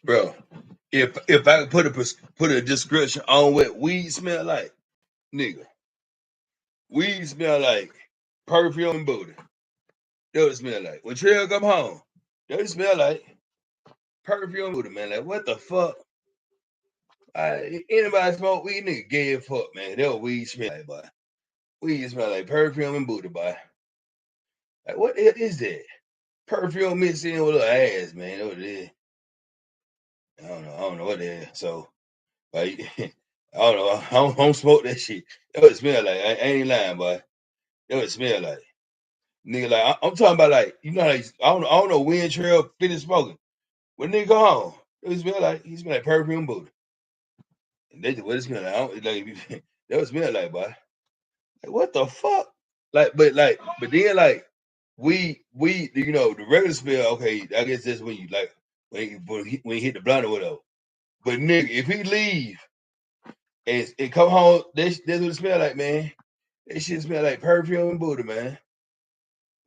bro. If I could put a description on what weed smell like, nigga, weed smell like perfume and booty. That what it smell like. When Trail come home, that what it smell like perfume and booty, man. Like what the fuck? Anybody smoke weed, nigga, gay as fuck, man. That what weed smell like, boy. Weed smell like perfume and booty, boy. Like what the hell is that? Perfume mixed in with a little ass, man. That's what it is. I don't know what the hell. So, like, I don't know. I don't smoke that shit. That what it smell like. I ain't lying, boy. That what it smell like. Nigga, like, I'm talking about, like, you know, like, I don't know when Trail finished smoking. When nigga go home, it smell like, he smell like perfume booty. And that's what it smell like. I don't, like, that what it smell like, boy. Like, what the fuck? But then, like, we, you know, the regular smell, okay, I guess that's when you, like, when he hit the blunt or whatever. But nigga, if he leave and come home, that's what it smell like, man. That shit smell like perfume and booty, man.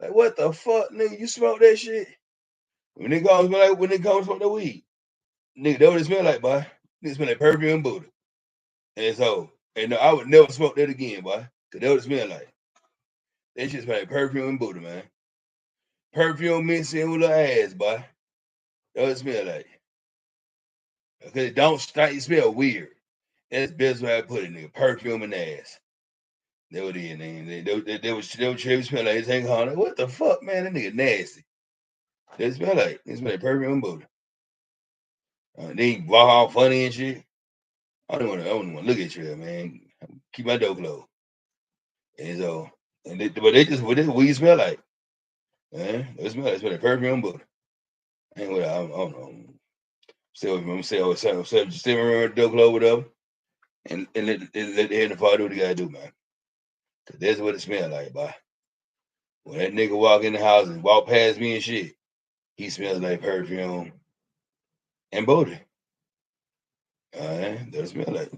Like what the fuck, nigga? You smoke that shit? When they go smell like when they go smoke the weed, nigga, that what it smell like, boy. It smell like perfume and booty. And so, and no, I would never smoke that again, boy. Cause that what it smell like. That shit smell like perfume and booty, man. Perfume mixed in with little ass, boy. That what it smell like. Cause it don't stink, it smell weird. That's the best way I put it, nigga. Perfume and ass. That what it is, nigga. They was smell like his hang on. Like, what the fuck, man? That nigga nasty. That smell like perfume and booty. They walk all funny and shit. I don't want to look at you, man. Keep my door closed. And so, but they just what this weed smell like, man. It smell like perfume, but ain't what I don't know. Still remember, still remember the door closed, whatever. And let the head the fire do what they gotta do, man. Cause that's what it smell like, boy. When that nigga walk in the house and walk past me and shit, he smells like perfume and booty. That smell like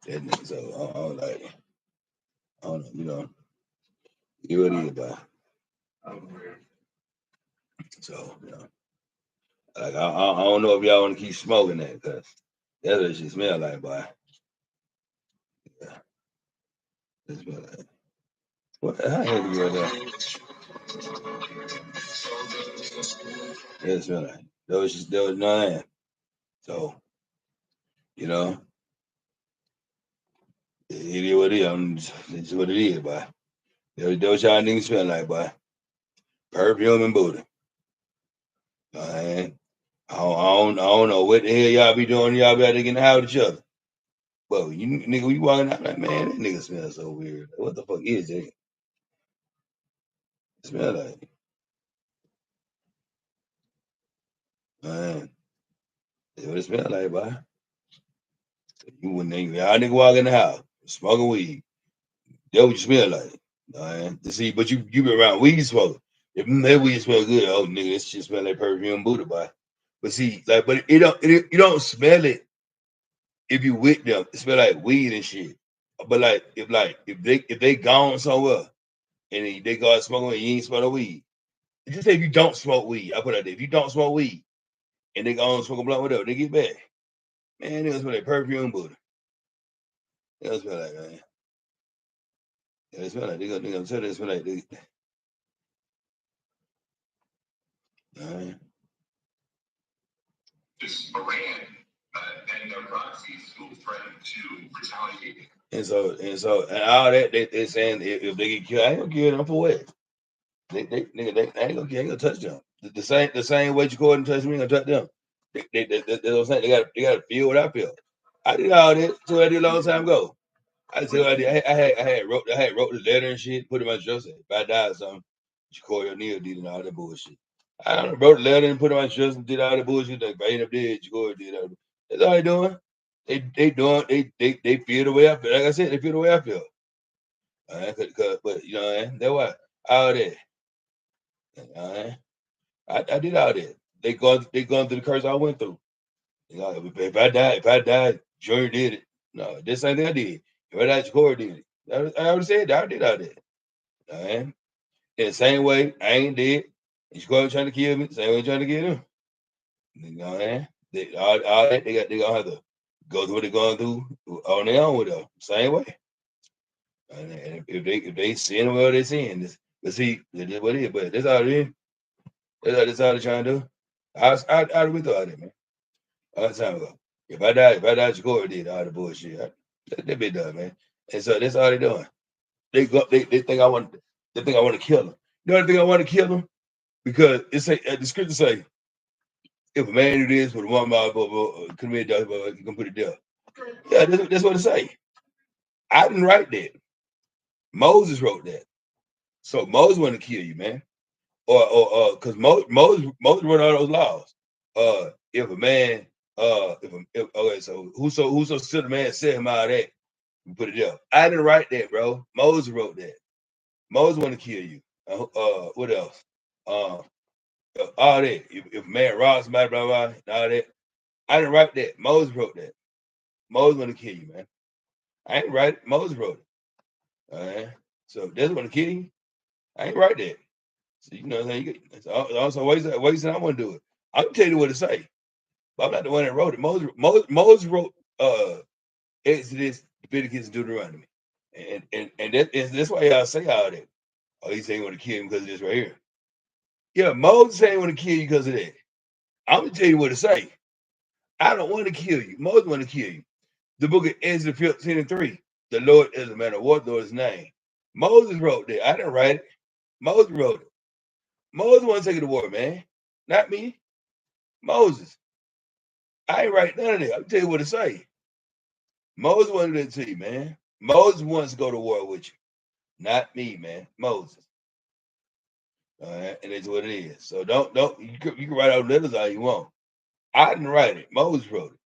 that nigga. So I don't like it. I don't know, you know. You what it is, boy. So, you know. Like I don't know if y'all want to keep smoking that because that's what it should smell like, boy. Yeah, it smell like. What? How heavy was that? Yeah, it smell like. That was none. So you know, it is what it is. It's what it is, boy. Those y'all niggas smell like, boy. Perfume and booty. Man, I don't know what the hell y'all be doing. Y'all be out there getting out with each other. But you nigga, we walking out like, man, that nigga smells so weird. Like, what the fuck is it? It smell like, man. That's what it smell like, boy. You wouldn't think y'all nigga walk in the house smoking weed. That what you smell like. Man. See, but you been around weed smoking. If that weed smell good, oh nigga, this shit smell like perfume Buddha, boy. But see, like, but you don't smell it if you with them. It smell like weed and shit. But if they gone somewhere and they go out smoking and you ain't smell no weed. Just say if you don't smoke weed, I put it out there. If you don't smoke weed and they go on smoke a blunt, whatever, they get back. Man, it smell like perfume Buddha. It smell like, man. Yeah, it smell like they gonna tell you it smell like they. Just Iran and their proxies who threatened to retaliate. And all that they saying if they get killed, I ain't gonna kill them for what? They ain't gonna touch them. The same way you go and touch me, gonna touch them. They what I'm saying. They gotta feel what I feel. I did all that, so I did a long time ago. I said I did. I had wrote the letter and shit, put it in my trust. If I died or something, Jacory O'Neal did and all that bullshit. I wrote the letter and put it in my trust and did all that bullshit. Like if I end up dead, Jacory did all that. That's all they doing. They feel the way I feel. Like I said, they feel the way I feel. But you know, that's why all that. I did all that. They gone through the curse I went through. You know, if I died, Junior did it. No, this ain't thing I did. If I died, Jacory did it. I already said that. I did all that. In the same way, I ain't dead. And Jacory trying to kill me. Same way trying to kill him. You know what I mean? All that they gonna have to go through what they're going through on their own with them. Same way. And if they seeing what they seeing, let's see, it is what it is. But that's all it is. That's all they're trying to do. I we thought that, man. A long time ago. If I died, Shakur did all the bullshit. They be done, man. And so that's all they doing. They think I want to kill them. You know the thing I want to kill them? Because it say the scripture say, if a man do this with a woman commit adultery, you can put it there. Yeah, that's what it say. I didn't write that. Moses wrote that. So Moses want to kill you, man. Or because Moses wrote all those laws. If a man, okay, so whoso stood a man said him out of that, you put it there. I didn't write that, bro. Moses wrote that. Moses want to kill you. What else? All that. If a man robs somebody, blah blah, all that. I didn't write that. Moses wrote that. Moses want to kill you, man. I ain't write it. Moses wrote it. All right. So that's want to kill you. I ain't write that. So you know what I'm saying? Also, ways I want to do it. I'm telling you what to say. But I'm not the one that wrote it. Moses wrote Exodus, Leviticus, and Deuteronomy. And that's why y'all say all that. Oh, he's saying he want to kill him because of this right here. Yeah, Moses saying he want to kill you because of that. I'm gonna tell you what to say. I don't want to kill you. Moses want to kill you. The book of Exodus 15:3. The Lord is a man of war, the Lord's name. Moses wrote that. I didn't write it. Moses wrote it. Moses want to take it to war, man. Not me. Moses. I ain't write none of that. I'll tell you what to say. Moses wanted to tell you, man. Moses wants to go to war with you. Not me, man. Moses. All right, and that's what it is. So don't you can write out letters all you want. I didn't write it. Moses wrote it.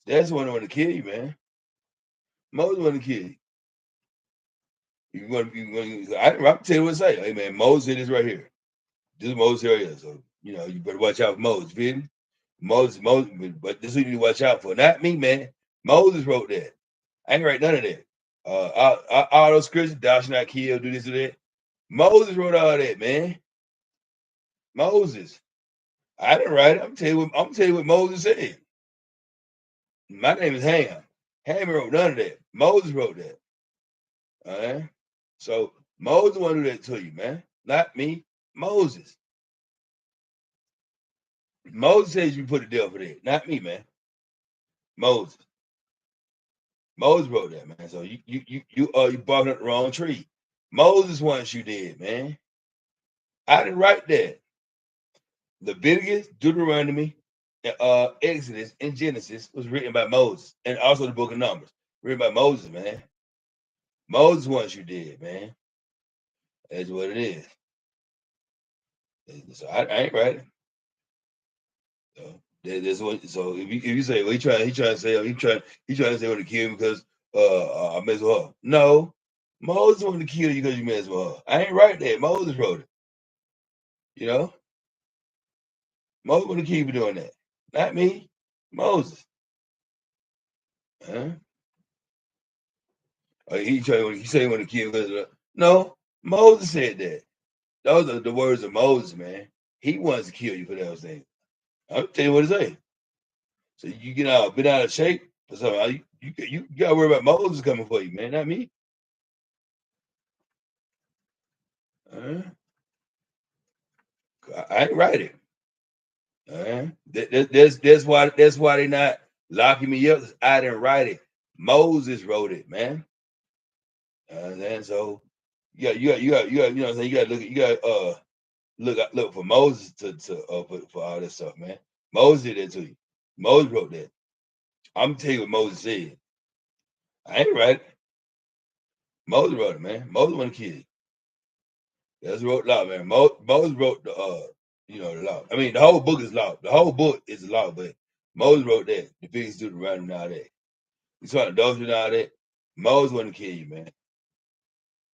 That's the one that want to kill you, man. Moses want to kill you. I'm tell you what to say. Hey man, Moses is right here. This is Moses right here. So you better watch out for Moses, feel me? Moses, but this is what you need to watch out for. Not me, man. Moses wrote that. I ain't write none of that. All those scriptures, thou shalt not kill, do this or that. Moses wrote all that, man. Moses. I didn't write it. I'm telling you what Moses said. My name is Ham. Ham wrote none of that. Moses wrote that. All right. So Moses want to do that to you, man. Not me. Moses. Moses says you put it there for that. Not me, man. Moses. Moses wrote that, man. So you barking up the wrong tree. Moses wants you dead, man. I didn't write that. Leviticus, Deuteronomy, Exodus, and Genesis was written by Moses, and also the book of Numbers, written by Moses, man. Moses wants you dead, man. That's what it is. So I ain't writing. So that's what. So if you say, well, he trying to say, he trying to say want to kill me because I mess with her. No, Moses wanted to kill you because you mess with her. I ain't write that. Moses wrote it. You know, Moses want to keep doing that. Not me. Moses. Huh? He say he want to kill because no. Moses said that. Those are the words of Moses, man. He wants to kill you for those things. I'll tell you what to say. So you get out, been out of shape or something. You gotta worry about Moses coming for you, man, not me. I ain't write it. That's why they not locking me up. I didn't write it. Moses wrote it, man. And so you got you know what I'm saying, you got to look for Moses for all this stuff, man. Moses did that to you. Moses wrote that. I'm gonna tell you what Moses said. I ain't write it. Moses wrote it, man. Moses want to kill you. That's wrote law, man. Moses wrote the law. I mean, the whole book is law. The whole book is law, but Moses wrote that. The biggest Deuteronomy and all that. You saw adultery and all that. Moses want to kill you, man.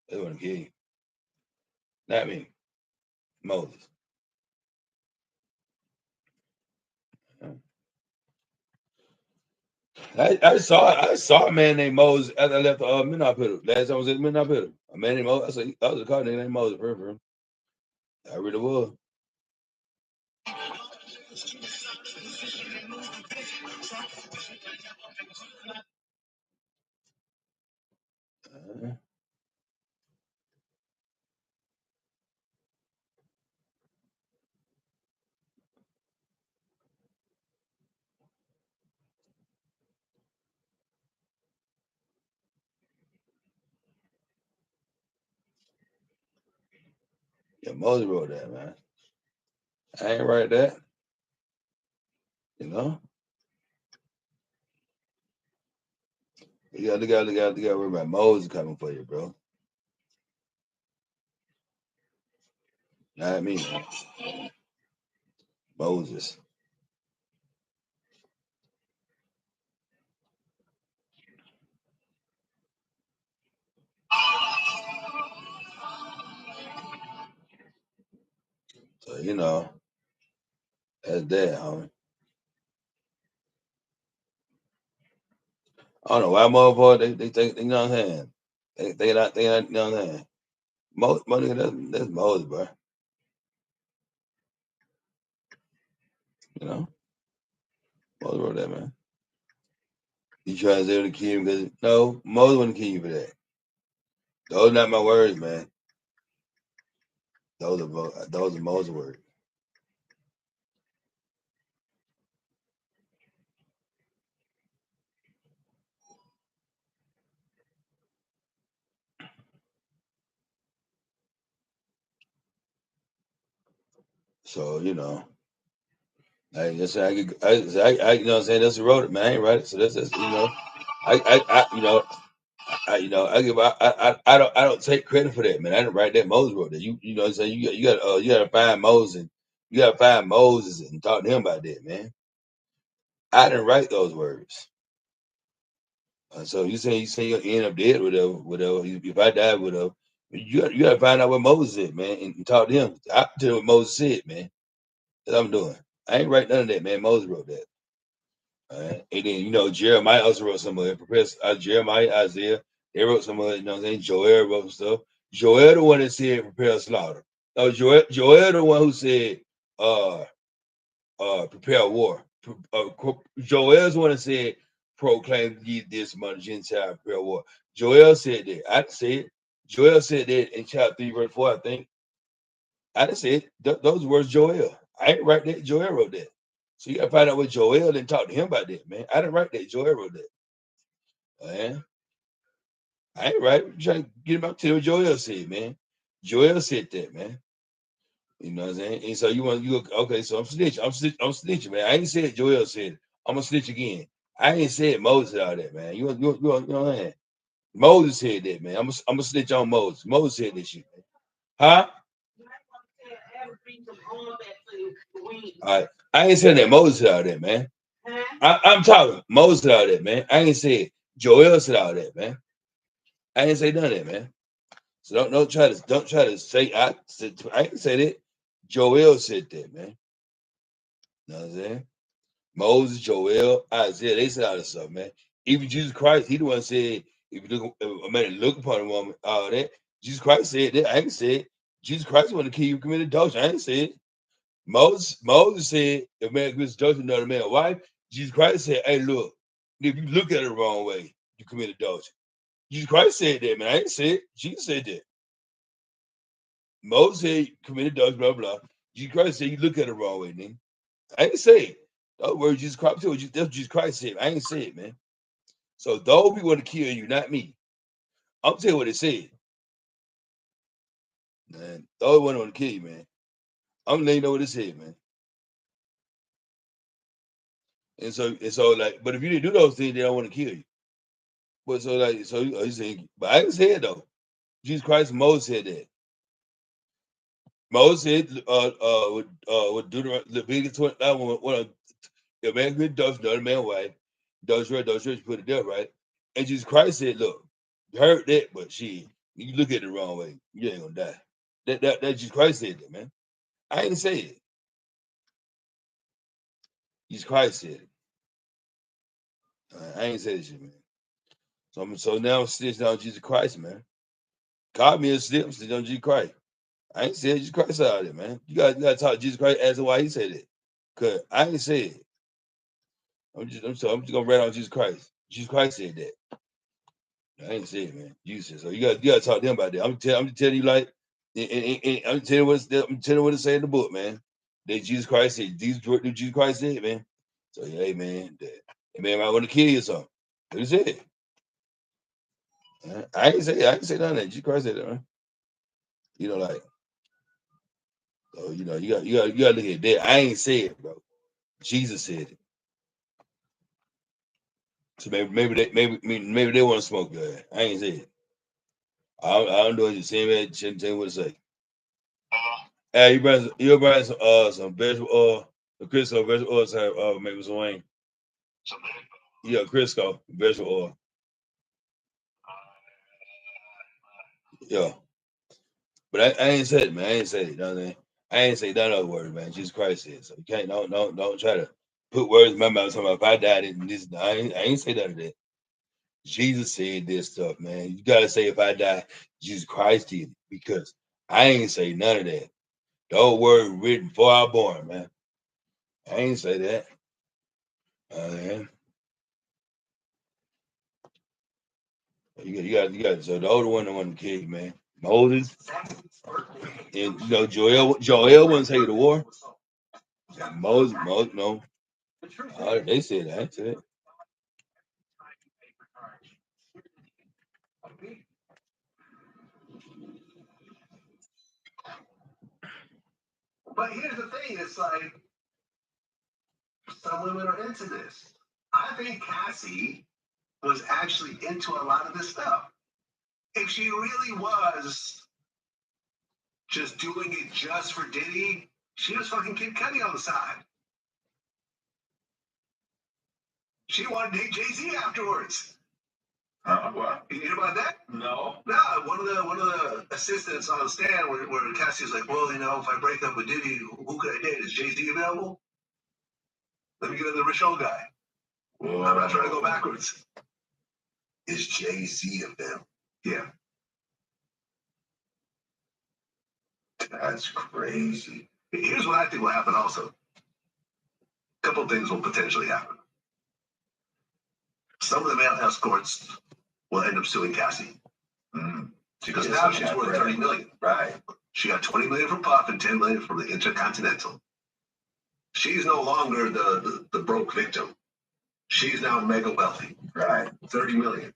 They want to kill you. Not me. Moses. I saw a man named Moses after I left the Midnight Pit. Last time I was at Midnight Pit. A man named Moses. I was a car named Moses. I really was. Yeah, Moses wrote that, man. I ain't write that, you know. You got to worry about Moses coming for you, bro. Not me, man. Moses. So that's that, homie. I don't know why motherfucker they think you know what I'm saying. They not you know what I'm saying. Money that's Moses, bro. You know, Moses wrote that, man. You trying to say to kill him because no, Moses wouldn't kill you for that. Those are not my words, man. Those are Moses' words. So I just you know what I'm saying. That's the road, man. I ain't right. So that's I I give I don't take credit for that, man. I didn't write that. Moses wrote that. You know what I'm saying. You got to find Moses. You got to find Moses and talk to him about that, man. I didn't write those words. So you say you're gonna end up dead, whatever. If I die, whatever. You got to find out what Moses said, man, and talk to him. I tell you what Moses said, man. That's what I'm doing. I ain't write none of that, man. Moses wrote that. All right. And then Jeremiah also wrote some of it. Professor Jeremiah, Isaiah, they wrote some of it. You know what I'm saying? Joel wrote some stuff. Joel the one that said prepare slaughter. Joel the one who said uh prepare war. Joel's the one that said proclaim ye this among the Gentile prepare war. Joel said that. I didn't say it. Joel said that in chapter 3, verse 4, I think. I didn't say it. Those words Joel. I ain't write that. Joel wrote that. So you gotta find out what Joel and talk to him about that, man. I didn't write that. Joel wrote that. Man, I ain't right. I'm trying to get him out to what Joel said, man. Joel said that, man. You know what I'm saying? And so okay, so I'm snitching, man. I ain't said Joel said it. I'm gonna snitch again. I ain't said Moses said all that, man. You know what I'm saying? Moses said that, man. I'm gonna snitch on Moses. Moses said this shit, man. Huh? All right. I ain't saying that Moses said all that, man. I'm talking Moses said all that, man. I ain't said Joel said all that, man. I ain't say none of that, man. So don't try to say I ain't say that. Joel said that, man. You know what I'm saying? Moses, Joel, Isaiah, they said all this stuff, man. Even Jesus Christ, he the one said, if you look a man look upon a woman, all that. Jesus Christ said that. I ain't said Jesus Christ want to kill you commit adultery. I ain't said Moses said if a man commits adultery with another man's wife, Jesus Christ said, hey, look, if you look at it the wrong way, you commit adultery. Jesus Christ said that, man. I ain't said Jesus said that. Moses said committed adultery, blah, blah. Jesus Christ said you look at it the wrong way, nigga. I ain't say it. Those words Jesus Christ told you. That's what Jesus Christ said. I ain't say it, man. So those people want to kill you, not me. I'm telling you what it said. Man, those want to kill you, man. I'm letting you know what it said, man. And so like, but if you didn't do those things, they don't want to kill you. But so like, so you saying, but I didn't say it though. Jesus Christ and Moses said that. Moses said, with Deuteronomy, Leviticus 29, the man who does the other man wife, does church put it there, right? And Jesus Christ said, look, you heard that, but you look at it the wrong way, you ain't gonna die. That Jesus Christ said that, man. I ain't say it. Jesus Christ said it. I ain't say this shit, man. So now I'm stitching on Jesus Christ, man. Call me a snitch, I'm stitching on Jesus Christ. I ain't said Jesus Christ out there, man. You gotta talk to Jesus Christ as to why he said it. Cause I ain't say it. I'm just gonna write on Jesus Christ. Jesus Christ said that. I ain't say it, man. Jesus said so. You gotta talk to them about that. I'm just telling you like, I'm telling you what it say in the book, man. That Jesus Christ said. Jesus Christ said, man. So yeah, hey man, that man might want to kill you or something. What he said. I ain't say none of that. Jesus Christ said that, man. You know, like, so you know, you got to look at that. I ain't say it, bro. Jesus said it. So maybe they want to smoke your ass. I ain't say it. I don't know what you're saying, man. Tell me what to say. Hey, you bring some vegetable the Crisco vegetable oil to maybe some wing. Yeah, Crisco vegetable oil. Yeah. But I ain't said it, man. I ain't said it. You know what I mean? I ain't say none other words, man. Jesus Christ said. So you can't don't try to put words in my mouth talking about if I died in this. I ain't say none of that. Jesus said this stuff, man. You gotta say if I die, Jesus Christ did it. Because I ain't say none of that. The old word written before I was born, man. I ain't say that. Man. You got so the older one the one to kill you, man. Moses and Joel wouldn't take the war. And Moses no. They said that. I said it. But here's the thing, it's like some women are into this. I think Cassie was actually into a lot of this stuff. If she really was just doing it just for Diddy, she was fucking Kid Cudi on the side. She wanted to date Jay-Z afterwards. What? You hear about that? No. Nah, one of the assistants on the stand where Cassie's like, well, if I break up with Diddy, who could I date? Is Jay-Z available? Let me get the rich old guy. Whoa. I'm not trying to go backwards. Is Jay-Z available? Yeah. That's crazy. Here's what I think will happen also. A couple things will potentially happen. Some of the male escorts will end up suing Cassie. Because now she's worth $30 million. Right. She got $20 million from Puff and $10 million from the Intercontinental. She's no longer the broke victim. She's now mega wealthy. Right. $30 million.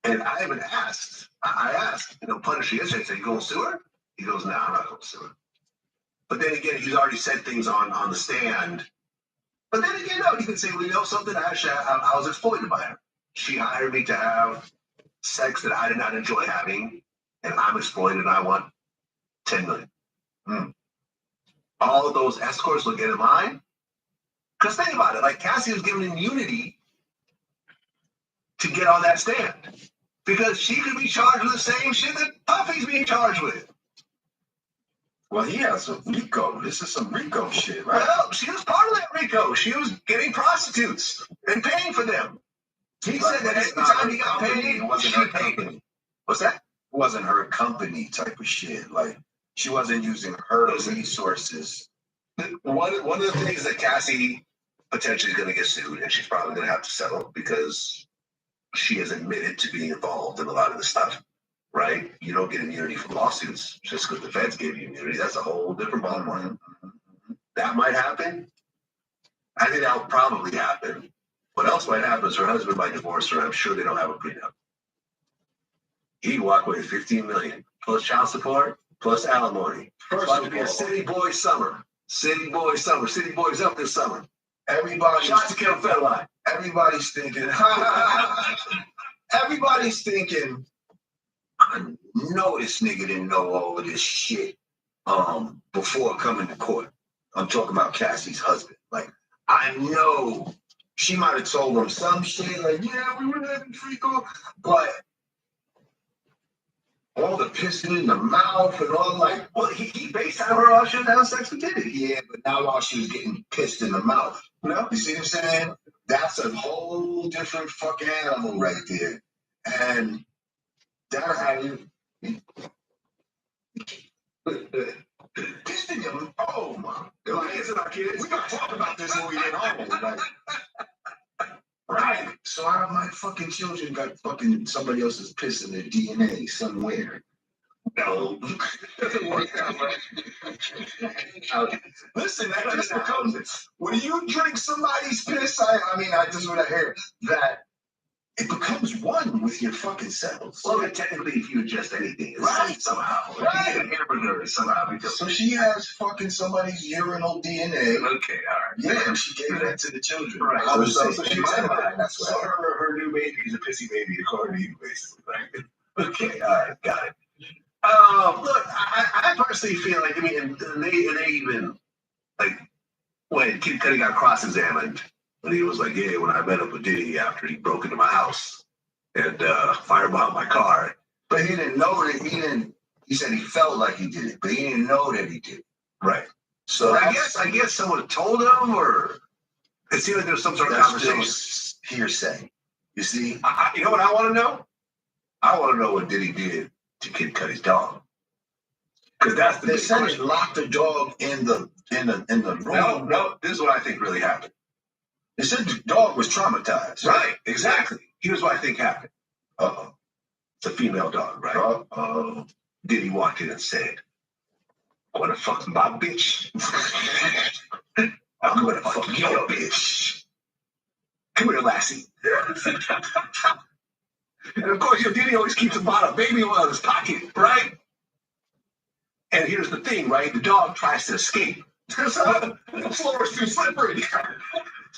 And I even asked, Punisher yesterday, I said, you gonna sue her? He goes, no, I'm not gonna sue her. But then again, he's already said things on the stand. But then again, no, he can say, well, you know something? Actually, I was exploited by her. She hired me to have sex that I did not enjoy having, and I'm exploited and I want $10 million. All of those escorts will get in line. Because think about it, like Cassie was given immunity to get on that stand. Because she could be charged with the same shit that Puffy's being charged with. Well, he has a RICO. This is some RICO shit, right? Well, she was part of that RICO. She was getting prostitutes and paying for them. He said that every time he got paid, she paid him. What's that? It wasn't her company type of shit. Like, she wasn't using her resources. One of the things that Cassie potentially is going to get sued, and she's probably going to have to settle because she has admitted to being involved in a lot of this stuff. Right? You don't get immunity from lawsuits just because the feds gave you immunity. That's a whole different ballpark. That might happen. I think that will probably happen. What else might happen is her husband might divorce her. I'm sure they don't have a prenup. He'd walk away with $15 million plus child support plus alimony. It's about to be a city boy summer. City boy summer. City boys up this summer. Shots to Kim Federline. Everybody's thinking. Everybody's thinking. I know this nigga didn't know all of this shit before coming to court. I'm talking about Cassie's husband. Like, I know she might have told him some shit, like, yeah, we were having freako, but all the pissing in the mouth and all, like, well, he based on her all she was having sex with Diddy. Yeah, but not while she was getting pissed in the mouth. You see what I'm saying? That's a whole different fucking animal right there. And that This nigga, oh my God. Kids are our kids. We gotta talk about this when we get home. Like, right. So my fucking children got fucking somebody else's piss in their DNA somewhere. No, doesn't work that way. Listen, that just becomes it. When you drink somebody's piss, I mean, I just want to hear that it becomes one with your fucking cells. Well, technically, if you ingest anything, it's right somehow. Right. Hamburger somehow. So she has fucking somebody's urinal DNA. Okay, all right. Yeah, and she gave that to the children. Right. So she might have. That's what. So her new baby is a pissy baby, according to you, basically. Right. Okay, all right, got it. Look, I personally feel like, I mean, and they even, like, when Kid Cudi got cross-examined, and he was like, yeah, when I met up with Diddy after he broke into my house and firebombed my car. But he didn't know that he said he felt like he did it, but he didn't know that he did it. Right. So I guess someone told him, or it seemed like there was some sort of conversation. Hearsay. You see? You know what I want to know? I want to know what Diddy did to Kid Cudi's dog. Because that's they said he locked the dog in the room. No, this is what I think really happened. They said the dog was traumatized. Right, exactly. Here's what I think happened. Uh-oh. It's a female dog, right? Uh-oh. Diddy walked in and said, I'm gonna fuck my bitch. I'm gonna fuck your bitch. Come here, lassie. And of course, Diddy always keeps a bottle of baby oil in his pocket, right? And here's the thing, right? The dog tries to escape. The floor is too slippery.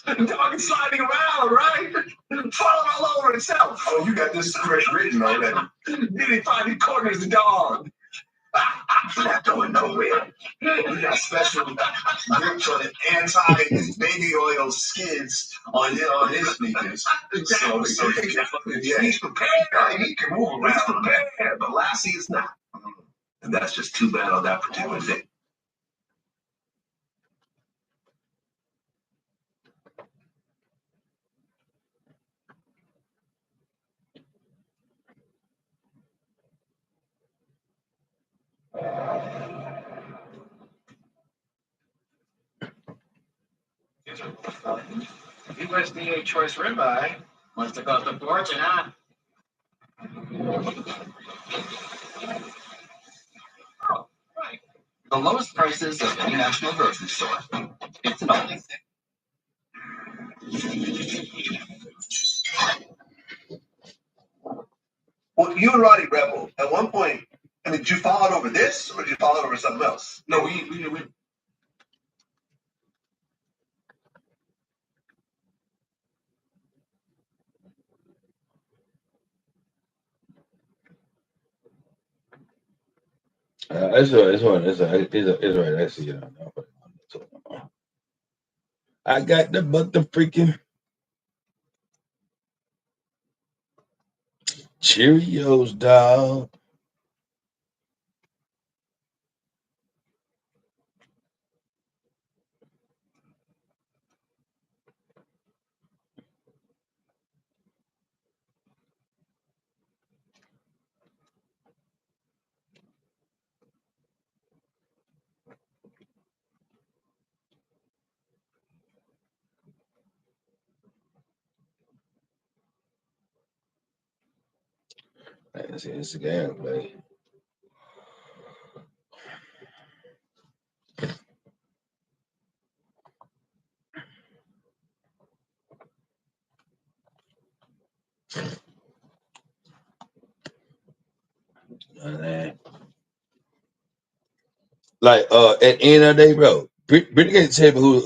The dog is sliding around, right? Falling all over itself. Oh, you got this fresh written already. Diddy finally corners the dog. Not going nowhere. We got special grips on the anti-baby oil skids on his sneakers. So he's prepared. He can move around. He's prepared, but Lassie is not. And that's just too bad on that particular day. USDA choice ribeye must have cost a fortune, huh? Oh, right. The lowest prices of any national grocery store. It's an only thing. Well, you and Roddy Rebel, at one point, I mean, did you fall out over this, or did you fall out over something else? No, we It's right. I see it. I got the freaking Cheerios, dog. It's a gameplay. Like at the end of the day, bro, Brittany can't tell me who.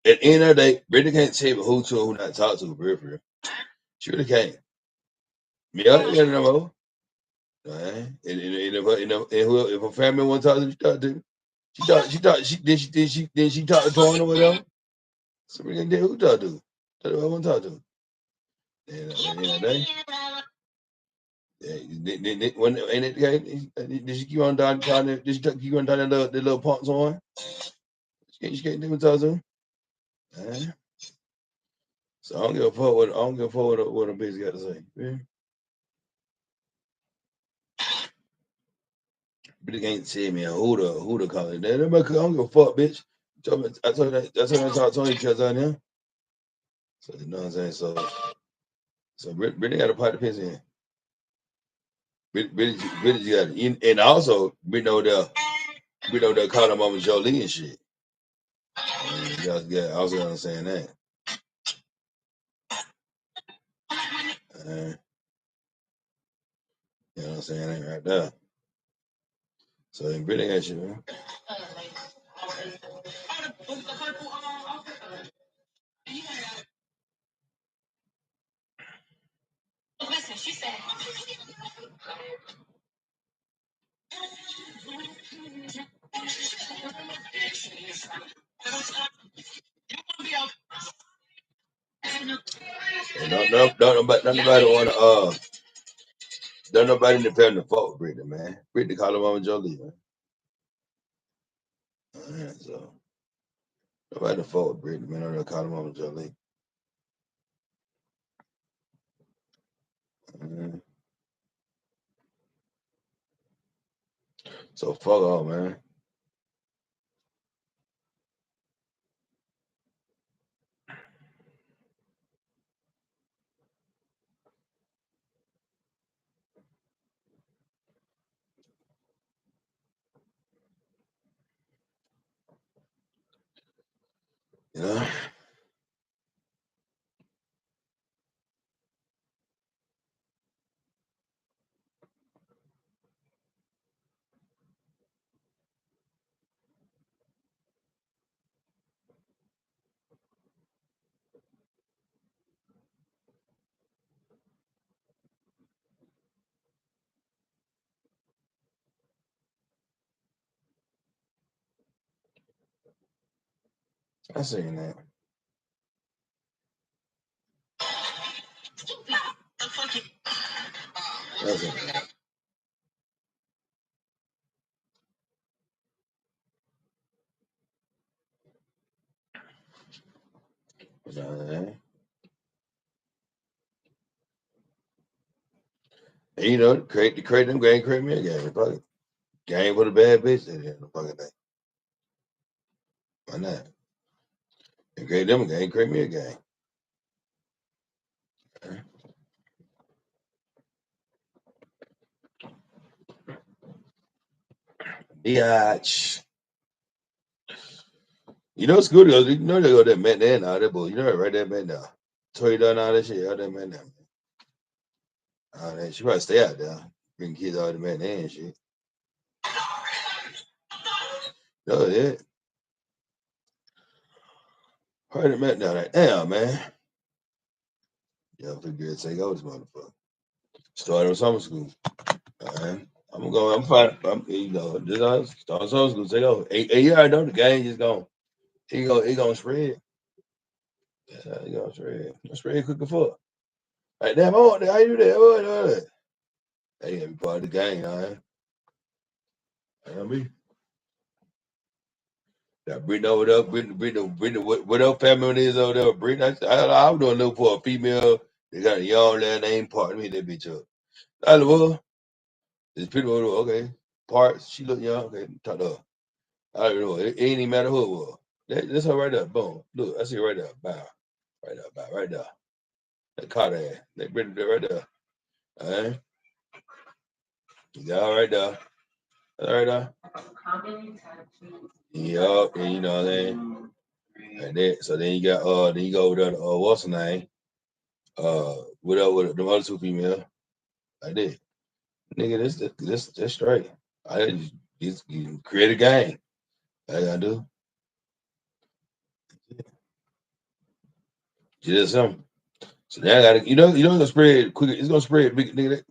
At the end of the day, Brittany can't tell me who to and who not talk to, for real. She really can't. Yeah, you know. And if a family wants to talk to, she talk to. She talk to Tony or whatever. So we can who talk to? That's what I want to talk to. And at the end of the day. When and it did she keep on down did she keep on down the little punks on? She can't do talk to him. So I don't give a fuck what what a bitch got to say. Yeah. Bitch can't tell me who the call it. Nobody I don't give a fuck, bitch. I told you I told you because on him. So you know what I'm saying? So Brittany got a pot to piss in. Brittany got it. And also Brittany there called her Mama Jolie and shit. Yeah, I was understand that. You know what I'm saying? That right there. So then Brittany got shit, man. Don't nobody wanna don't nobody in the family fuck with Brittany, man. Brittany call her Mama Jolie, man. So nobody fuck with Brittany, man. Don't call her Mama Jolie. So fuck off, man. You know? I seen that. I seen that. You know what I'm saying? And you know, create them game, create me a game. Fuck it. Game for the bad bitch in the fucking thing. Why not? And create them a game, create me a game. Biatch. You know it's good though. You know they go that man there now, that boy. You know that right there man now. Toy done all that shit out there man now. All that she probably stay out there. Bring kids out the man there and shit. No, yeah. Heard it man down there. Damn, man. Yeah, I'm good to take over this motherfucker. Started with summer school. I'm fine. You know, this I start summer school, take over. And you already know the game just going he gonna spread. Yeah, he gonna spread. Spread quick as fuck. Like damn, how you do that? What? They gotta be part of the game, man. You know what I mean? That Brittany over there, Brittany, what else family is over there? Brittany, I'm doing look for a female. They got a young lad named Part. Me that bitch up. I love her. This pretty over there, okay. Parts, she look young. Okay, talk to her. I don't know. It ain't even matter who it was. That's her right there. Boom. Look, I see her right there. Bow. Right there. Bow. Right there. That caught her. That Brittany right there. All right. You got her right there. Right there. Yup. And you know what I'm saying? And then, so then you got then you go over there to what's her name? With the other two female. Like that. Nigga, this straight. I just you create a game. All I gotta do. Just something. So now I gotta it's gonna spread quick. It's gonna spread big nigga.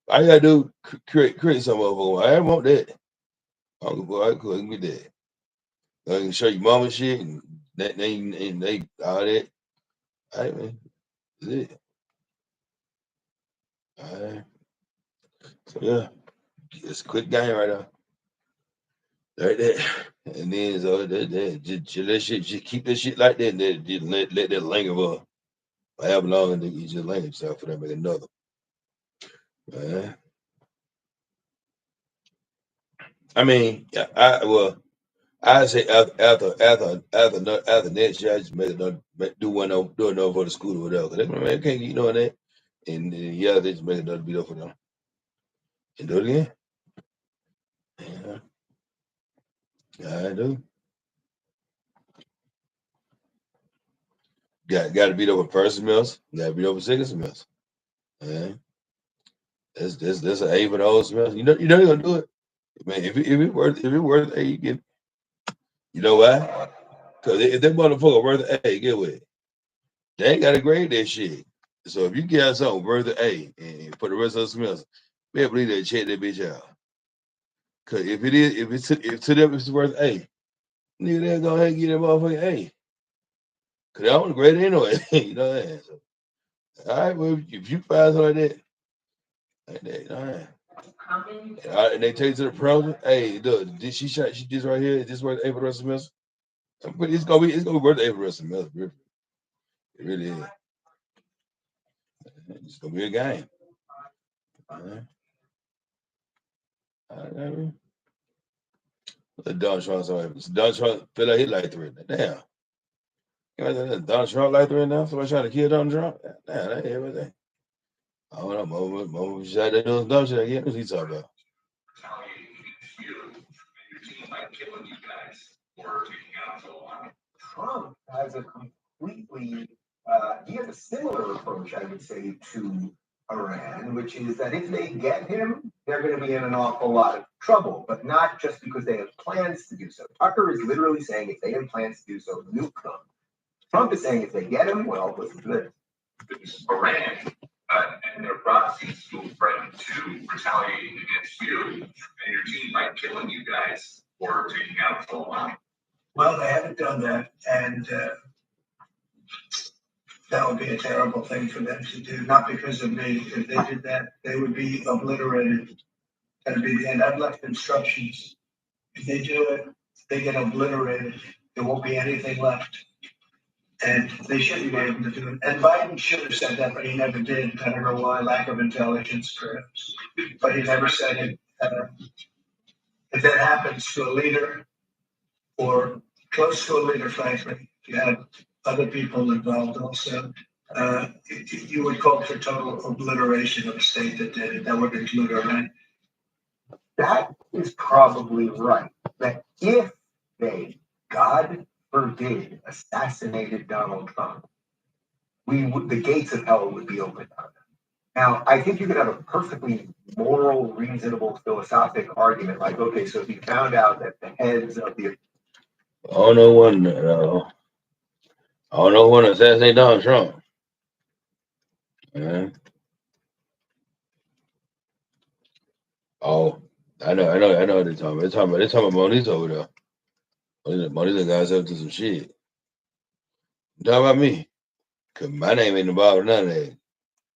I gotta do create some motherfucker. I don't want that. I couldn't get that. I can show you mama shit and they all that. All right, man. That's it. All right. So yeah. It's a quick game right now. Like that. And then so just let shit just keep that shit like that and then just let that linger for however long and you just linger yourself for that make another. Man. I mean, I say after next year, I just make another do another for the school or whatever. 'Cause they, man, can't keep doing that. And then, yeah, they just make another beat up for them and do it again. Yeah, I do. Got to beat up a person else. Got to beat up a second else. Yeah. That's an A for the whole semester. You know they're gonna do it. Man, if it worth A, you get. You know why? Because if that motherfucker worth A, get with it. They ain't got to grade that shit. So if you get something worth A and for the rest of the semester, man, believe that check that bitch out. Cause if to them it's worth A, nigga, they'll go ahead and get that motherfucking A. Cause I don't want to grade it anyway. You know what I'm saying? So, all right, well, if you find something like that, all right. And they take you to the program. Hey, look, she this right here. Is this worth A for the rest of the semester? But it's gonna be worth A for the rest of the semester. It really is. It's gonna be a game. Don Trump, Don Trump feel like he like three. Damn. You know, Donald Trump like three now. Somebody trying to kill Donald Trump. Damn, that everything. I don't know. Mama shot that doing dumb shit again. What's he talking about? Trump has a completely, he has a similar approach, I would say, to Iran, which is that if they get him, they're going to be in an awful lot of trouble, but not just because they have plans to do so. Tucker is literally saying if they have plans to do so, nuke them. Trump is saying if they get him, well, listen to this. Iran and their proxies who threaten to retaliate against you and your team by killing you guys or taking out the line. Well, they haven't done that, and that would be a terrible thing for them to do, not because of me. If they did that, they would be obliterated. That would be the end. I've left instructions. If they do it, they get obliterated. There won't be anything left. And they shouldn't be able to do it. And Biden should have said that, but he never did. I don't know why, lack of intelligence, perhaps. But he never said it. If that happens to a leader or close to a leader, frankly, you have other people involved also, you would call for total obliteration of a state that did it. That would include Iran. That is probably right. That if they, God forbid, assassinated Donald Trump, the gates of hell would be open on them. Now, I think you could have a perfectly moral, reasonable, philosophic argument, like, okay, so if you found out that the heads of the I don't know when assassinate Donald Trump. Oh, I know what they're talking about. They're talking about Moniz over there. Moniz got herself to some shit. You talking about me? Cause my name ain't involved in none of that.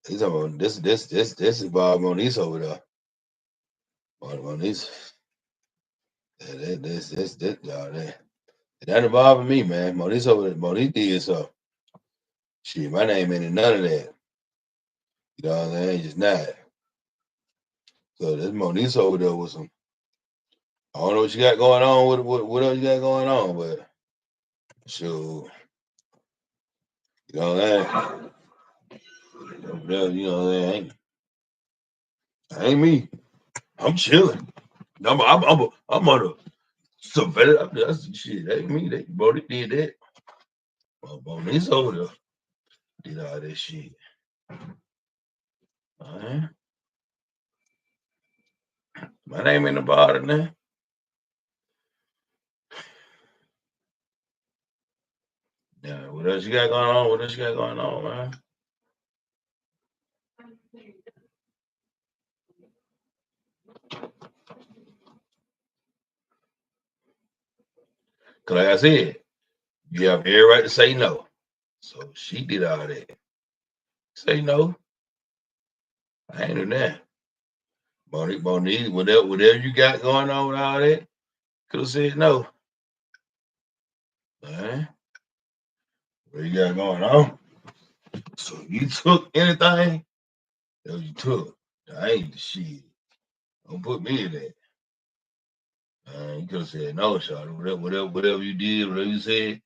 He's talking about this involved Moniz over there. Moniz. This y'all there. It ain't involving me, man. Moniz over there. Moniz did so. Shit, my name ain't in none of that. You know what I'm saying? Just not. So this Moniz over there with some. I don't know what you got going on. What else you got going on? But sure, you know what I'm saying? Over there, you know what I'm saying? Ain't me. I'm chilling. I'm on a surveillance. That's shit. Ain't me. They did that. Moniz over there did all that shit. Alright. My name ain't about it now. Yeah, what else you got going on? What else you got going on, man? Cause like I said, you have every right to say no. So she did all that. Say no. I ain't doing that. Monique, whatever you got going on with all that, could have said no. Alright. What you got going on? So you took anything? That you took. I ain't the shit. Don't put me in that. You could have said no, Shawty. Whatever you did, whatever you said,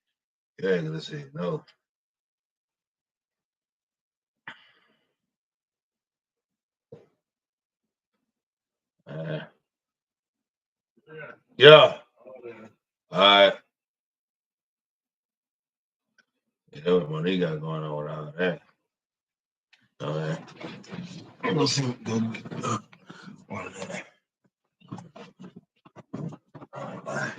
yeah, could have said no. Yeah. All right. Yeah, that's what Monique got going on with all that. All right. Let's see what good. All right.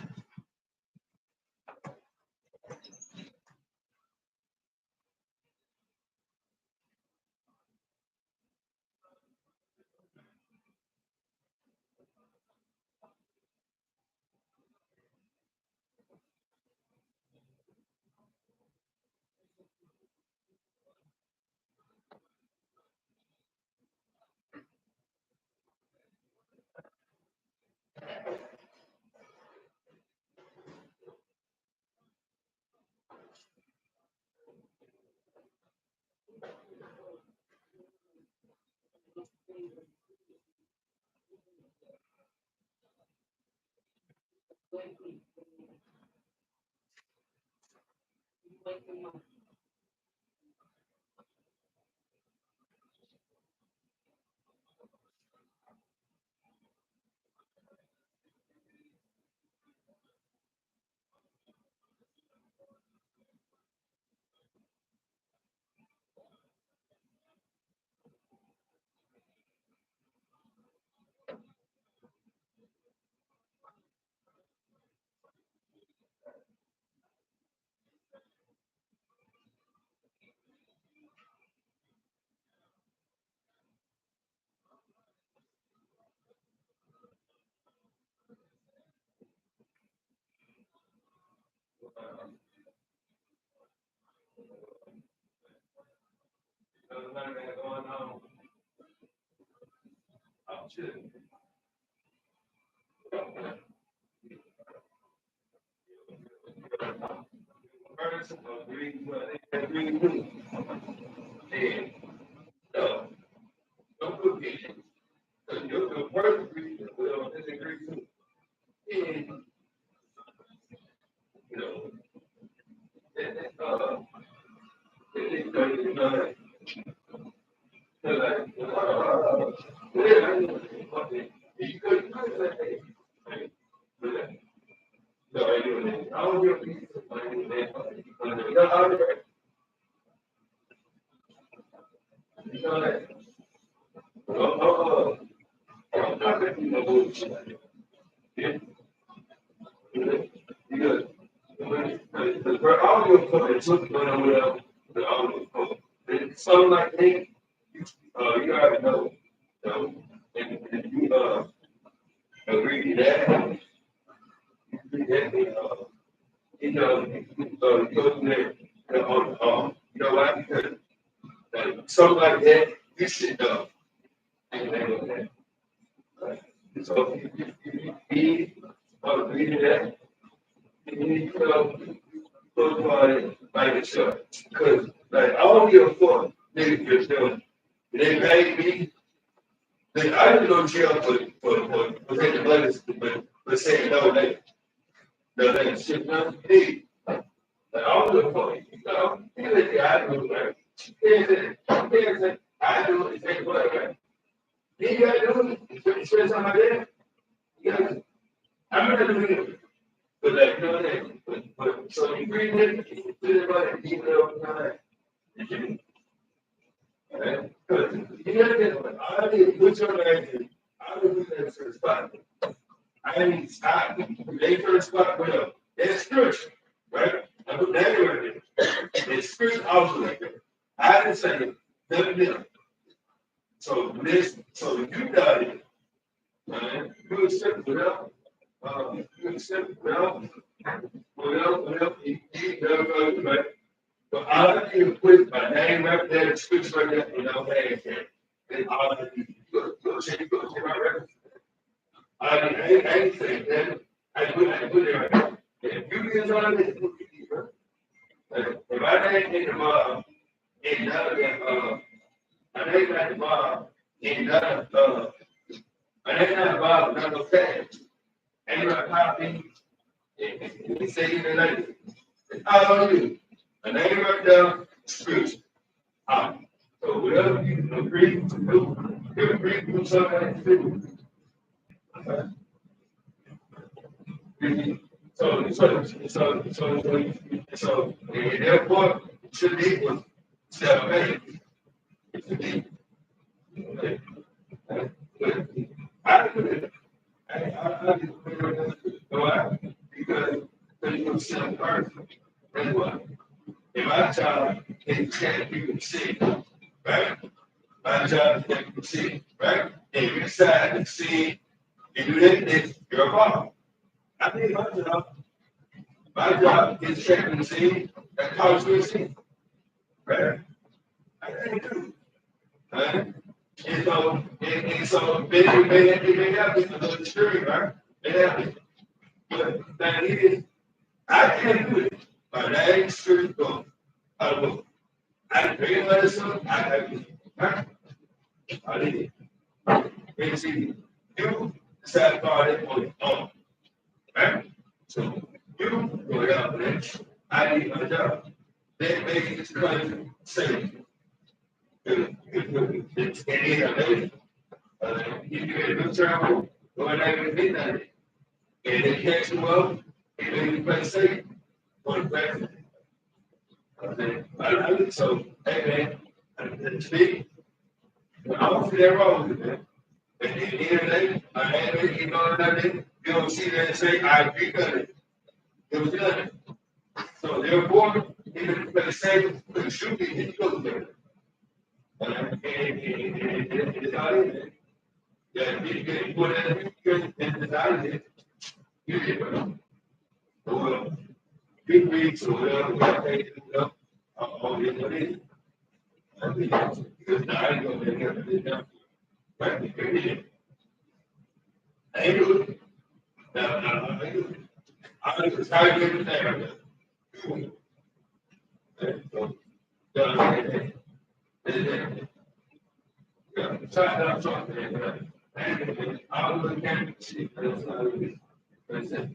Something like that, you already know. And you agree to that. You go from there. You know why? Because something like that, you should know. So if you agree to that, you need to go by yourself. Because like I don't give a fuck, nigga, yourself. They made me. I didn't go to jail for taking letters, but saying no, they shit not me. Like I don't give a fuck. I do it. I do it. Take whatever. You gotta do it. You spend time like that. You gotta. I'm not gonna do it. But like, you know what I mean? But so you read it, you do it right, you know that. Right? Because you gotta get, I did put your name in. I would do that first spot. I mean, stop. They first spot, whatever. That's spiritual, right? I put that right there. It's spiritual also like that. I didn't say nothing. So you got it. You accept it without, you accept it without, right? But all I need to put my name right there, switch right there, and no name there. And all I need to go check my record. I ain't saying that. I put it right there. If you get on it, put it right. If I name in the bar, and none of them, I name at the bar, and none of, I name at the bar, none of that. ain't no copy. They say it like all on you. And they right there, screws. So whatever you agree to do, you agree to do something to do. So, therefore, it should be equal to it should be. Okay. I do it. I do it. Why? Because you can see a person. That's what. In my job, it's 10 people see, right? My job is 10 people see, right? And you decide to see, you do this, you're a problem. I think my job is checking the scene and cause me a scene. Right? I can't do. Right? And so they may have this another screen, right? They have it. But the thing is, I can't do it. My name is screen go. I bring another son, I have it. Right? I did it. And see, you decide to call it on your own. Right? So you go out there, I need my job. They make this country safe. It's any other. You get a good travel, going out and midnight. And they catch you up, and then you play safe for the president. So, hey man, to me, I don't see that wrong with it. At the end of the day, I had it, you know that you don't see that and say, I agree with it. It was done. So therefore, even if they say it should be, it goes there. And it's not in there. Yeah, you can put it in the diet, you get it. Or big weeks or whatever, all the other days. Because now I'm going to get it. Right? I do it. Now, I do it. I'm just trying to get it there. So, yeah, try that something. And I will again see that's it.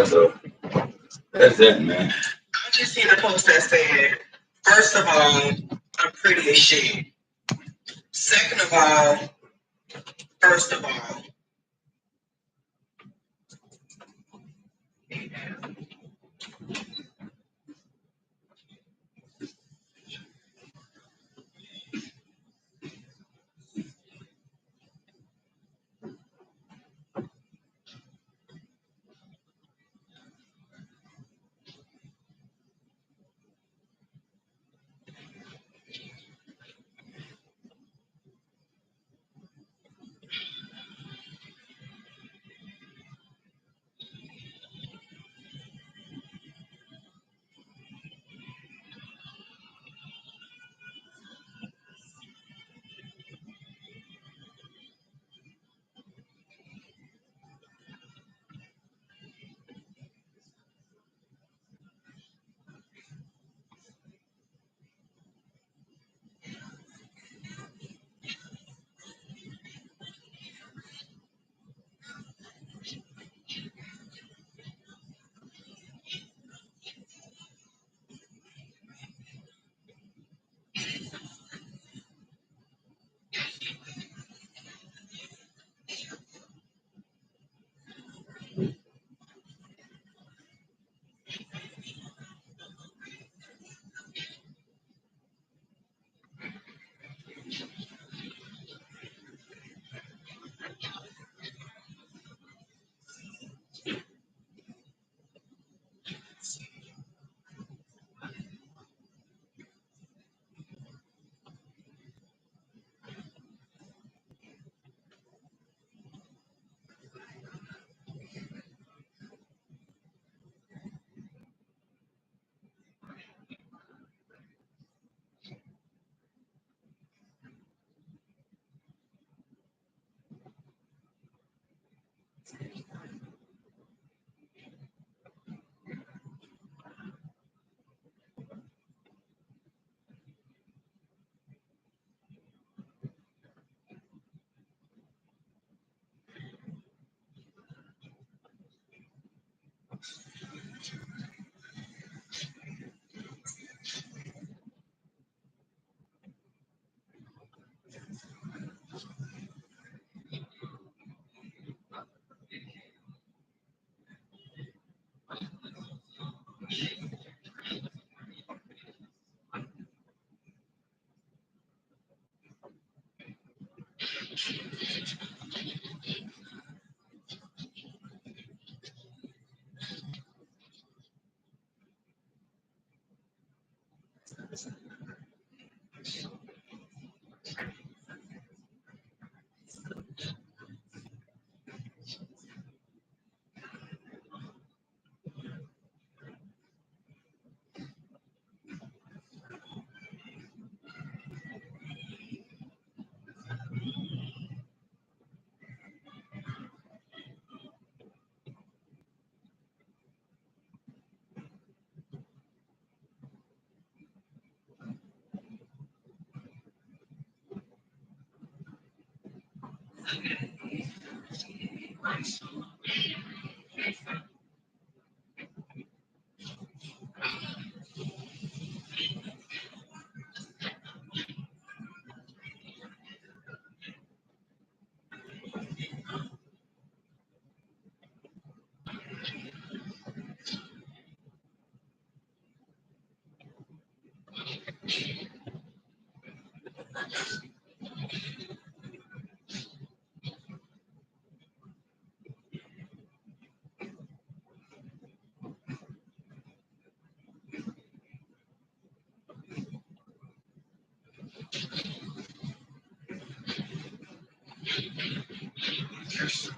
So that's that, man. I just seen a post that said, first of all, I'm pretty as shit. Second of all, first of all, Lakers.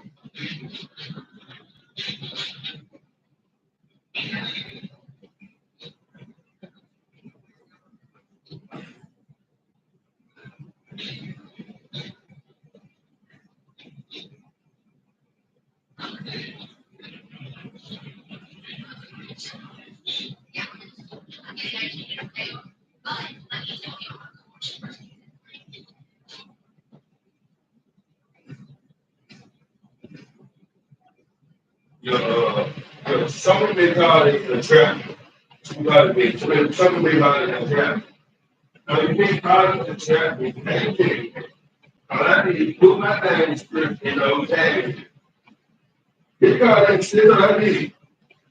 Some of them call it a trap. You gotta be some of them call it a trap. No, you can't call it a trap. You can't do it. All I need is put my name in script in those tags. You call that shit I need.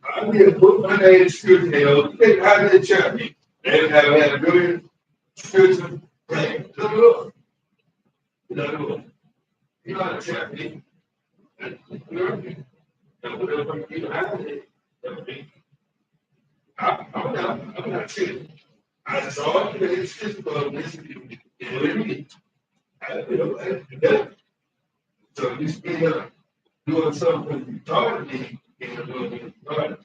I need to put my name in script in those. Think how they trap me. They have had a good scripture. Look. You know how to trap me. I'm not saying. I saw it, it's just about this. So you still doing something you taught me, but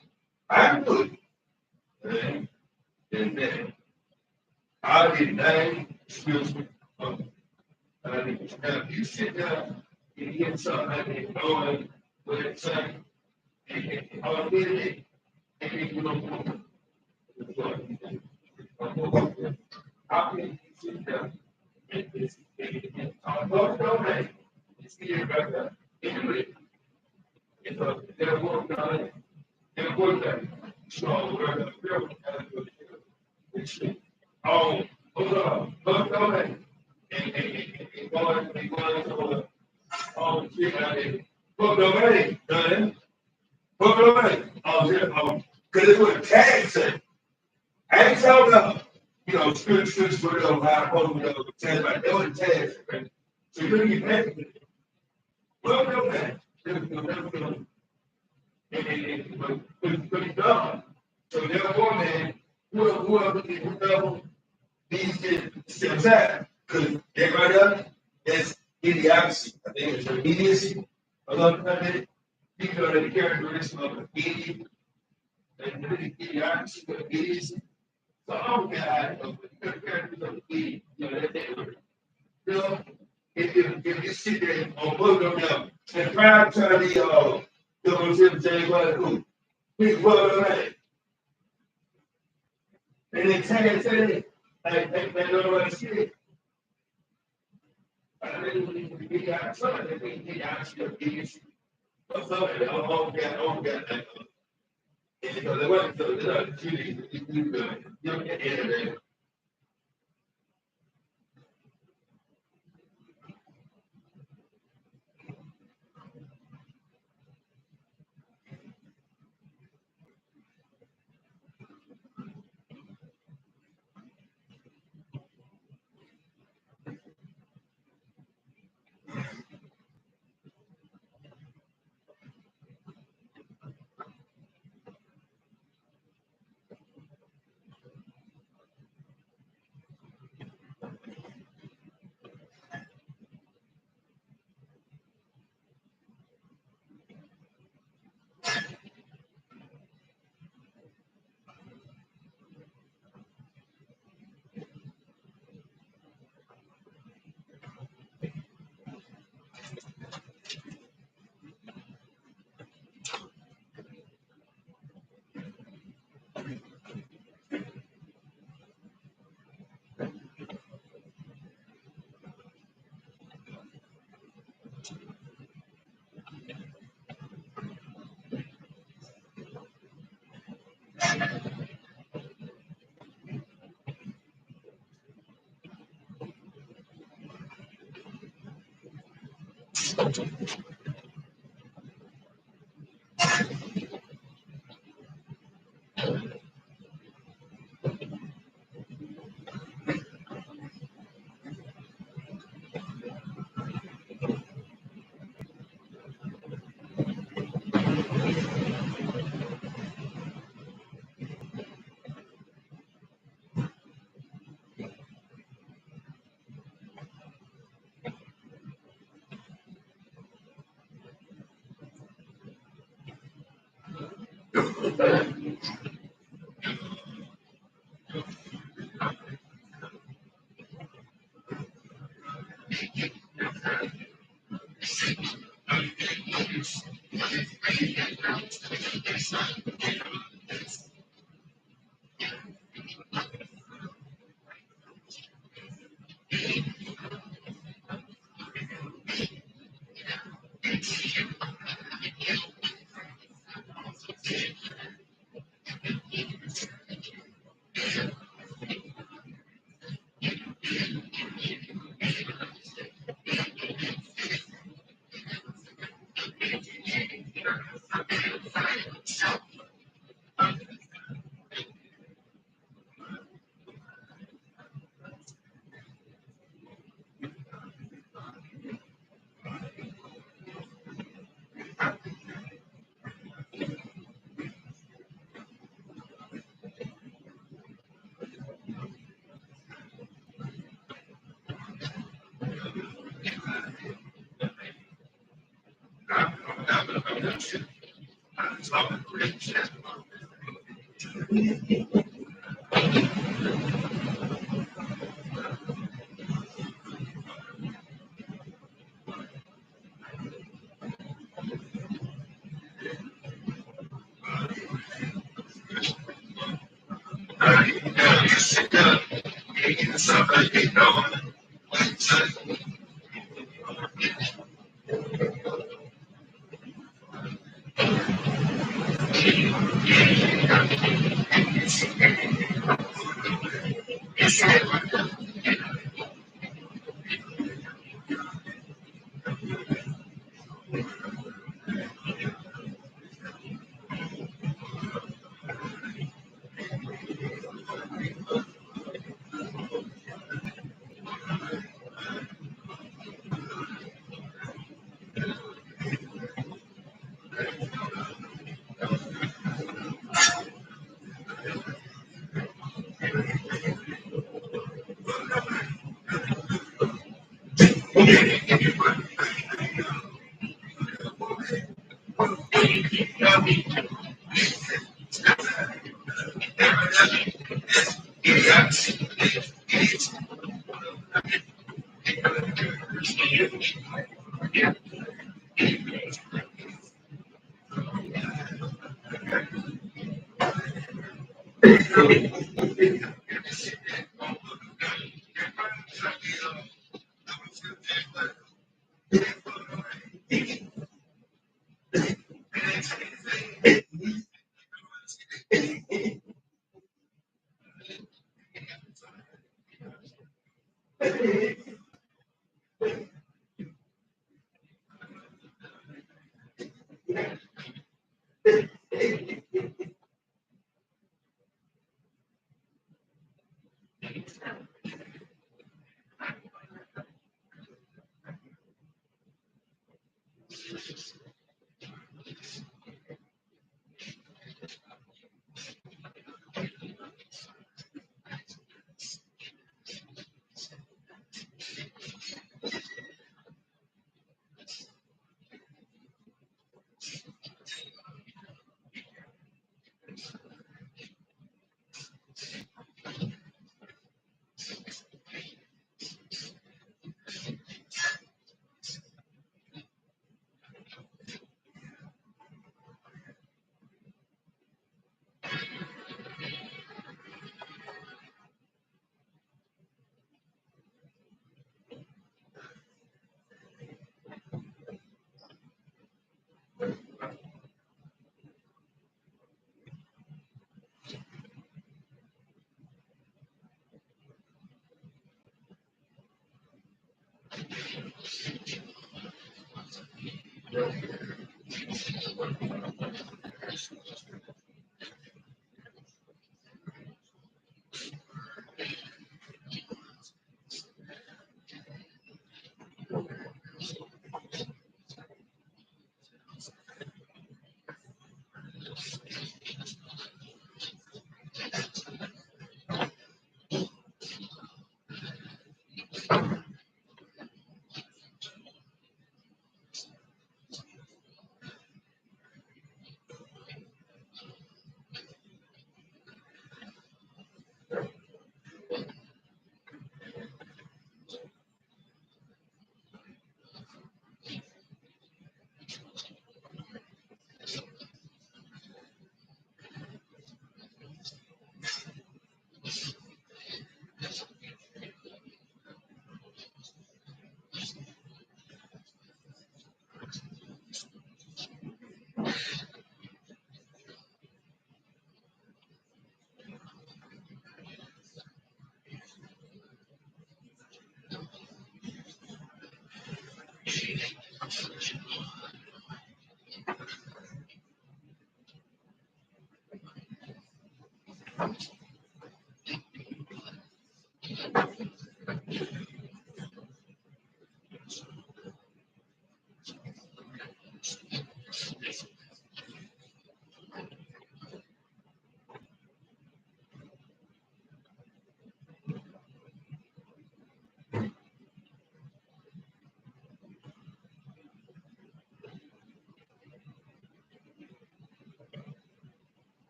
I do it. And then I did name, excuse me. Now you sit down, you get something I didn't know what it's saying. I'll get it, and you don't how can you sit down and this on both domains? It's here right there. It's a they're working on it. They're working. So we're the real oh, hold on, both domains. And going to both domain, done. Both domain. Oh, yeah, because it was tag say. I ain't talking about, scriptures for them, how tag like that was tag. So you're going to get back to it. Well, no, man. And done. So therefore, man, whoever needs to step aside, because everybody else is idiocracy. I think it's immediacy. I love that. People are the characteristics of idiot and idiocracy, but idiocy. So I'm guy of the characteristics of idiot. If you sit there on both of them and try to James who big word man. And then say, they don't want to see it. I mean, we got something, we got to be but something, all got that. And because they wasn't so, they're not shooting, you don't get in.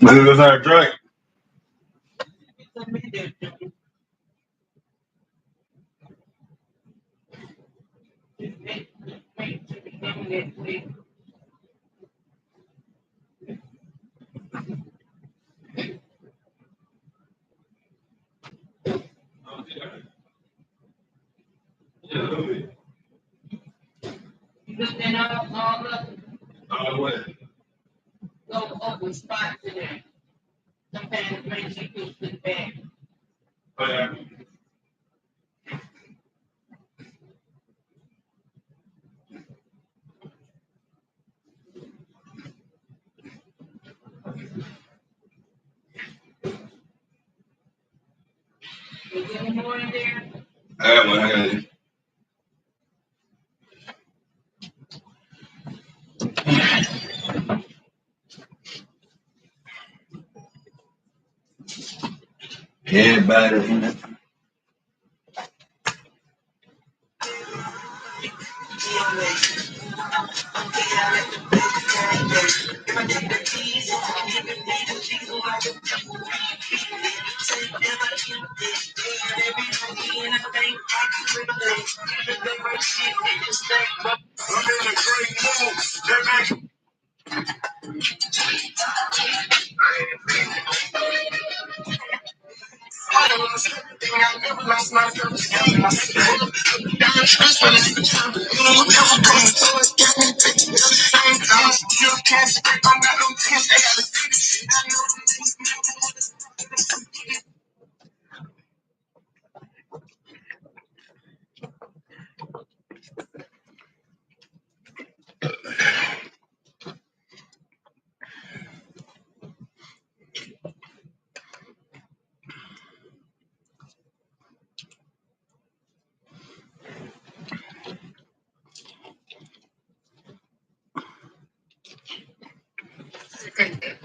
Maybe it's our drink. I got it. Everybody.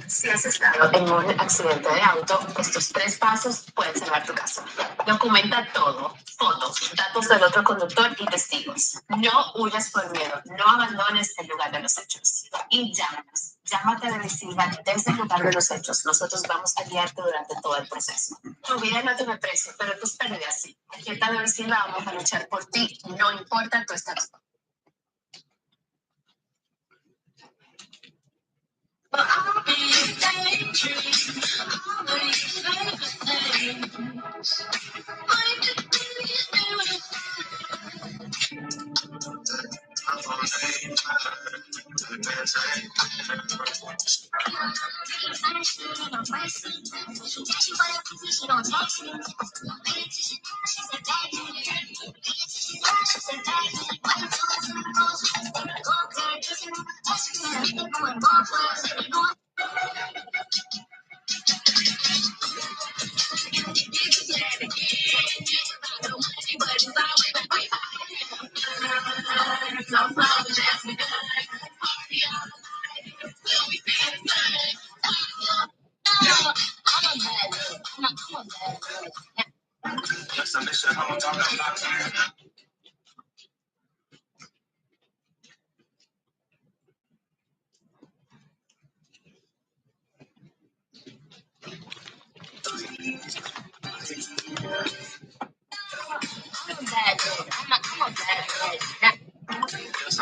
Si has estado en un accidente de auto, estos 3 pasos pueden salvar tu caso. Documenta todo: fotos, datos del otro conductor y testigos. No huyas por miedo, no abandones el lugar de los hechos. Y llámanos. Llama a TV Silva desde el lugar de los hechos. Nosotros vamos a guiarte durante todo el proceso. Tu vida no tiene precio, pero tus pérdidas sí. Aquí en TV Silva vamos a luchar por ti, no importa tu estatus.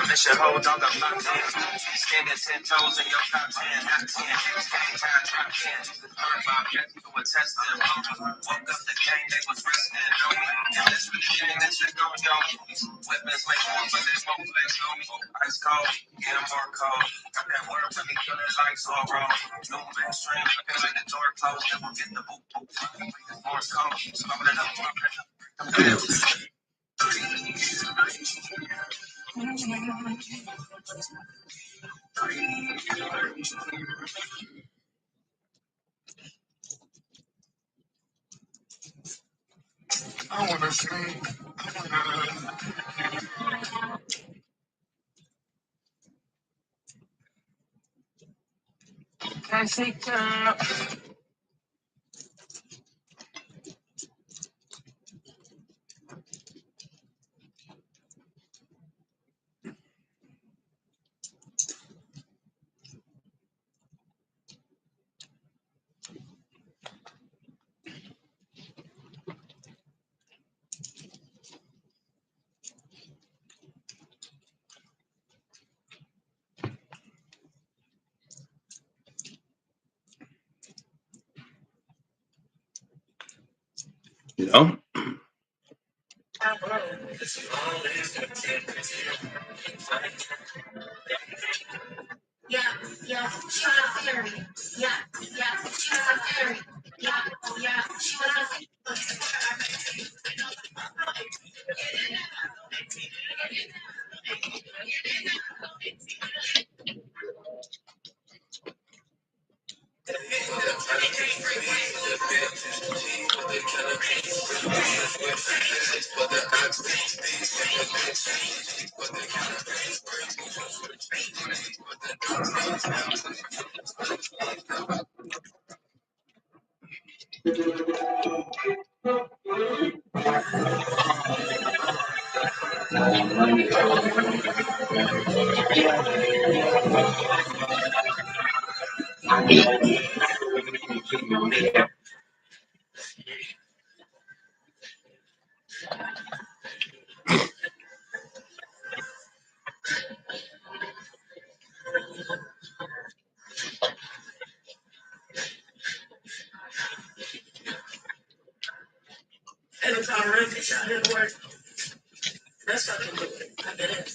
Mission hold dog, I'm locked in. Standing 10 toes in your top 10. Not 10. Game time, drop 10. The bird by objective to a test them. Woke up the game, they was resting on me. And that's the game that you don't know. Weapons make war, but there's no flex on me. Ice cold, get them more cold. Got that word for me, feeling like sorrow. No mainstream, looking like the door closed. Never get the boot boot. Morse code, smoking it up, smoking it up. I wanna sleep. Jessica. You know? Yeah, yeah, she was a fairy. Yeah, yeah, she was a fairy. Yeah, oh yeah, she was a fairy. And it's all right, bitch. I didn't work. That's fucking good. I get it.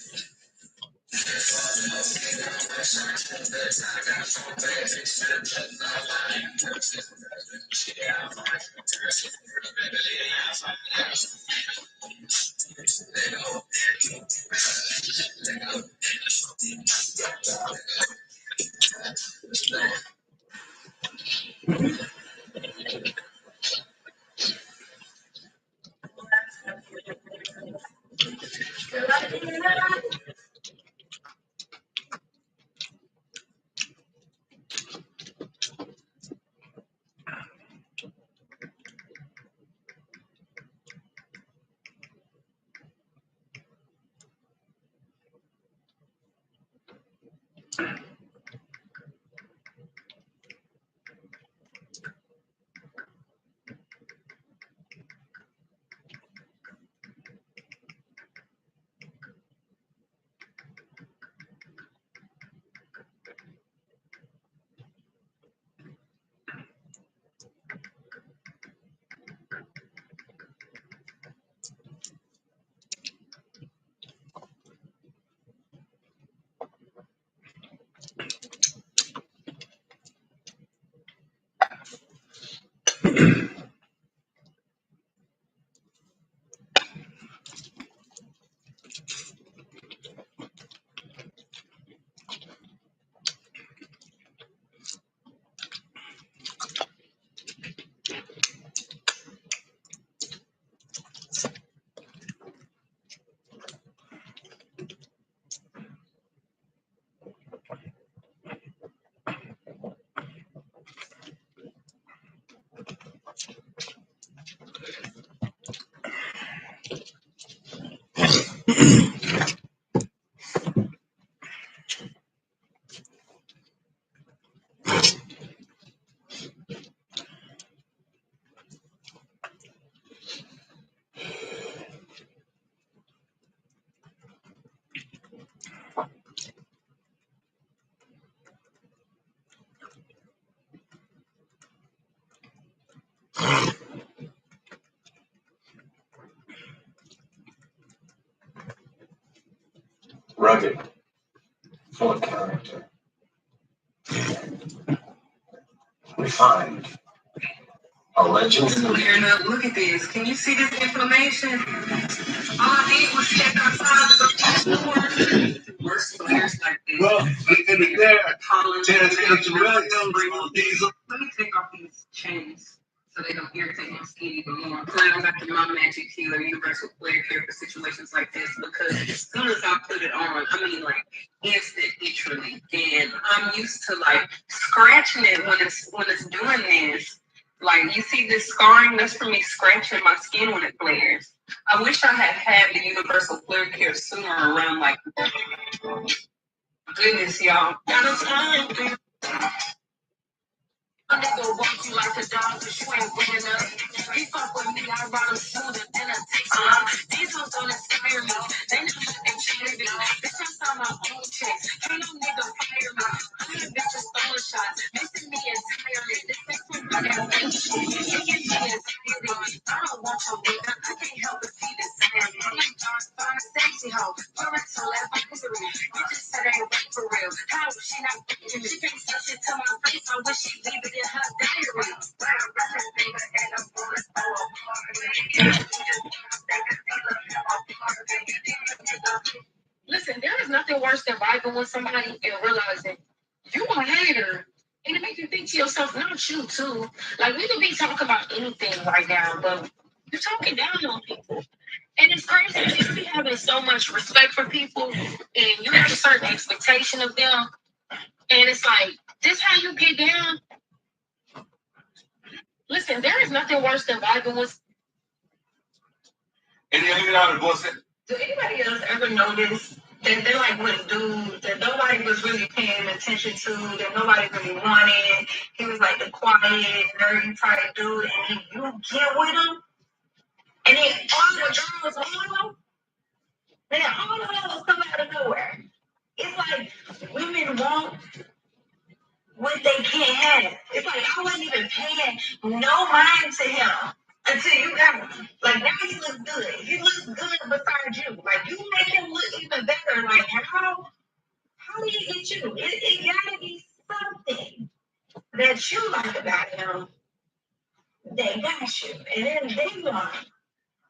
rugged, full of character, refined, a legend. Clearing up. Look at this. Can you see this information? All I did was step outside to go to the store. Worst players like this. Well, in the there, it's really diesel. Let me take off these chains so they don't irritate my skin even more. Clown got the Mom Magic Healer Universal Flare Care for situations like this because as soon as I put it on, I mean like instant literally. And I'm used to like scratching it when it's doing this. Like you see this scarring, that's from me scratching my skin when it flares. I wish I had the Universal Flare Care sooner around like goodness, y'all. A nigga walk you like a dog, but you ain't winning up. He fuck with me, I ride him smoother than a Texas. These hoes don't inspire me. They know that they cheated me. Bitch, I saw my own checks. Ain't no nigga fire me. I'm the bitches throwing shots. Missing me entirely. This ain't from my damn fake shit. It gets me anxiety. I don't want your nigga. I can't help but see this man. I'm like John Star, safety hoe. Parental advisory. Bitches said they ain't for real. How is she not thinking me? She can't say shit to my face. I wish she'd leave it in her diary. Listen, there is nothing worse than vibing with somebody and realizing you a hater. And it makes you think to yourself, not you too. Like we could be talking about anything right now, but you're talking down on people. And it's crazy because you be having so much respect for people and you have a certain expectation of them. And it's like, this how you get down? Listen, there is nothing worse than vibing with. And you hanging out in Boston? Do anybody else ever notice that they're like with a dude that nobody was really paying attention to, that nobody really wanted? He was like the quiet, nerdy type dude, and then you get with him, and then all the girls want him, then all the girls come out of nowhere. It's like women want what they can't have. It's like I wasn't even paying no mind to him until you got him. Like now he looks good. He looks good beside you. Like you make him look even better. Like how did he get you? It gotta be something that you like about him that got you. And then they want it.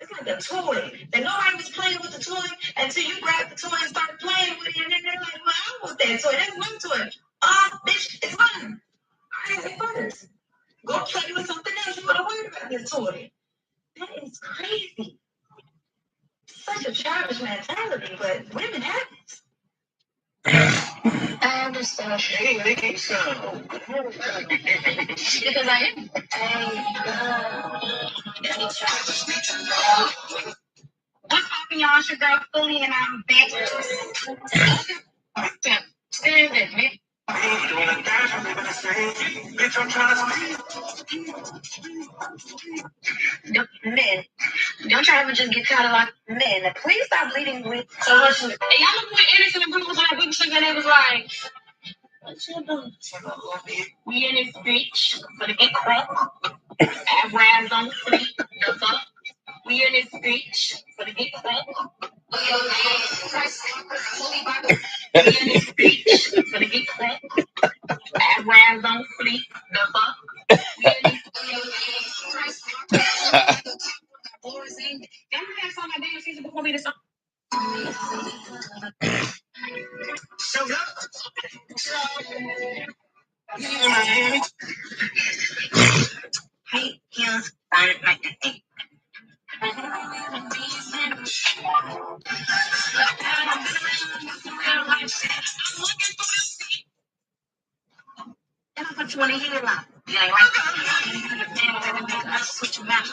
It's like a toy. And nobody was playing with the toy until you grab the toy and start playing with it. And then they're like, well, I want that toy. That's my toy. Bitch, it's mine. I had it first. Go play with something else. You want to worry about this toy. That is crazy. Such a childish mentality, but women have it. I understand. Hey, lady, so. Because I am. What's poppin', y'all? It's your girl Fully, and I'm back. Stand it, man. Men, don't y'all ever just get tired of like men? Please stop leading with so much. And y'all look what Anderson and Bruce was like, big sugar, and it was like, what you doing? We in this bitch for the get crunk. Have rams on fleek. The fuck? We in this bitch for the get crunk. We in this bitch for the get crunk. Have rams on fleek. The fuck? We in this Y'all know that song my damn season before me this song? So hey, heels, started like that thing. And I put you in a heater line. You ain't like that. I switch you out.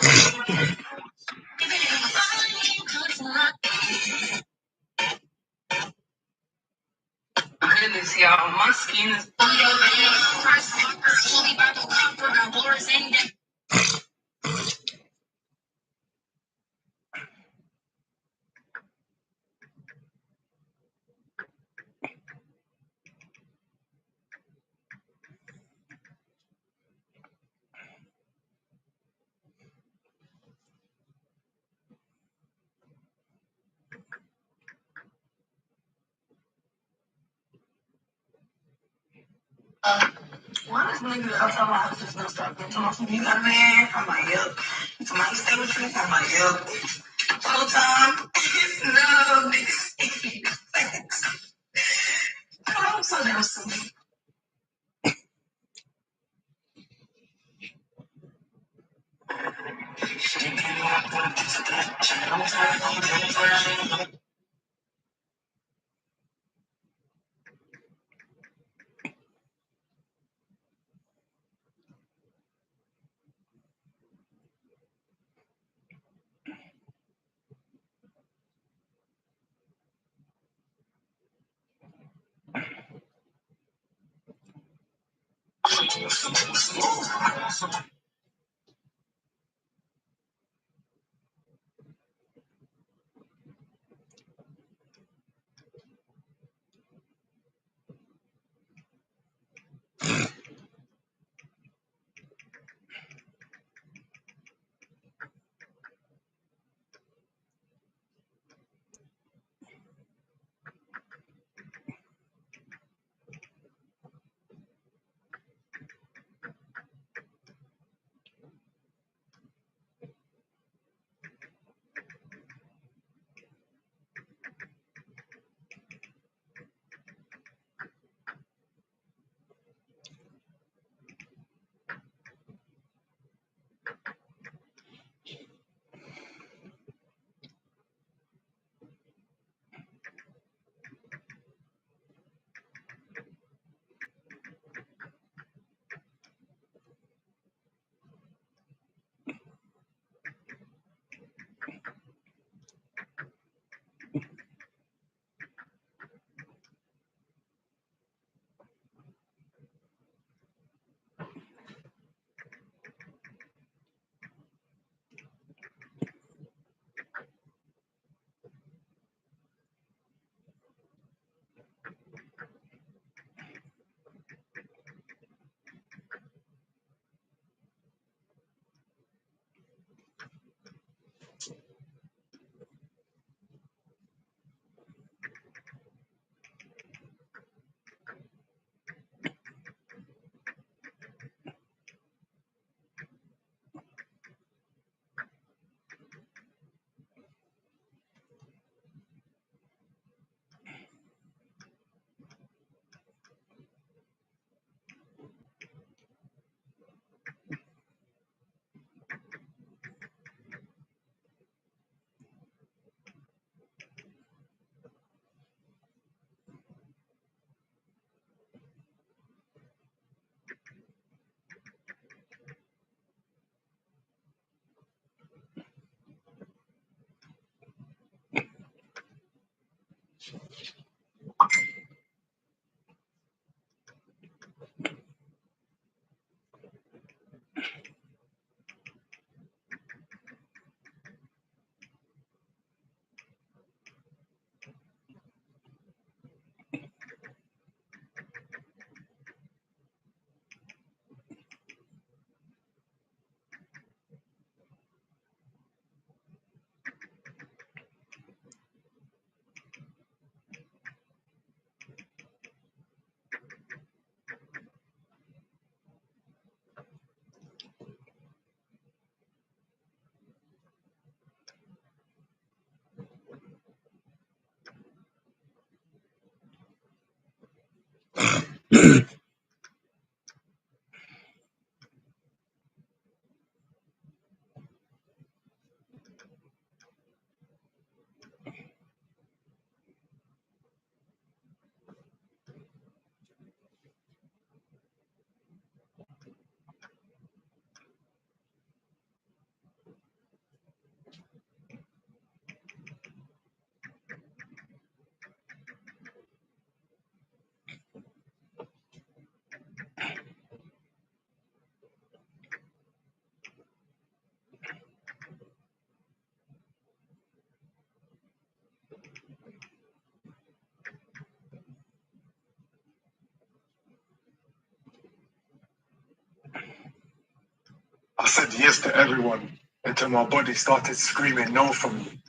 Goodness, y'all, my skin is. Why is nigga I told my husband's gonna stop being talking to me? You got a man? I'm like, yep. Somebody stay with you? I'm like, yep. Whole time, no, nigga. I'm so damn silly. I said yes to everyone until my body started screaming no for me.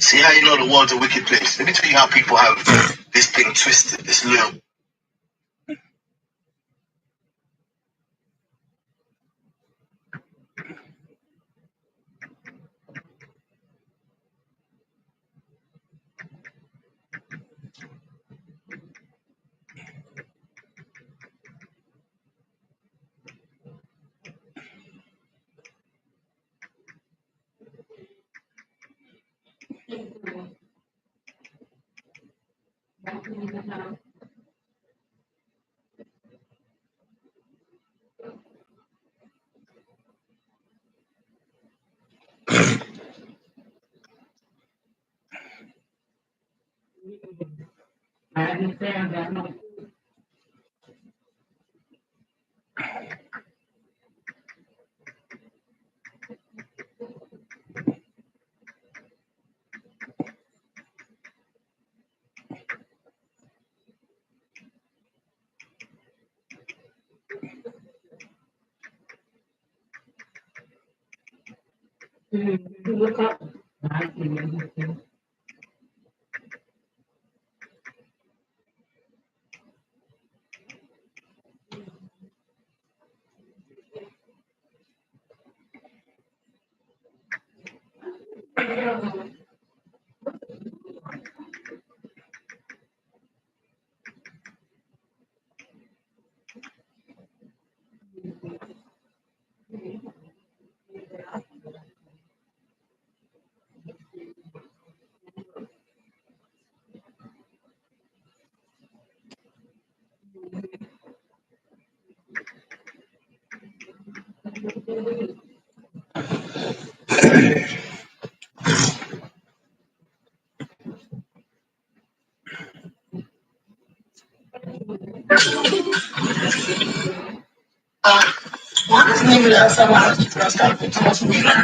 See how you know the world's a wicked place? Let me tell you how people have this thing twisted, this little.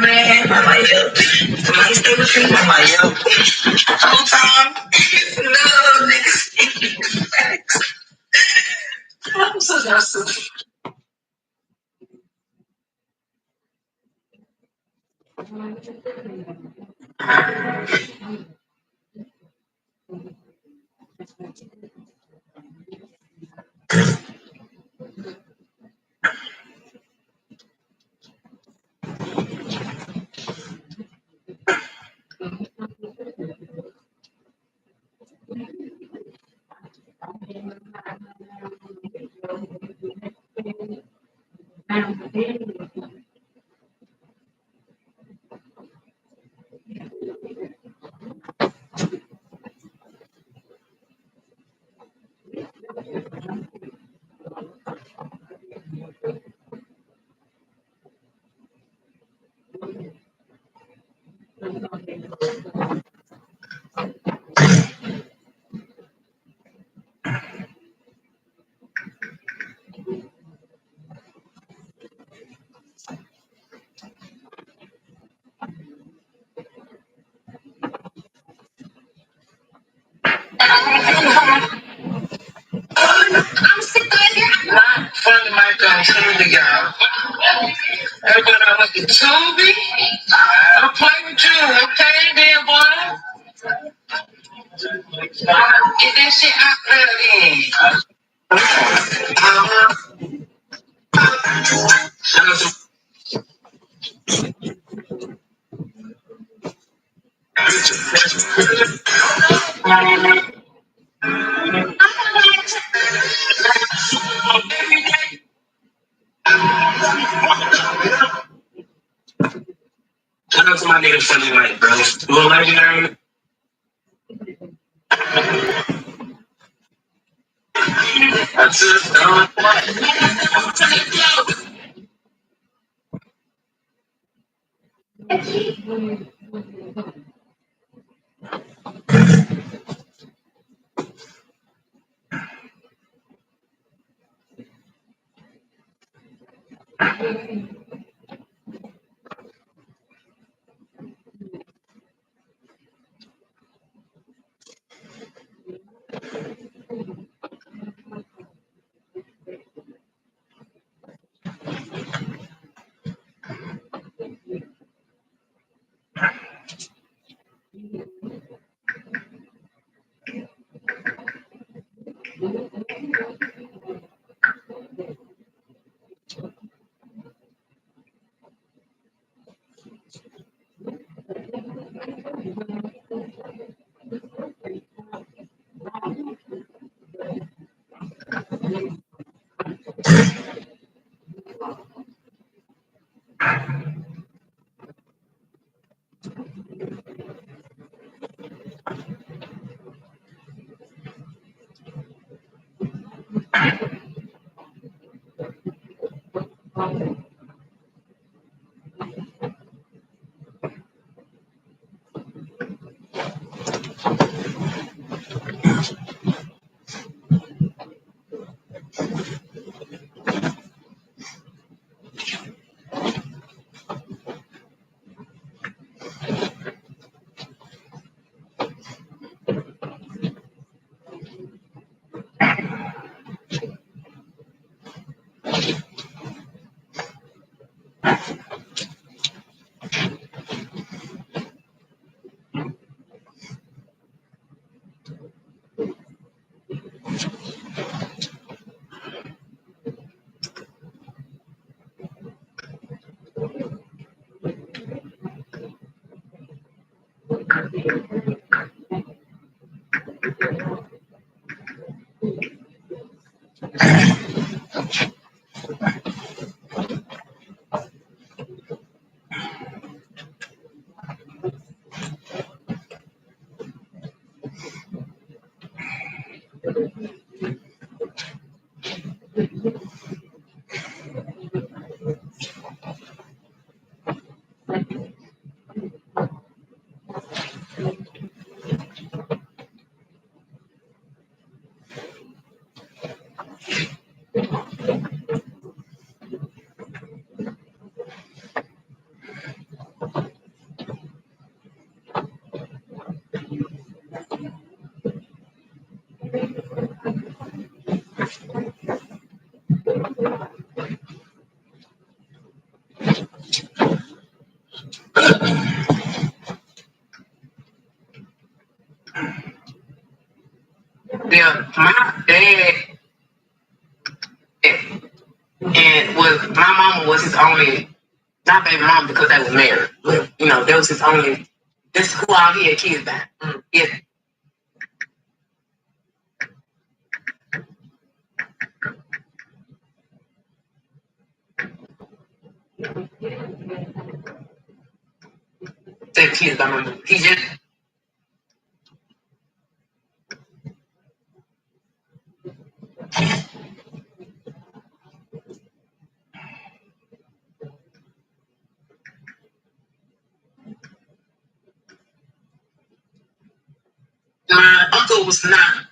Man, I'm like, yo. Somebody stay with me. I'm like, yo. Whole time. No, niggas. I'm so nervous. I'm sick of it. My friend of mine comes to y'all. Everybody I went to Tubi. I'm playing with you, okay, then, boy? Get that shit out there then. Shout out to my nigga Sunday Night, bro. You a legendary? That's it. Yeah, my dad and was my mama was his only not baby mom because they were married. But, that was his only. This is who all he had kids by. Yeah. They kids by my mom. He just my uncle was not.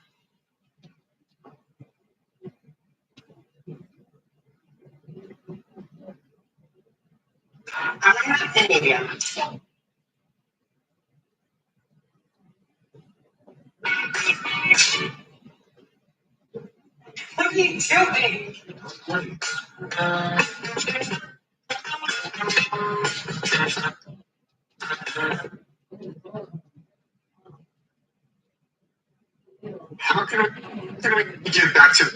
I'm not thinking yet. What are you doing? How can I get back to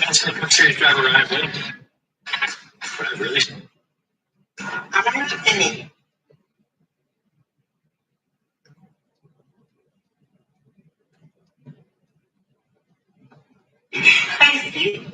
that's like a serious driver around, really? I'm not thinking. Thank you.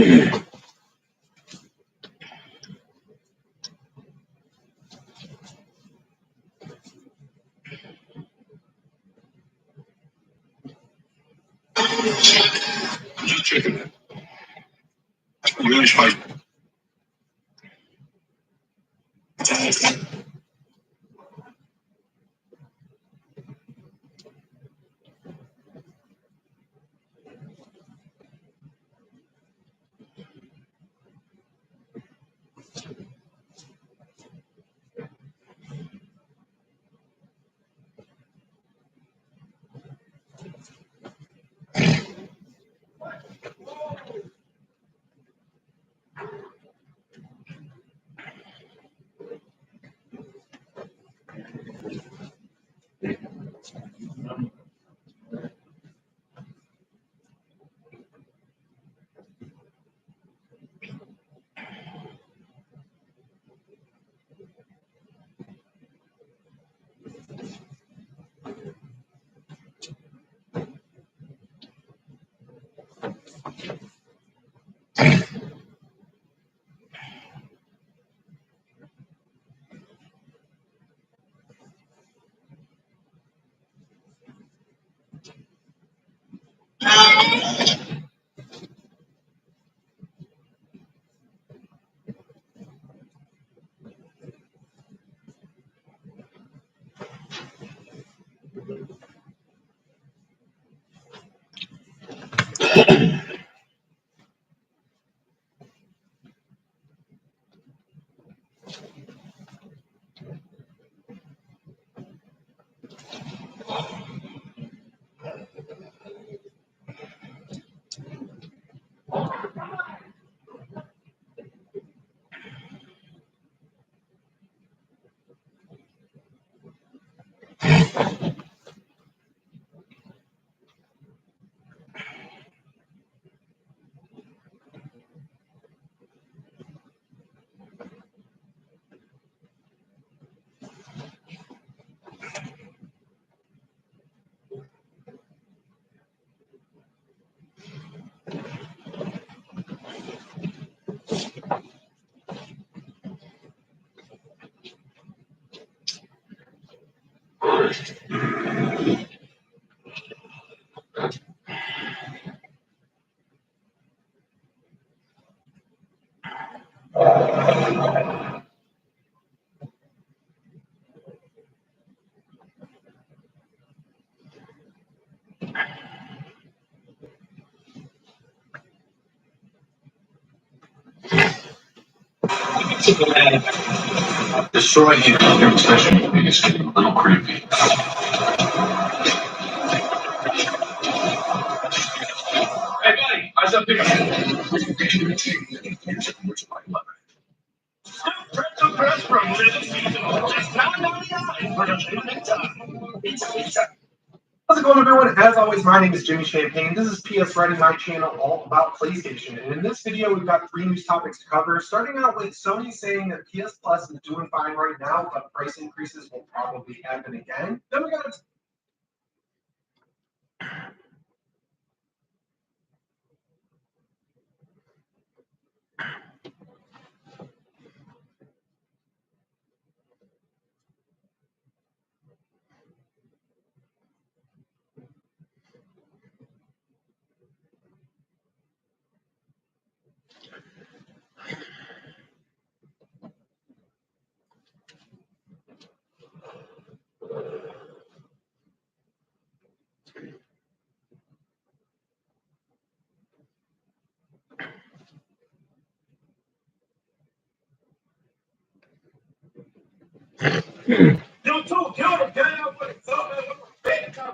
Just checking it. Really spicy. Destroy him. Your obsession is getting a little creepy. Hey, buddy, eyes up here. Press from just $9.99 for the limited time. It's How's it going, everyone? As always, my name is Jimmy Champagne. This is PS Ready, my channel all about PlayStation. And in this video, we've got 3 news topics to cover. Starting out with Sony saying that PS Plus is doing fine right now, but price increases will probably happen again. Then we got You too, kill him, get out with it. So,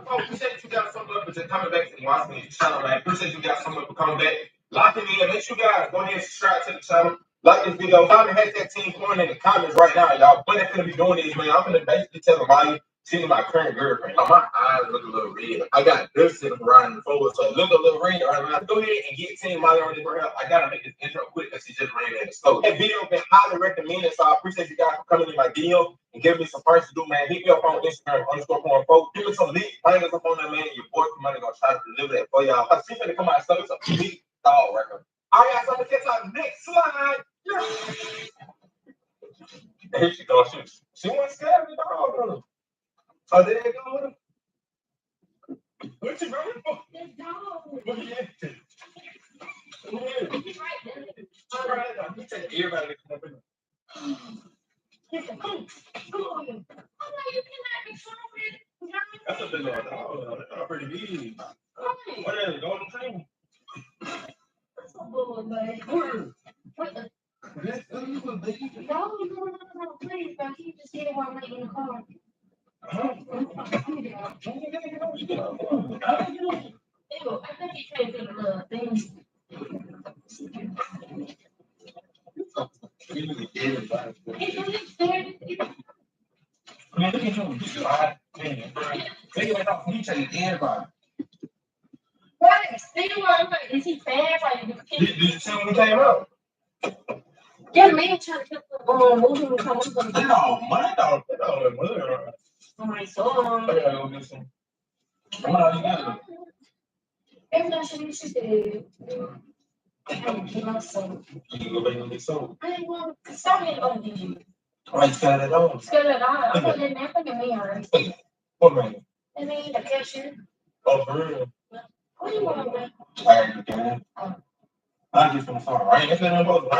appreciate you got something up for coming back to watch me channel, man. Appreciate you got something up for coming back. Lock it in. Make sure you guys go ahead and subscribe to the channel. Like this video. Find the hashtag team point in the comments right now, y'all. What they're gonna be doing is, man, I'm gonna basically tell them why you seeing my current girlfriend. My eyes look a little red. I got this sitting around the forward, so it look a little red right now. Go ahead and get Team Molly on this right now. I gotta make this intro quick because she just ran in the store. That video been highly recommended, so I appreciate you guys for coming in my DM and giving me some prices to do, man. Hit me up on Instagram _porn4. Give me some leaks, bangers up on that, man. Your boy Money gonna try to deliver that for y'all. I see it come out, so it's a big dog record. I got something to catch on the next slide. Here she goes. She wants to scare me, dog. Oh, there you go. What you going for? The dog. What you into? He's right there. All right, I'm taking everybody to come up in. Come on. Oh, no, you cannot control it. That's a big old dog. That's pretty big. Right. What is it? Golden Train? That's a bull, man. What the? No, please, but he just did it while we're in the car. Ew, I think he came to the thing. He really scared. Man, look at him. He's alive. Man, take it off. He taking everybody. What? Think about it. Is he bad? Like, Did you see when he came out? yeah, man, trying to keep the movie will come up. No, my dog. That dog is mother. Oh my soul. I gotta go get some. I'm not even. Every time she said, so. You can go back and get sold. I didn't want to stop it on you. Why you scared at all? Scared at all. I'm going to nap in me, alright. What man? I mean, the cashier. Oh, for real? What do you want, man? Alright, okay. I get some far. Rain. It's been about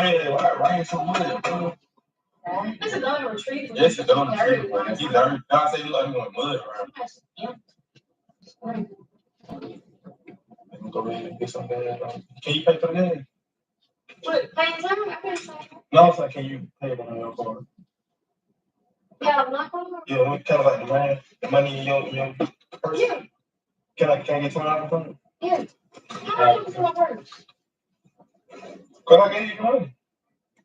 rain so much, bro. It's a golden retriever. Yes, it's golden retriever. He's dirty. I say you like him with mud around. Let me go ahead and get some gas. Can you pay for the gas? What? Paying time? I can't say. No, it's like, can you pay it on your card? Yeah, I'm not going to. Yeah, kind of like the money in your purse. Yeah. Can I get $20 from it? Yeah. How do you my purse? Cause I gave you the money.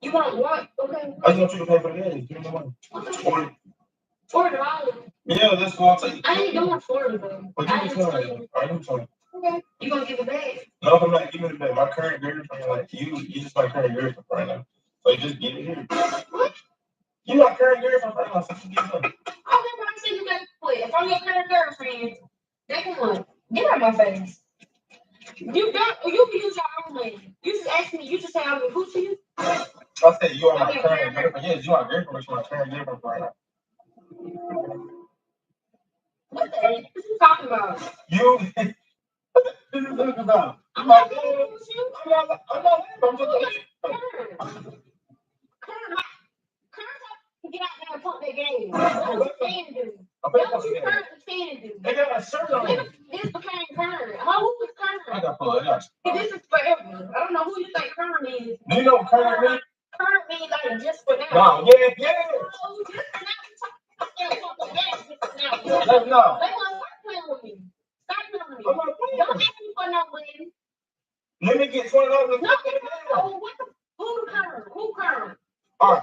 You want what? Okay. I just want you to pay for the gas. Give me the money. $40. Yeah, that's what I'll take. I ain't doing 40 though. But give me 20. All right, give me 20. Okay. You gonna give it back? No, I'm not giving it back. My current girlfriend, like you just my current girlfriend right now. So you just give it here. What? You my current girlfriend right now, so you give it up. Okay, but I said you got to quit. If I'm your current girlfriend, they can look. Get out of my face. You can use your own money. You just ask me, you just say I'm gonna who to you? I said you are my current girlfriend. Yes, you are my girlfriend, but you're my current girlfriend right now. What the heck is you talking about? You what are you talking about? I'm not going with you. I'm just Get out there and pump that game. What you can do? What you currently can do? They got a shirt on. This became current. Who is current? I got full. I got you. This is forever. I don't know who you think current is. Do you know what current means? Current means like just for now. No, yeah. No, just for now. No. They want to playing with me. Stop playing with me. I'm not playing. Don't ask me for no money. Let me get $20. No, who current? Who current? All right.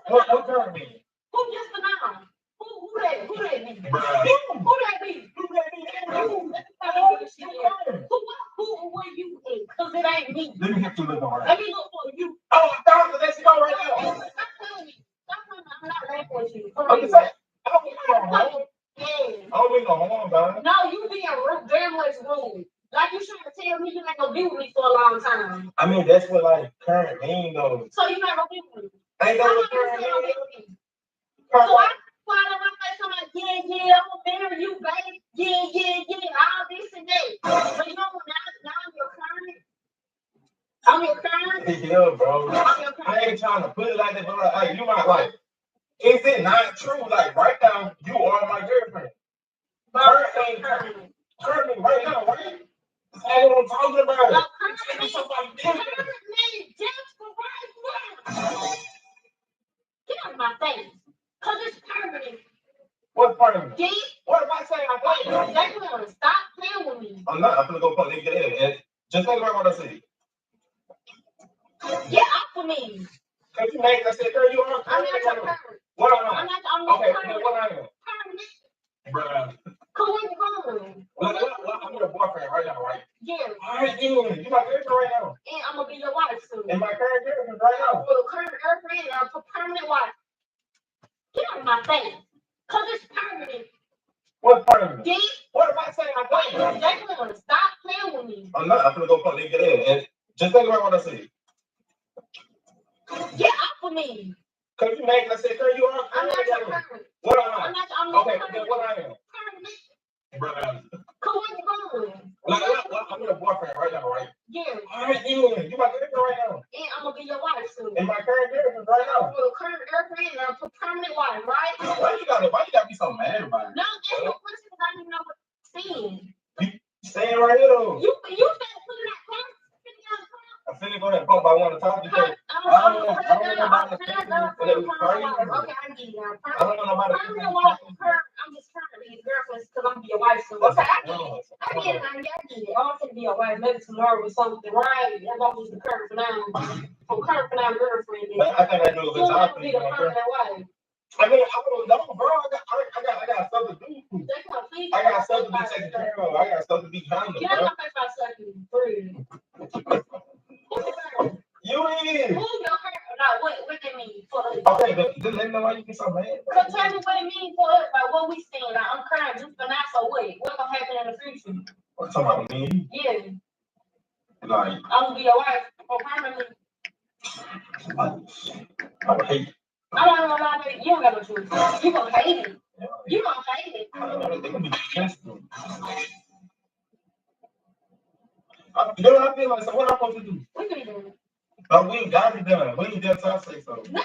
What current mean? Who just for now? Who that be? Bruh. Who that be? Who were you in? Because it ain't me. Let me get you look all right. Let me look for you. Oh, $1,000. Let's go right now. Stop telling me. I'm not laughing with you. I'm just saying. I don't mean no harm, man. No, you being very much rude. Like you trying to tell me you ain't gonna be with me for a long time. I mean, that's what like current mean though. So you not gonna be with me. Ain't that what current mean? So I follow my face, I'm like, yeah, I'm gonna marry you, baby. Yeah, all this and that. But you know what? Now I'm your current. Yeah, bro. I'm your current. I ain't trying to put it like that, but like, you might like, is it not true? Like right now, you are my girlfriend. Currently, right now, right? That's all I'm talking about. No, current means just for right now. Get out of my face. Cause it's permanent. What part of Get. What am I saying? I'm playing. Jalen, stop playing with me. I'm not. I'm gonna go put it in. Just think about what I said. Get off of me. Cause you made. I said, girl, you are. I'm not your current. What am I? I'm not Okay, current. what I am? Permanent. Bruh. Cause where you going? I'm with a boyfriend right now, right? Yeah. All right, you my girlfriend right now. And I'm gonna be your wife soon. And my current girlfriend right now. Well, current girlfriend and a permanent wife. Get out of my face. Cause it's permanent. What part of it? Get. What am I saying? I'm playing. Jalen, stop playing with me. I'm not. I'm gonna go put it in. Just think about what I said. Get off of me. Cause you mad? I said, girl, you are. I'm not your current. What am I? I'm not Okay, current. then what I am? Current. Bro. Come on, going. Like, I'm your boyfriend right now, right? Yeah. All right, then. You my girlfriend right now. And I'm gonna be your wife soon. And my current girlfriend right now. I'm a current girlfriend and I'm a permanent wife, right? Why you gotta be so mad about it? No, that's no question because I didn't know what to say. Staying right here though. You better put that phone. I'm finna go ahead and pump. I want to talk to you. Okay, I get it. I'm just trying to be his girlfriend because I'm gonna be your wife soon. Okay, I get it. I get it. I'm gonna be your wife. Maybe tomorrow or something, right? That's all just the current for now. So current for now, girlfriend. I think I do a good job for you. I mean, I don't know, bro. I got stuff to do. I got stuff to be taken care of. I got stuff to be handled. Get out of my face by second. You is. Move your hair. No, what that mean for us? Okay, but just let me know why you get so mad. So tell me what it means for us, like what we stand. Like, I'm crying just for now, so what? What's gonna happen in the future? What talking about me? Yeah. Like, I'm gonna be your wife for permanently. I would hate. I don't know, you don't got no choice. You gonna hate it. You gonna hate it. They gonna be disgusting. You know what I feel like? So what I'm supposed to do? What you doing? Oh, we ain't got it done. We ain't done time to say so. Get out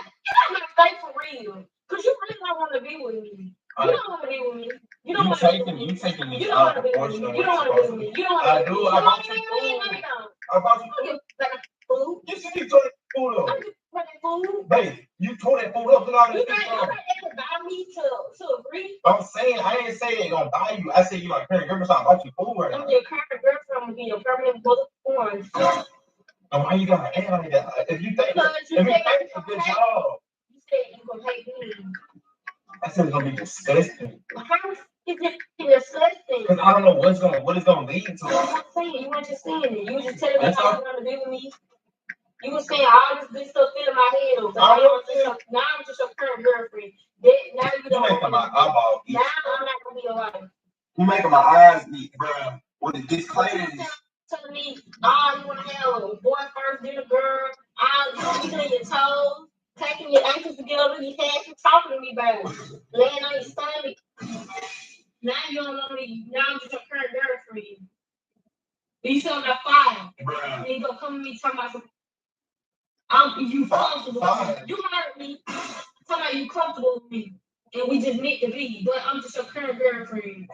my face for real. Cause you really don't want to be with me. You don't want to be with me. You don't want to be with me. You taking me You don't out want to of be with me. You don't want to be with me. You don't want I to be do. with me. I bought you food. I bought you food. Food. You see me throw that food up. I'm just putting food. Baby, you tore that food up. Look all You this can't buy me to agree. I'm saying, I didn't say they gonna buy you. I said you my current girlfriend, so I bought you food right now. I'm your current girlfriend. I'm gonna be your permanent boyfriend. And why you gotta act like that? If you think it's a good job. You said you gonna hate me. I said it's gonna be disgusting. How is it disgusting? Because I don't know what it's gonna lead to. I'm not saying you weren't just saying it. You were just telling me how you want to be with me. You were saying all this good stuff in my head. Now I'm just your current girlfriend. Now you don't making my eyeball eat. Now I'm not gonna be your wife. You making my eyes eat, bro. When it gets clear. Telling me, oh, you want to have a boy first, then a girl. Oh, you on your toes, taking your ankles together. You had you talking to me, baby. Laying on your stomach. Now you don't want me. Now I'm just your current girlfriend. You still got fire. Bruh. You gonna come to me talking about some. You comfortable. You heard me. Talking about you comfortable with me. And we just meant to be. But I'm just your current girlfriend.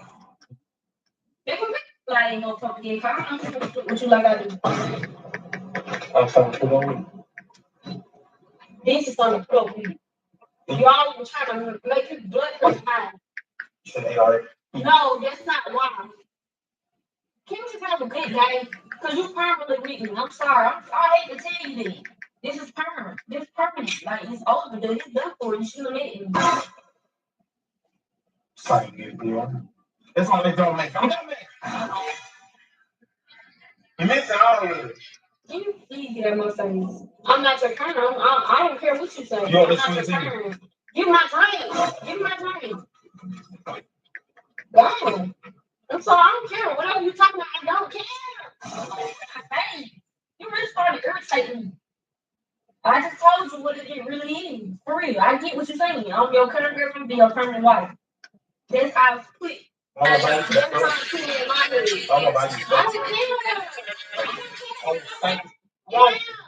They gonna make I ain't no talk again. I don't know what you like I do. I'm talking to you. This is on the pro people. You always trying to make your blood high. No, that's not why. Can we just have a good day? Because you permanently with me. I'm sorry. I hate to tell you this. This is permanent. This is permanent. Like, it's over. It's done for. You shouldn't have met me. Sorry, girl. That's why they don't make. I'm not making. You missing all of it. Can you please get out my face? I'm not your current. I don't care what you say. You I'm not your current. Give me my drink. Give me my drink. Damn. I'm sorry. I don't care. Whatever you talking about, I don't care. Hey, you really starting to irritate me. I just told you what it really is. For real. I get what you're saying. I'm your current girlfriend, be your permanent wife. That's how it's quick. That's how it's put in my head. I don't care. Thank you. Yeah,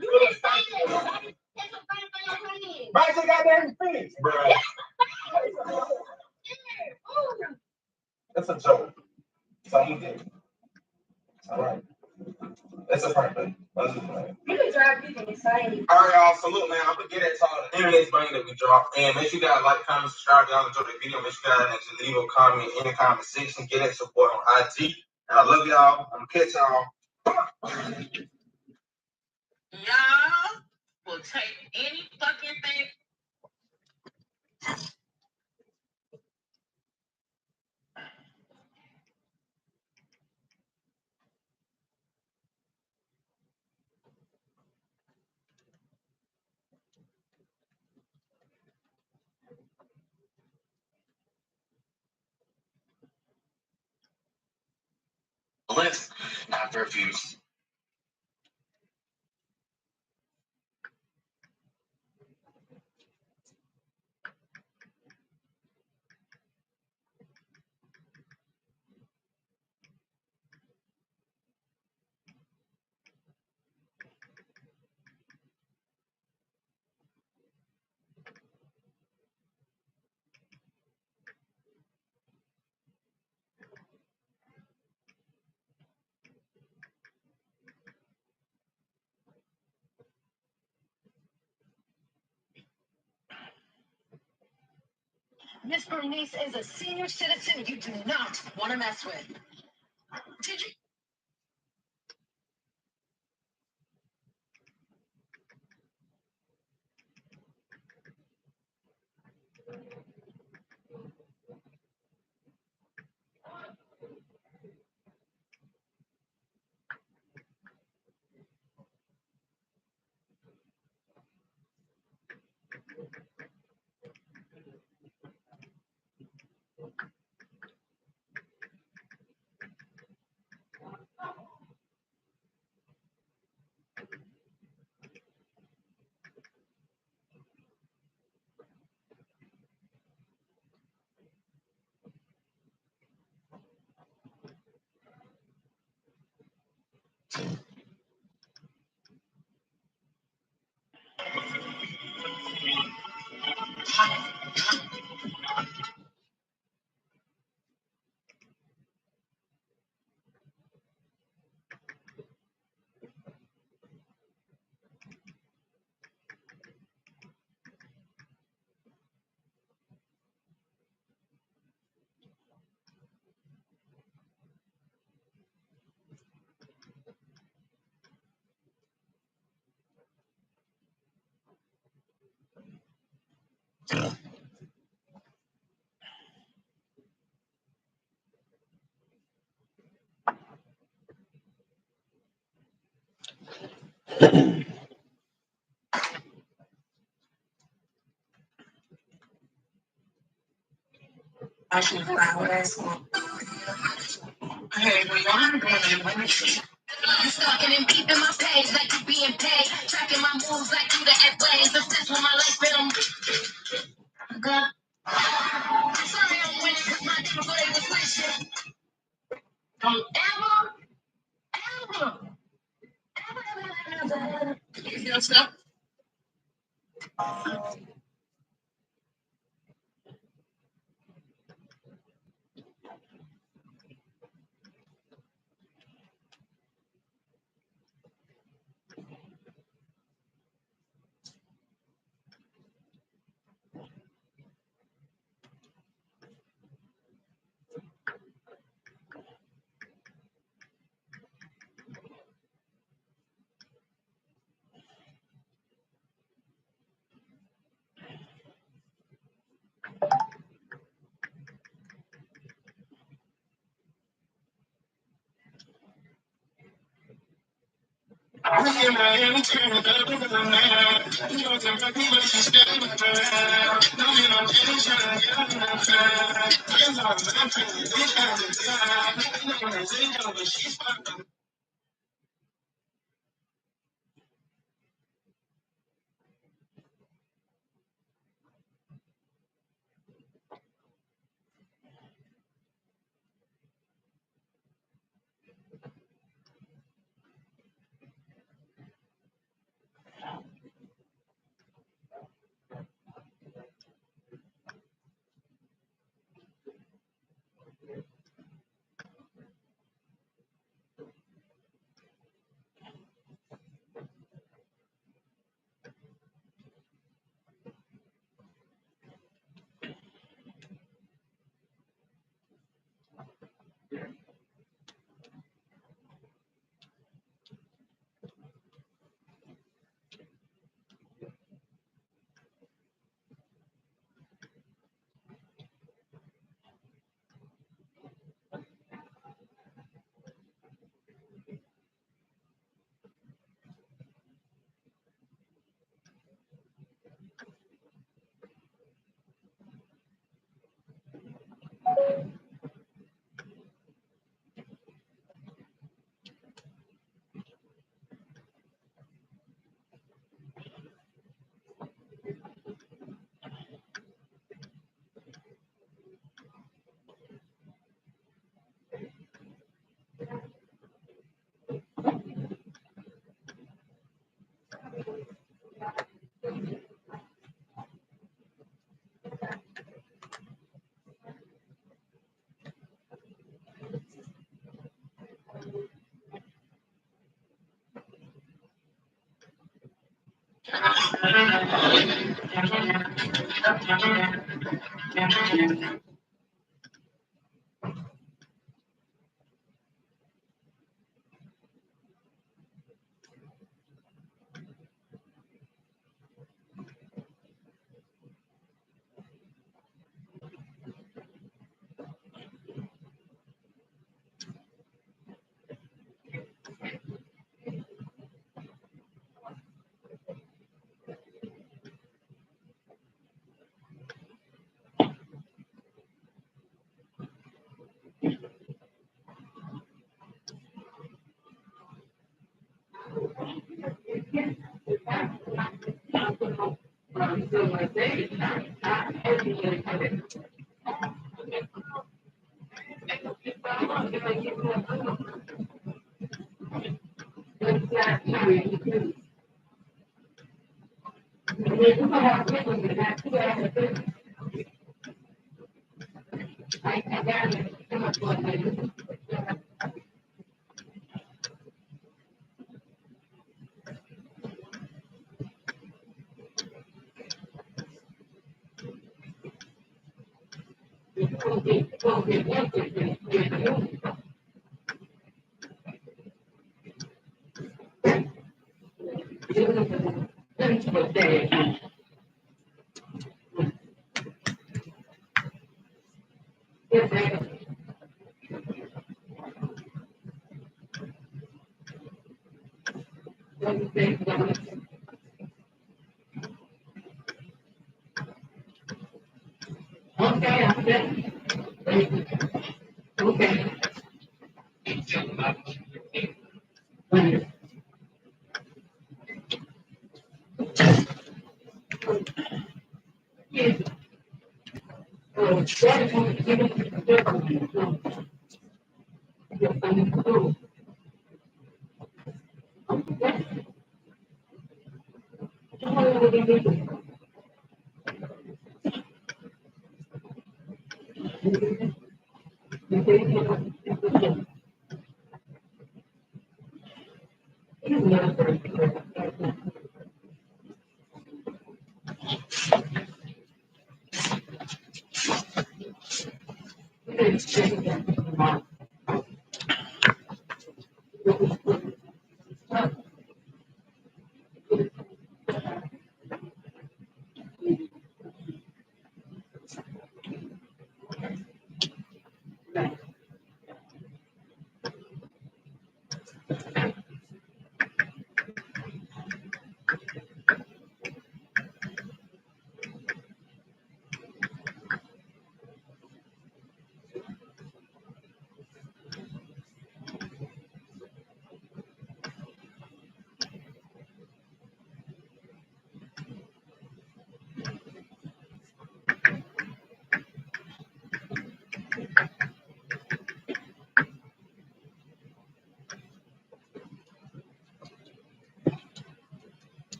you didn't say that. That's a funny thing I'm saying. Right, you got that fixed, bro. That's a joke. Something good. All right. That's a prank, baby. That's a prank. You can drive people insane. All right, y'all. Salute, man. I'm gonna get that to all the internet's bang that we dropped. And make sure you guys like, comment, subscribe. Y'all enjoy the video. Make sure you guys leave a comment in the comment section. Get that support on IG. And I love y'all. I'm gonna catch y'all. Y'all will take any fucking thing. Bliss, not refuse. Miss Bernice is a senior citizen you do not want to mess with. Did you? You stalking and peeping my page like you being paid. Tracking my moves like you the F-Ways. Obsessed with my life, film. Good. Sorry I'm winning because my niggas thought they was wishing. Don't ever. You feel stuck?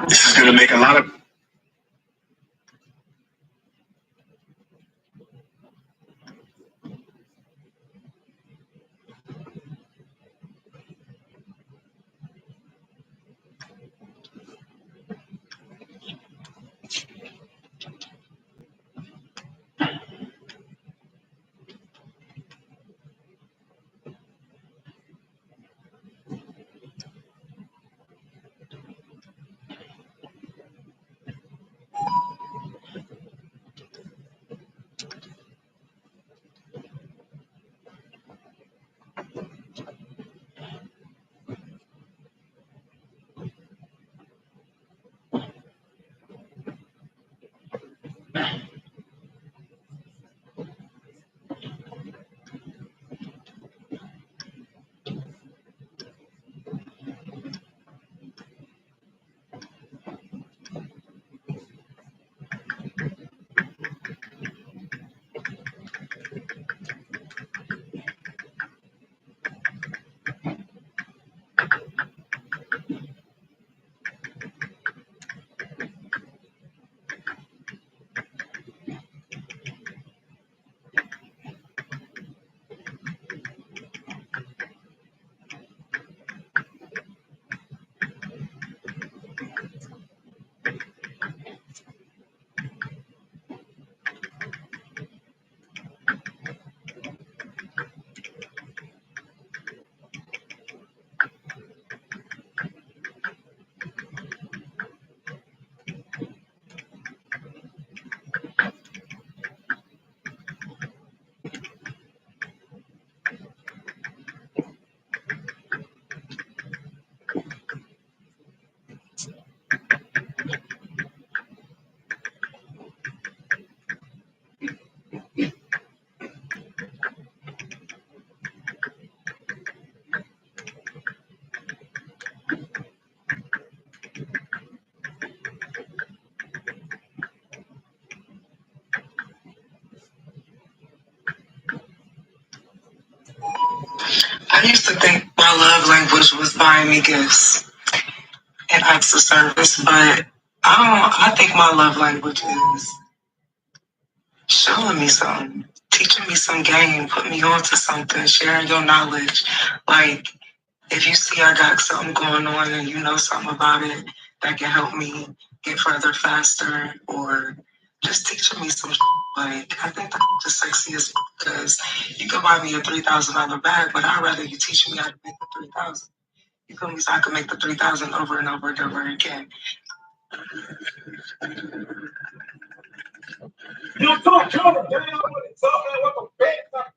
This is going to make a lot of. used to think my love language was buying me gifts and acts of service, but I think my love language is showing me something, teaching me some game, putting me onto something, sharing your knowledge. Like, if you see I got something going on and you know something about it that can help me get further faster, or just teaching me some like, I think that's just sexy as because you could buy me a $3,000 bag, but I'd rather you teach me how to make the 3,000. You feel me? So I can make the 3,000 over and over and over again. You too, kill them. Get out with it. Talk, man. What the fuck?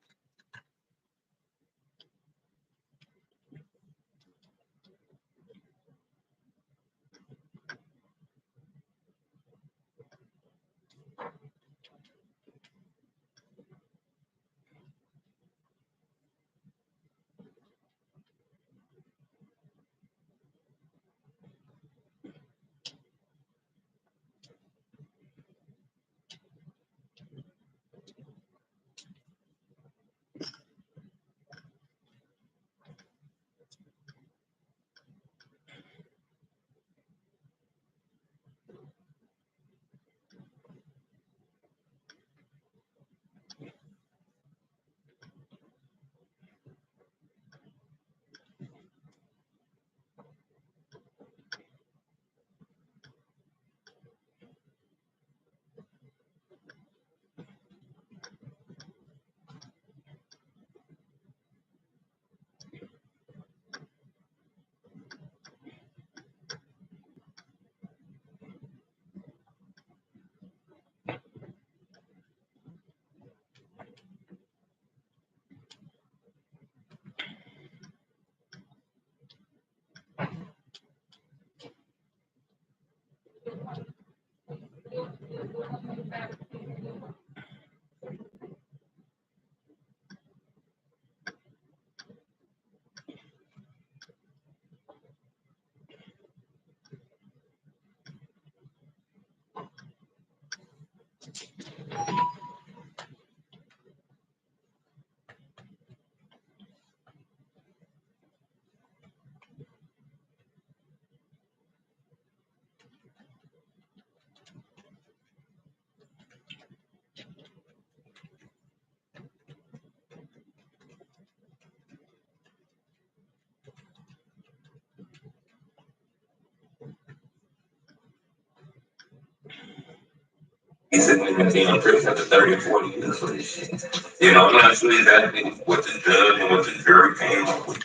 He's sitting in the prison after 30 or 40 years for this shit. You know, I'm not sure exactly what the judge and what the jury came up with.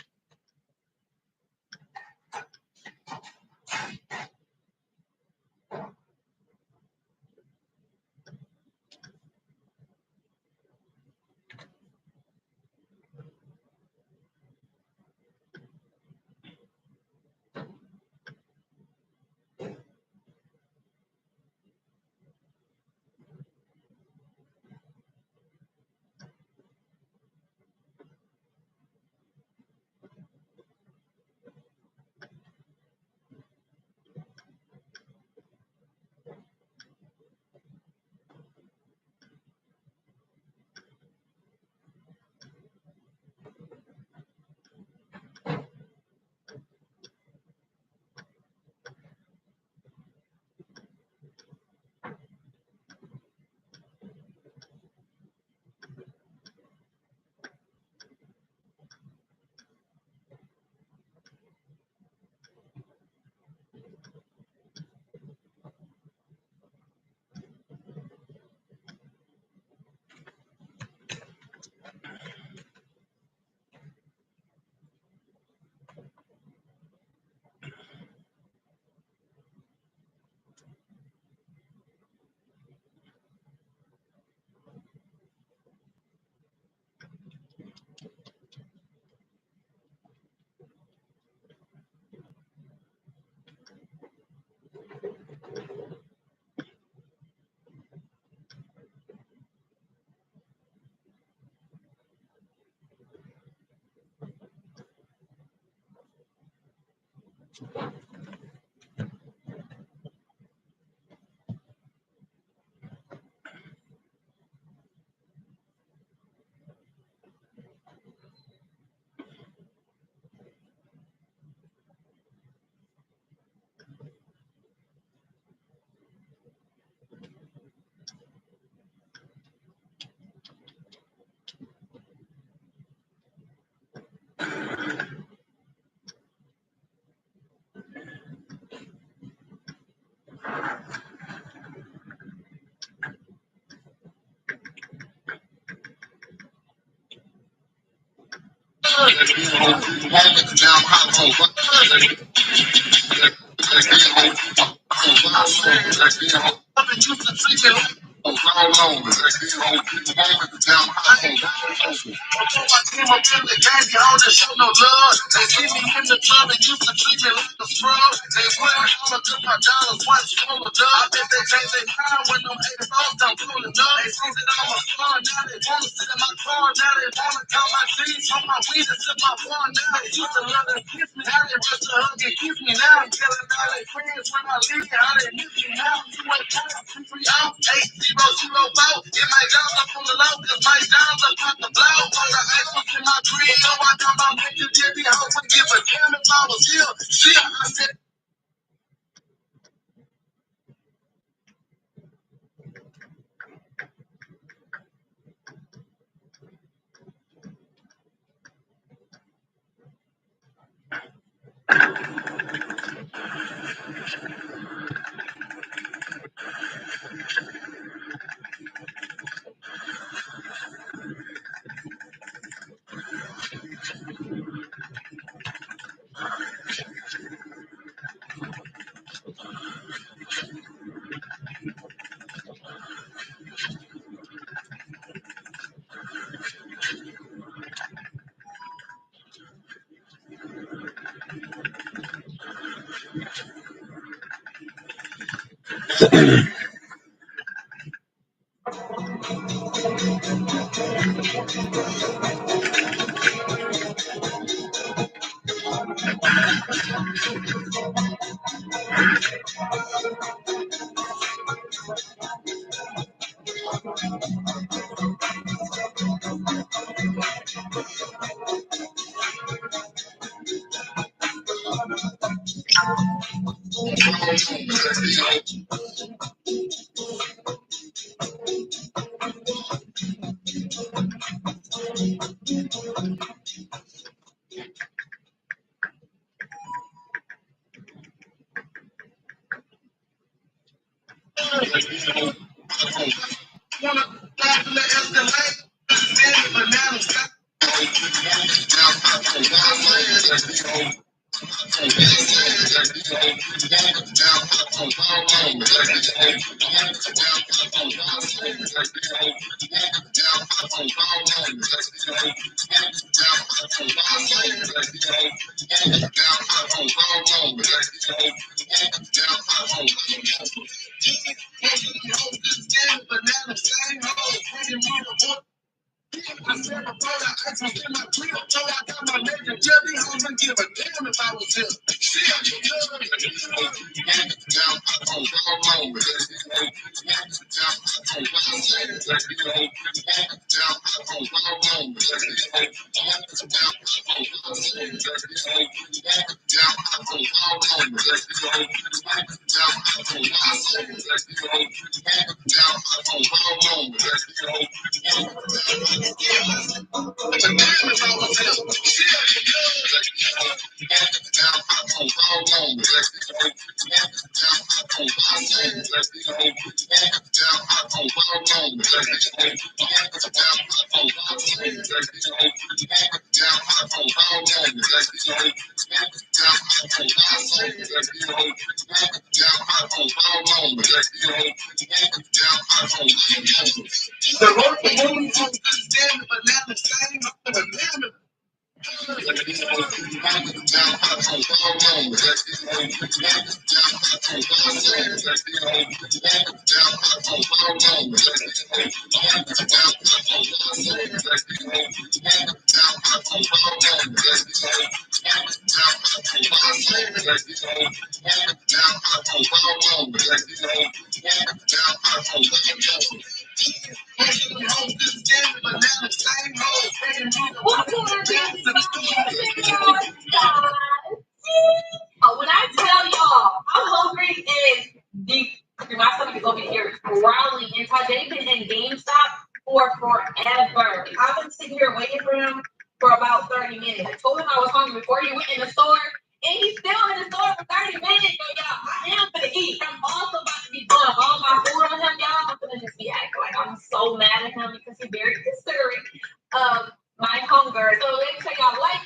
Show no love. They keep me in the club and used to treat me like a scrub. They put all of my dollars once full of love. I bet they change their mind when them 80 balls don't pull it up. They think that I'm a star, now they wanna sit in my car, now they wanna count my G's, smoke my weed and sip my bar. Now they used to love and kiss me, now they rush to hug and kiss me. Now I'm telling all they friends when I leave, how they miss me. Now you ain't time, 2 3 out, 8004. Get my dogs up on the low, cause my dogs up on the blow. On the ice was in my dream, no, I got my bitches, Jimmy, I would give a damn if I was here. Shit, I said. When I tell y'all, I'm hungry and deep. My stomach is over here growling. And they've been in GameStop for forever. I've been sitting here waiting for him for about 30 minutes. I told him I was hungry before he went in the store. And he's still in the store for 30 minutes. So y'all, I am gonna eat. I'm also about to be throwing all my food on him, y'all. I'm gonna just be acting like I'm so mad at him because he's very considerate of my hunger. So let me tell y'all later.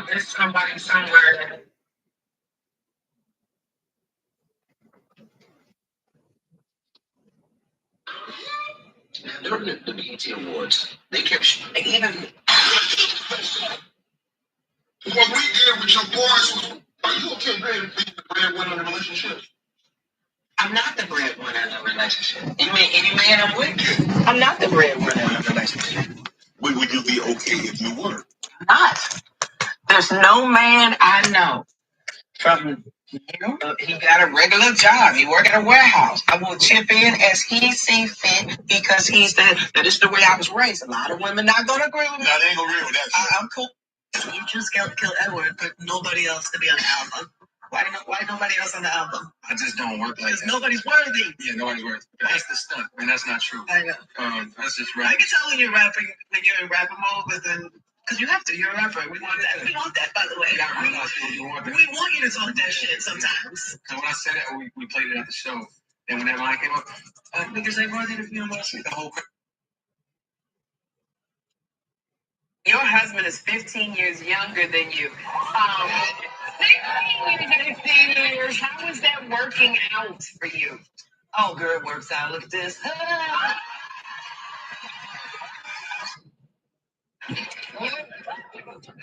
There's somebody somewhere. During the BET Awards, they kept even. What we did with your boys was, are you okay being the breadwinner in a relationship? I'm not the breadwinner in a relationship. You mean any man I'm with? I'm not the breadwinner in a relationship. Would you be okay if you were? Not. There's no man I know from he got a regular job. He work at a warehouse. I will chip in as he see fit because that is the way I was raised. A lot of women not gonna agree with me. No, they ain't gonna agree with that. I'm cool. You just kill Edward, but nobody else to be on the album. Why nobody else on the album? I just don't work like that. Because nobody's worthy. Yeah, nobody's worthy. That's the stuff, and that's not true. I know. That's just right. I can tell when you're rapping, when you're in rapper mode, but then because you have to, you're a rapper. We want that. We want that, by the way. We want you to talk that shit sometimes. So when I said that, we played it at the show, and when that line came up, niggas ain't worthy to be on my shit. The whole. Your husband is 15 years younger than you. 15 years. How is that working out for you? Oh, girl, it works out. Look at this.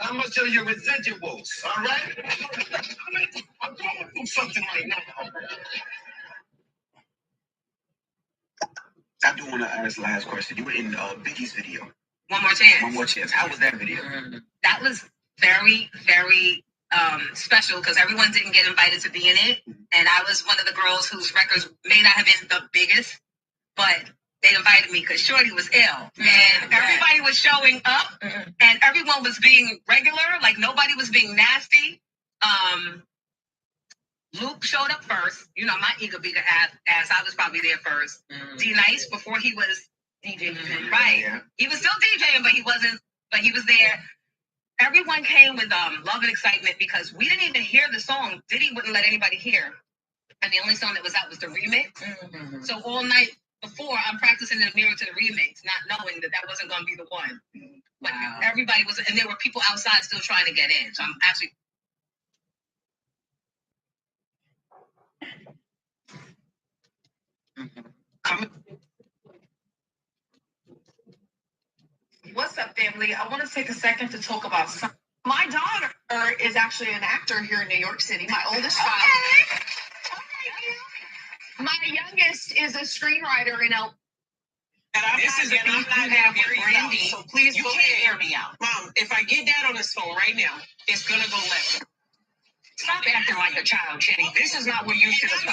I'm gonna tell you residuals, all right? I'm going through something right now. I do want to ask the last question. You were in Biggie's video. One More Chance. One More Chance. How was that video? That was very, very special because everyone didn't get invited to be in it. And I was one of the girls whose records may not have been the biggest, but they invited me because Shorty was ill. And everybody was showing up and everyone was being regular. Like nobody was being nasty. Luke showed up first. You know, my ego bigger ass. I was probably there first. D-Nice before he was DJing. Right. Yeah. He was still DJing, but he wasn't, but he was there. Everyone came with love and excitement because we didn't even hear the song. Diddy wouldn't let anybody hear. And the only song that was out was the remix. Mm-hmm. So all night before, I'm practicing in the mirror to the remix, not knowing that wasn't going to be the one. But everybody was, and there were people outside still trying to get in. So I'm actually. What's up, family? I want to take a second to talk about something. My daughter is actually an actor here in New York City. My oldest child. My youngest is a screenwriter in El. And I'm not having Brandy, so please you can't hear me out. Mom, if I get Dad on this phone right now, it's going to go left. Stop acting like a child, Jenny. This is not what you should have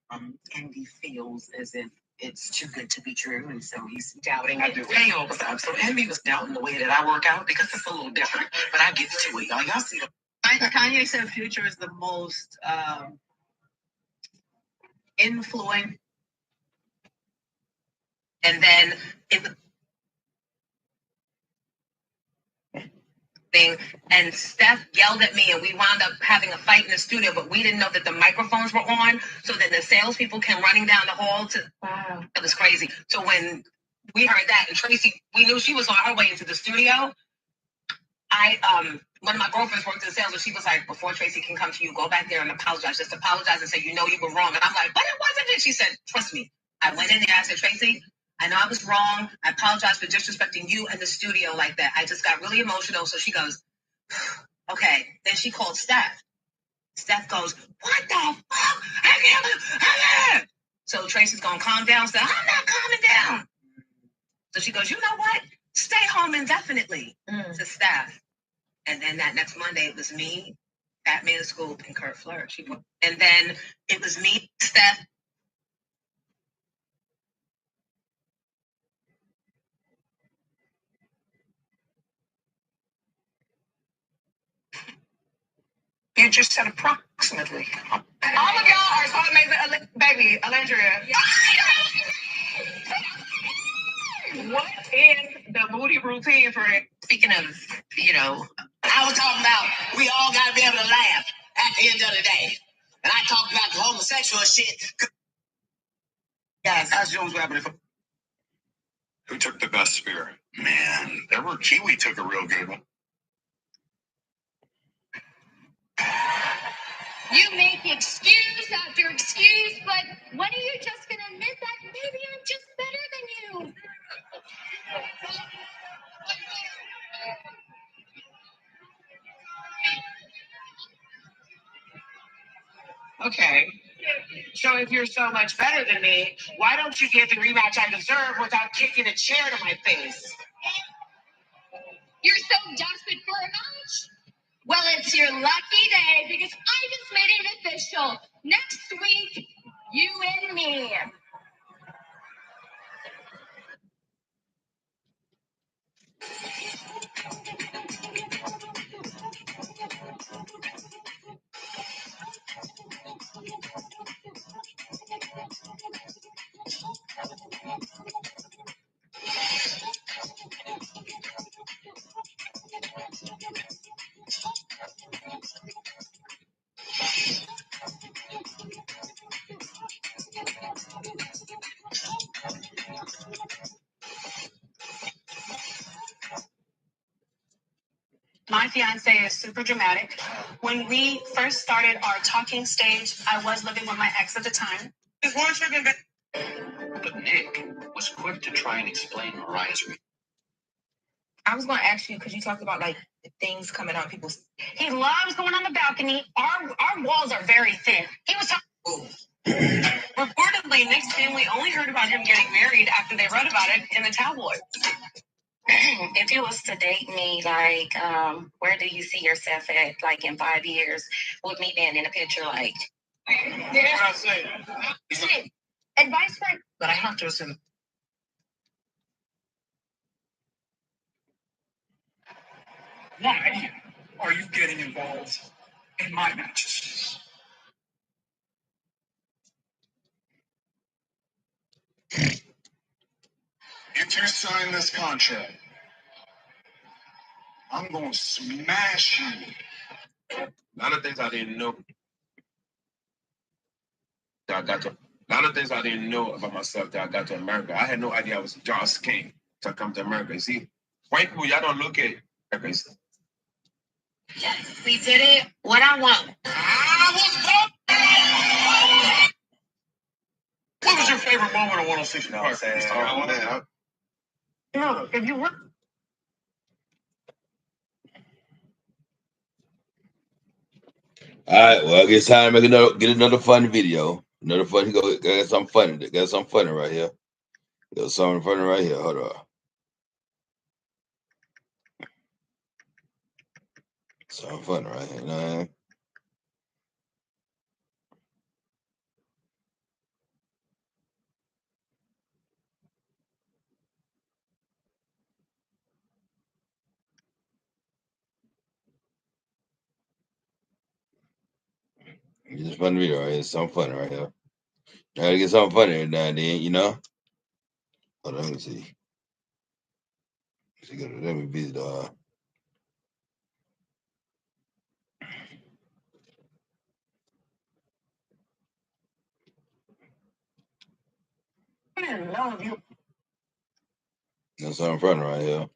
done. Envy feels as if it's too good to be true, and so he's doubting it way all the time. So Envy was doubting the way that I work out because it's a little different, but I get to it, y'all. Y'all see it. Kanye said Future is the most influential. And then and Steph yelled at me, and we wound up having a fight in the studio, but we didn't know that the microphones were on, so that the salespeople came running down the hall to. Wow. It was crazy. So when we heard that, and Tracy, we knew she was on her way into the studio. One of my girlfriends worked in sales, and she was like, "Before Tracy can come to you, go back there and apologize. Just apologize and say you know you were wrong." And I'm like, "But it wasn't it." She said, "Trust me." I went in there. I said, "Tracy, I know I was wrong. I apologize for disrespecting you and the studio like that. I just got really emotional." So she goes, "Okay." Then she called Steph. Steph goes, "What the fuck?" So Tracy's going to calm down. So I'm not calming down. So she goes, "You know what? Stay home indefinitely." To Steph. And then that next Monday, it was me, Batman Scoop, and Kurt Flourish. And then it was me, Steph. You just said approximately. All of y'all are so amazing. Baby, Alendria. What is the booty routine for it? Speaking of, I was talking about we all got to be able to laugh at the end of the day. And I talked about the homosexual shit. Guys, how's Jones grabbing it from? Who took the best spear? Man, Kiwi took a real good one. You make excuse after excuse, but when are you just gonna admit that maybe I'm just better than you? Okay. So if you're so much better than me, why don't you get the rematch I deserve without kicking a chair to my face? You're so desperate for a match? Well, it's your lucky day because I just made it official. Next week, you and me. My fiance is super dramatic. When we first started our talking stage, I was living with my ex at the time. But Nick was quick to try and explain Mariah's reason. I was going to ask you because you talked about like things coming on people's. He loves going on the balcony. Our walls are very thin. He was talking. Reportedly, Nick's family only heard about him getting married after they read about it in the tabloids. If you was to date me, like, where do you see yourself at, like, in 5 years, with me being in a picture, like? Yeah. What I say. Shit. Advice for. But I have to assume. Why are you getting involved in my matches? If you sign this contract, I'm going to smash you. A lot of things I didn't know. A lot of things I didn't know about myself that I got to America. I had no idea I was Josh King to come to America. You see, white people, y'all don't look at America. Yes, we did it. What I want. What was your favorite moment of 106 Park? No, if you were. All right, well, I guess time to get another fun video. Another fun. Got something funny. Got something funny right here. Got something funny right here. Hold on. Something funny right here. Nah. It's a fun video right here. Something funny right here. I gotta get something funny every now and then, you know? Hold on, let me see. Let me visit That's something funny right here.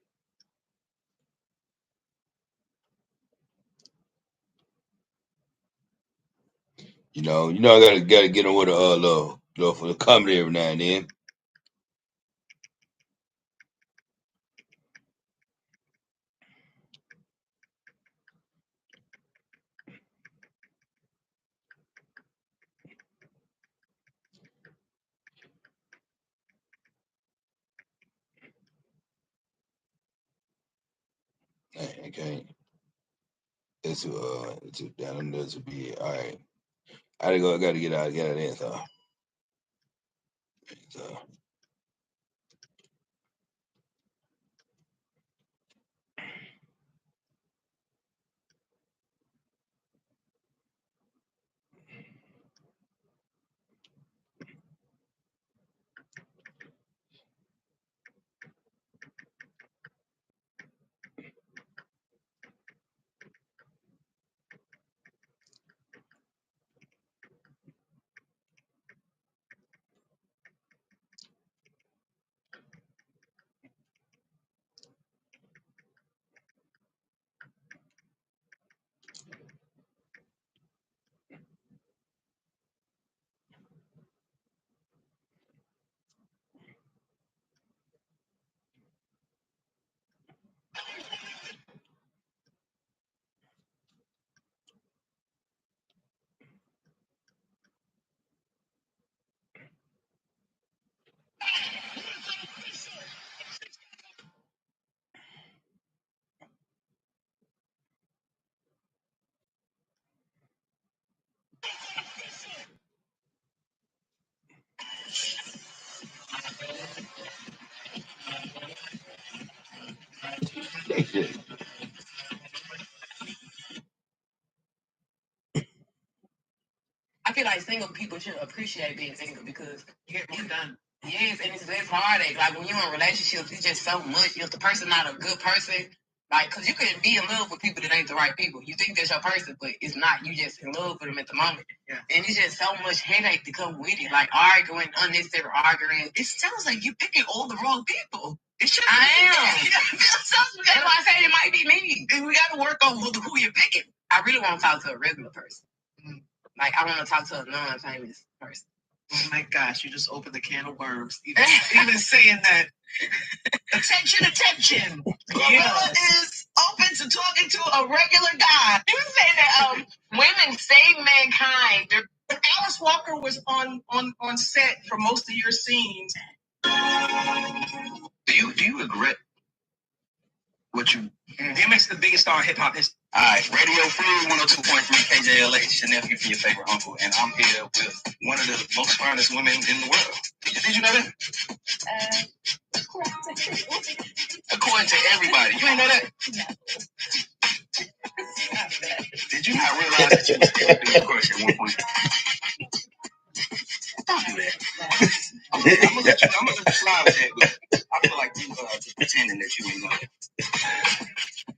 You know, I gotta get on with a little for the comedy every now and then. I can't. It's down there to be all right. I gotta get out of there. So I feel like single people should appreciate being single because you get more done. Yes, and it's less heartache. Like when you're in relationships, it's just so much. If the person not a good person, like, because you can be in love with people that ain't the right people. You think that's your person, but it's not. You just in love with them at the moment. Yeah. And it's just so much headache to come with it. Like arguing, unnecessary arguing. It sounds like you're picking all the wrong people. It should be. I am. That's why I say it might be me. And we got to work on who you're picking. I really want to talk to a regular person. Like, I want to talk to a non-famous person. Oh my gosh, you just opened the can of worms. Even saying that. Attention. Gorilla is open to talking to a regular guy. You say that women save mankind. Alice Walker was on set for most of your scenes. Do you regret what you? DMX the biggest star in hip hop history. All right, Radio Free 102.3 KJLH, your nephew from your favorite uncle, and I'm here with one of the most finest women in the world. Did you know that? According to everybody, you ain't know that. Did you not realize that you was scared your crush at one point? Don't do that. I'm gonna let you slide with that, but I feel like you just pretending that you ain't know that.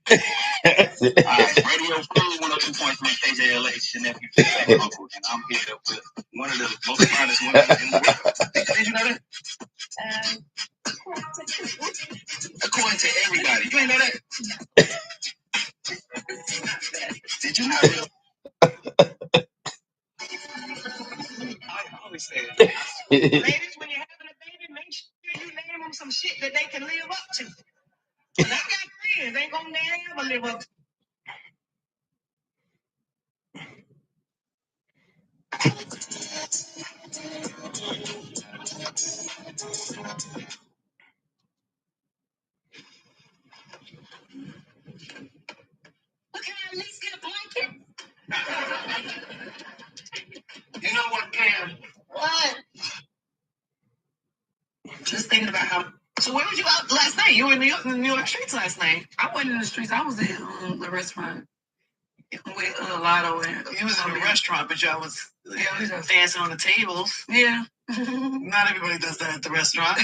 Alright, Radio Free 102.3 KJLH, your nephew from your favorite uncle, and I'm here with one of the most finest women in the world. Did you know that? According to everybody, you ain't know that. Did you not realize? I always say it. Ladies, when you're having a baby, make sure you name them some shit that they can live up to. Cause I got friends, ain't gonna never live up to. But can I at least get a blanket? You know what, Cam? What? Just thinking about how. So where was you out last night? You were in the New York streets last night. I wasn't in the streets. I was at the restaurant with Lotto. And you was in the restaurant, but y'all was dancing on the tables. Yeah. Not everybody does that at the restaurant.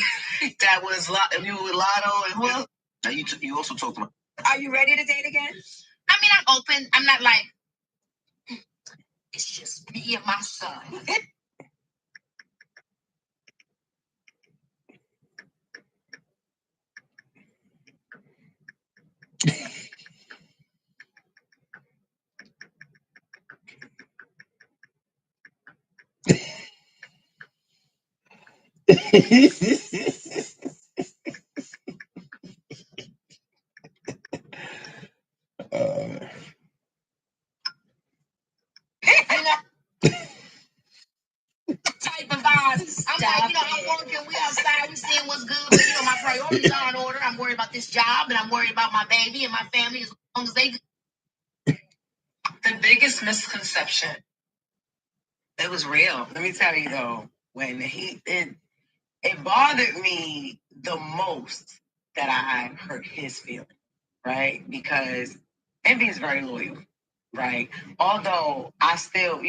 That was you with Lotto and what? Now you also talked about. Are you ready to date again? I mean, I'm open. I'm not like. It's just me and my son. Type of vibes. I'm like, I'm working, we outside, we seeing what's good, but my priorities are in order. I'm worried about this job, and I'm worried about my baby and my family as long as they. The biggest misconception. It was real. Let me tell you though, when it bothered me the most that I hurt his feelings, right? Because Envy is very loyal, right? Although I still,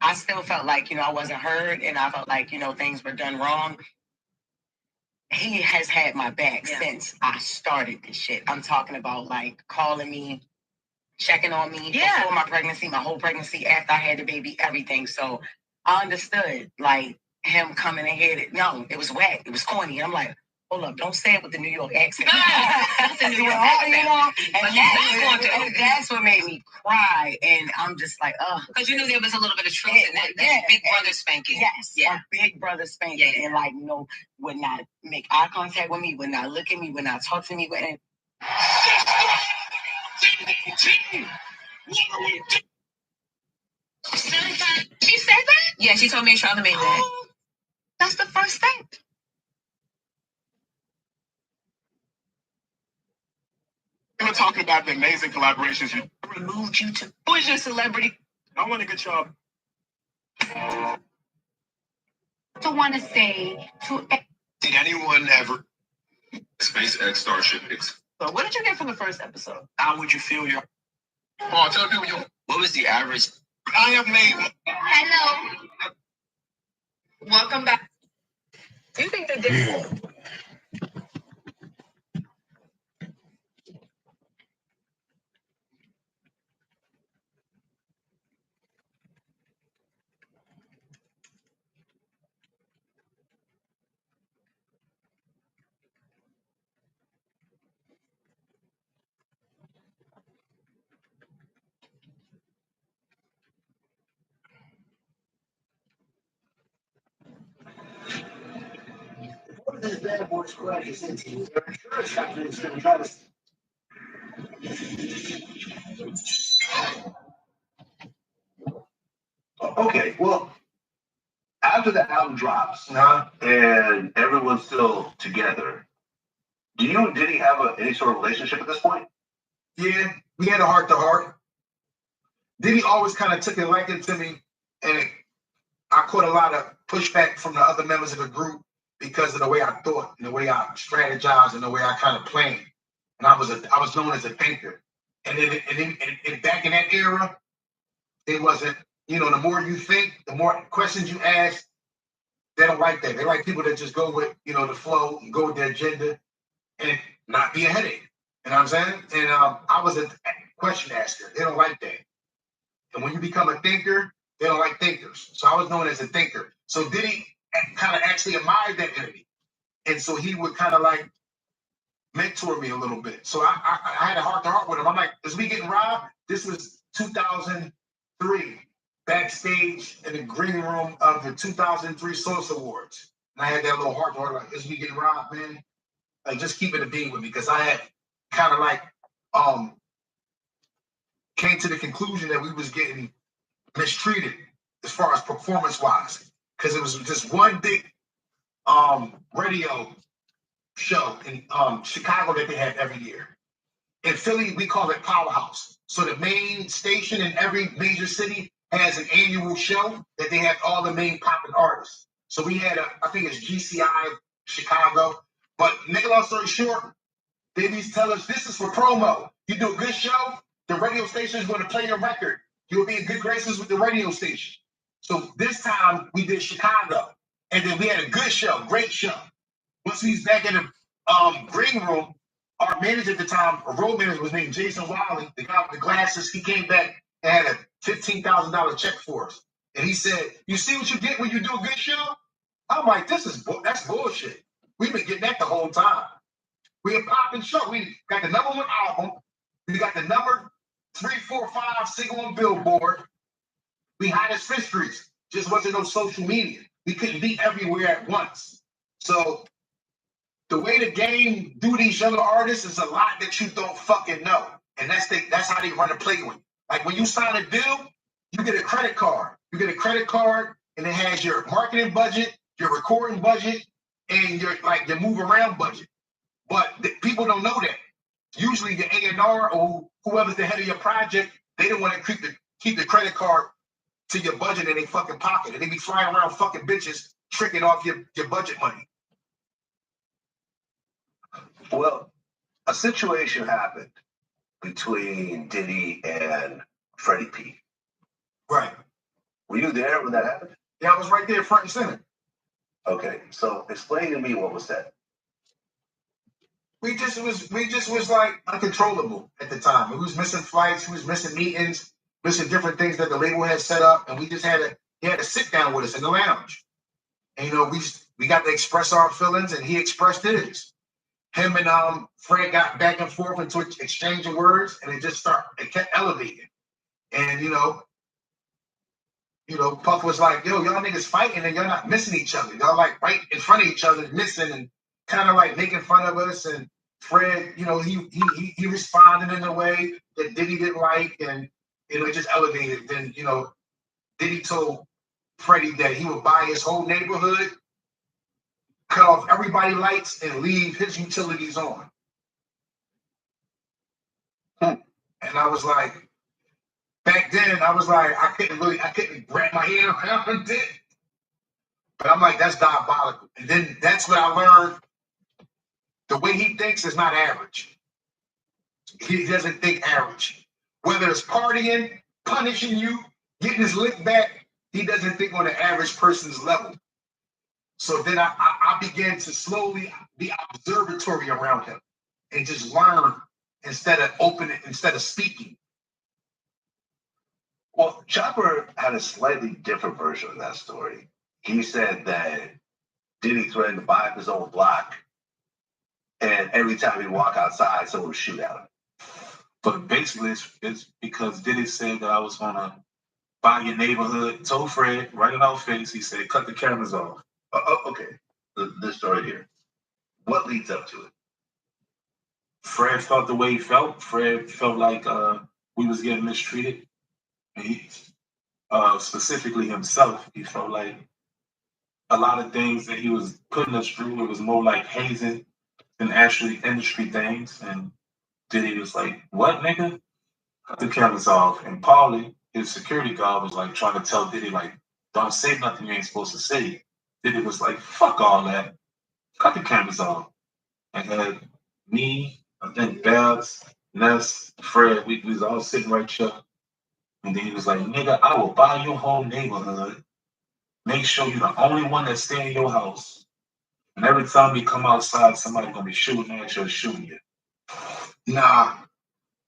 I still felt like, I wasn't heard and I felt like, things were done wrong. He has had my back since I started this shit. I'm talking about like calling me, checking on me before my pregnancy, my whole pregnancy, after I had the baby, everything. So I understood like him coming ahead. No, it was whack. It was corny. And I'm like, hold up, don't say it with the New York accent. The New York accent. And that's what made me cry. And I'm just like, because you knew there was a little bit of truth in that big brother spanking. Yes, a big brother spanking. Yeah. And like, would not make eye contact with me, would not look at me, would not talk to me. She said that? Yeah, she told me Charlamagne that. That's the first step. We were talking about the amazing collaborations you removed you to. Who is your celebrity? I want to get y'all. To want to say to. Did anyone ever? SpaceX Starship X. So what did you get from the first episode? How would you feel your? Oh, tell people what was the average I have made. Hello. Welcome back. Do you think they did? What are these bad boys crashes into? Their insurance company is going to try to. Okay, well, after the album drops and everyone's still together, did he have any sort of relationship at this point? Yeah, we had a heart to heart. Diddy always kind of took a liking to me, and I caught a lot of pushback from the other members of the group because of the way I thought, and the way I strategized, and the way I kind of planned. And I was known as a thinker. And then back in that era, it wasn't. The more you think, the more questions you ask. They don't like that. They like people that just go with the flow, go with their agenda, and not be a headache. You know what I'm saying? And I was a question asker. They don't like that. And when you become a thinker, they don't like thinkers. So I was known as a thinker. So Diddy kind of actually admired that energy. And so he would kind of like mentor me a little bit. So I had a heart to heart with him. I'm like, is we getting robbed? This was 2003, backstage in the green room of the 2003 Source Awards. And I had that little heart to heart, like, is we getting robbed, man? Like, just keep it a being with me. Because I had kind of like came to the conclusion that we was getting mistreated as far as performance-wise. Because it was just one big radio show in Chicago that they have every year. In Philly, we call it Powerhouse. So the main station in every major city has an annual show that they have all the main popping artists. So we had I think it's GCI Chicago. But make a long story short, they used to tell us this is for promo. You do a good show, the radio station is going to play your record. You'll be in good graces with the radio station. So this time we did Chicago, and then we had a good show, great show. Once we was back in the green room, our manager at the time, a road manager, was named Jason Wiley, the guy with the glasses. He came back and had a $15,000 check for us, and he said, "You see what you get when you do a good show?" I'm like, that's bullshit. We've been getting that the whole time. We a popping show. We got the #1 album. We got the number 3, 4, 5 single on Billboard. We hot as fish grease. Just wasn't no social media. We couldn't be everywhere at once. So the way the game do these younger artists is a lot that you don't fucking know. And that's how they run a play with you. Like when you sign a deal, you get a credit card. You get a credit card and it has your marketing budget, your recording budget, and your move around budget. But people don't know that. Usually the A&R or whoever's the head of your project, they don't want to keep the credit card to your budget in their fucking pocket. And they be flying around fucking bitches tricking off your budget money. Well, a situation happened between Diddy and Freddie P. Right. Were you there when that happened? Yeah, I was right there front and center. Okay, so explain to me what was said. We just was like uncontrollable at the time. We was missing flights, we was missing meetings, missing different things that the label had set up, and we just had to sit down with us in the lounge. And we got to express our feelings, and he expressed his. Him and Fred got back and forth into exchanging words, and it kept elevating. And Puff was like, "Yo, y'all niggas fighting and y'all not missing each other. Y'all like right in front of each other, missing and kind of like making fun of us." And Fred, he responded in a way that Diddy didn't like, and it just elevated. Then Diddy told Freddie that he would buy his whole neighborhood, cut off everybody's lights, and leave his utilities on. And I was like, back then, I was like, I couldn't wrap my head around it. But I'm like, that's diabolical. And then that's when I learned the way he thinks is not average. He doesn't think average. Whether it's partying, punishing you, getting his lick back, he doesn't think on the average person's level. So then I began to slowly be observatory around him and just learn instead of speaking. Well, Chopper had a slightly different version of that story. He said that Diddy threatened to buy up his own block, and every time he walk outside, someone would shoot at him. But basically, it's because Diddy said that I was gonna buy your neighborhood. Told Fred right in our face. He said, "Cut the cameras off." Okay, this story here. What leads up to it? Fred felt the way he felt. Fred felt like we was getting mistreated. And he, specifically himself, he felt like a lot of things that he was putting us through, it was more like hazing than actually industry things. And Diddy was like, "What, nigga? Cut the cameras off." And Paulie, his security guard, was like trying to tell Diddy, like, "Don't say nothing you ain't supposed to say." Diddy was like, "Fuck all that. Cut the cameras off." And had me, I think Babs, Ness, Fred, we was all sitting right here. And then he was like, "Nigga, I will buy your whole neighborhood. Make sure you're the only one that stay in your house. And every time we come outside, somebody gonna be shooting at you or shooting you." Nah.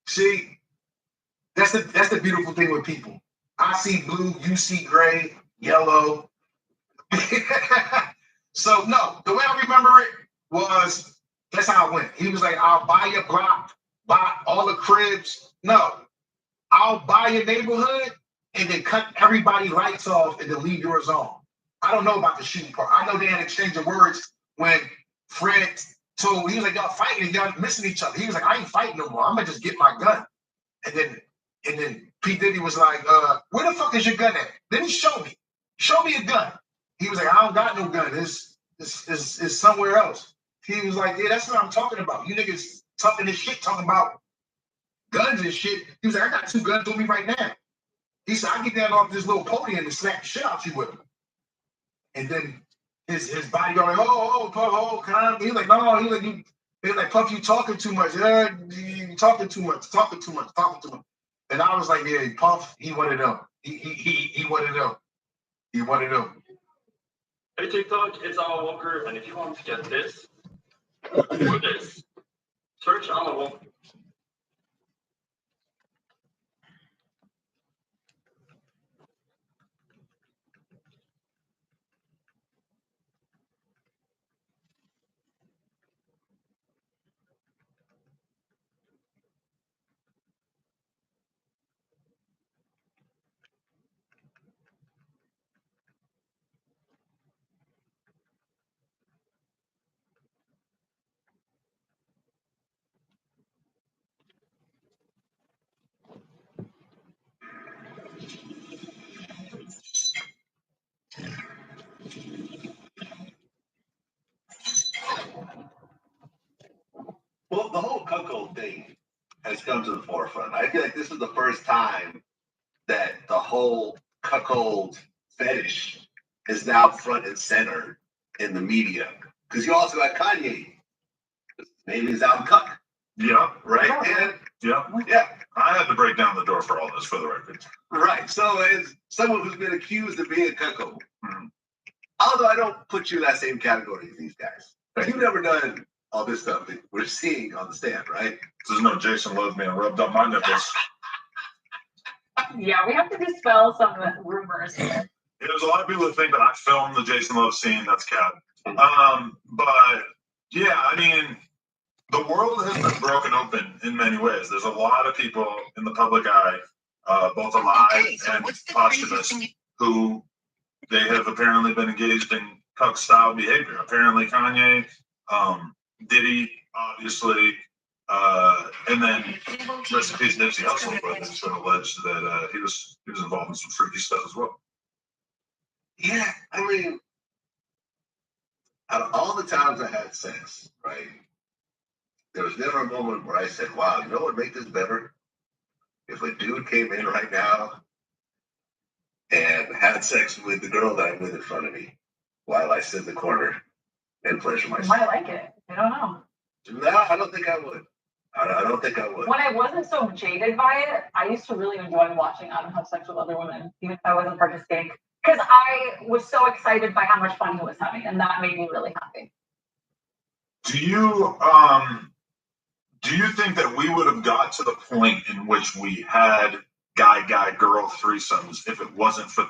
See, that's the beautiful thing with people. I see blue, you see gray, yellow. So no, the way I remember it was that's how it went. He was like, "I'll buy your block, buy all the cribs." No, I'll buy your neighborhood and then cut everybody's lights off and then leave yours on. I don't know about the shooting part. I know they had exchange of words when Fred told, he was like, "Y'all fighting and y'all missing each other." He was like, "I ain't fighting no more. I'm gonna just get my gun." And then P. Diddy was like, "Where the fuck is your gun at?" Then he showed me. Show me a gun. He was like, "I don't got no gun. It's somewhere else." He was like, "Yeah, that's what I'm talking about. You niggas talking this shit, talking about guns and shit." He was like, "I got 2 guns on me right now." He said, "I get down off this little podium and slap the shit out you with them." And then his bodyguard like, "Oh, calm." He's like, "No," he's like, "Puff, you talking too much. You talking too much. And I was like, "Yeah, Puff, he one of them. He one of them. He one of them." Hey TikTok, it's Alan Walker, and if you want to get this or this, search Alan Walker. Well, the whole cuckold thing has come to the forefront. I feel like this is the first time that the whole cuckold fetish is now front and center in the media. Because you also got Kanye. His name is Al Cuck. Yeah. Right? And Yeah. I had to break down the door for all this, for the record. right. So as someone who's been accused of being a cuckold, although I don't put you in that same category as these guys. You've never done all this stuff that we're seeing on the stand, right? There's no Jason Love being rubbed up my nipples. Yeah, we have to dispel some rumors here. Yeah, there's a lot of people that think that I filmed the Jason Love scene. That's cat. But yeah, I mean, the world has been broken open in many ways. There's a lot of people in the public eye, both alive and posthumous, who they have apparently been engaged in cuck style behavior. Apparently Kanye, Diddy, obviously, and then rest in peace Nipsey Hussle, but it's been alleged that he was involved in some freaky stuff as well. Yeah, I mean, out of all the times I had sex, right, there was never a moment where I said, "Wow, you know what would make this better? If a dude came in right now and had sex with the girl that I'm with in front of me while I sit in the corner and pleasure You myself." might like it. I don't know. No, I don't think I would. I don't think I would. When I wasn't so jaded by it, I used to really enjoy watching Adam have sex with other women, even if I wasn't participating. Because I was so excited by how much fun he was having, and that made me really happy. Do you think that we would have got to the point in which we had guy girl threesomes if it wasn't for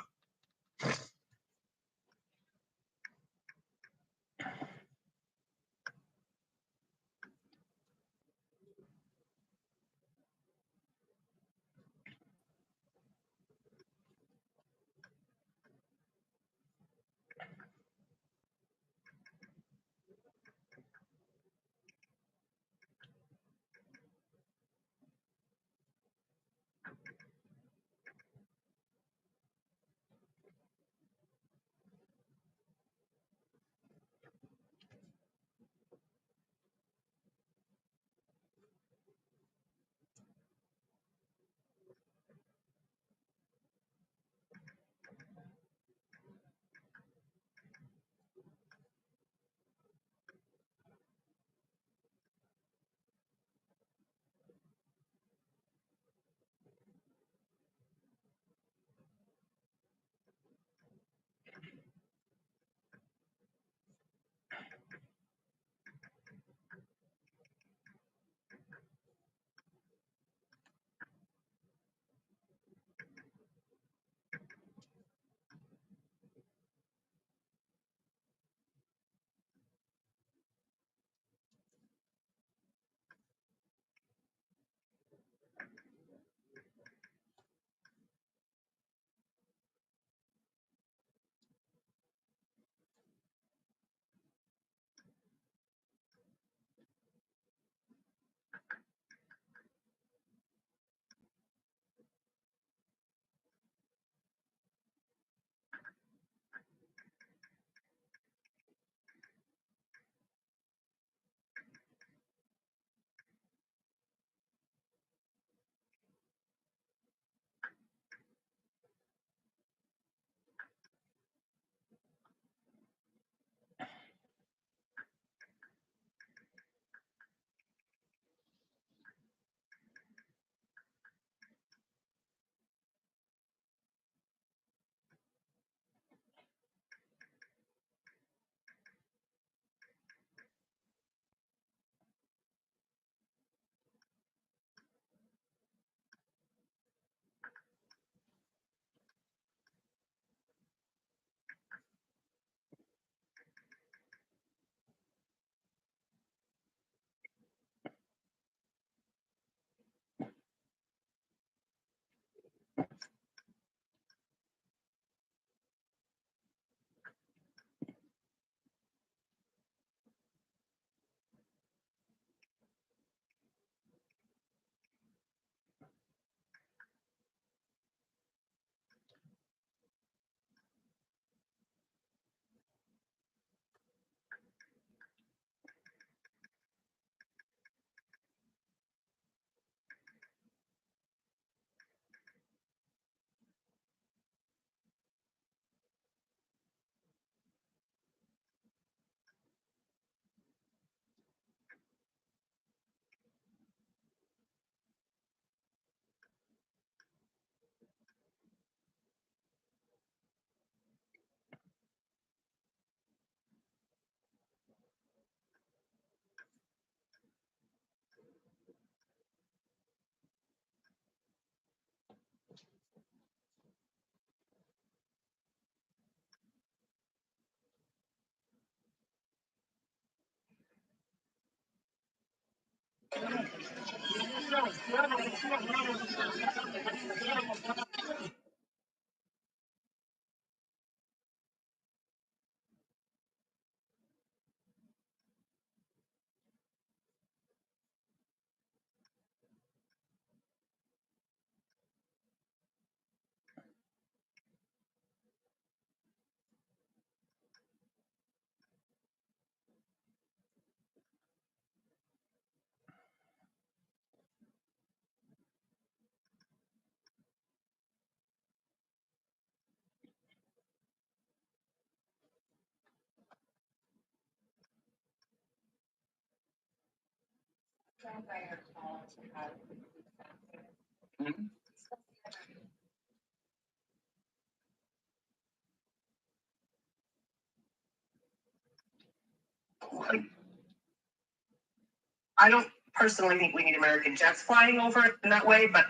I don't personally think we need American jets flying over it in that way, but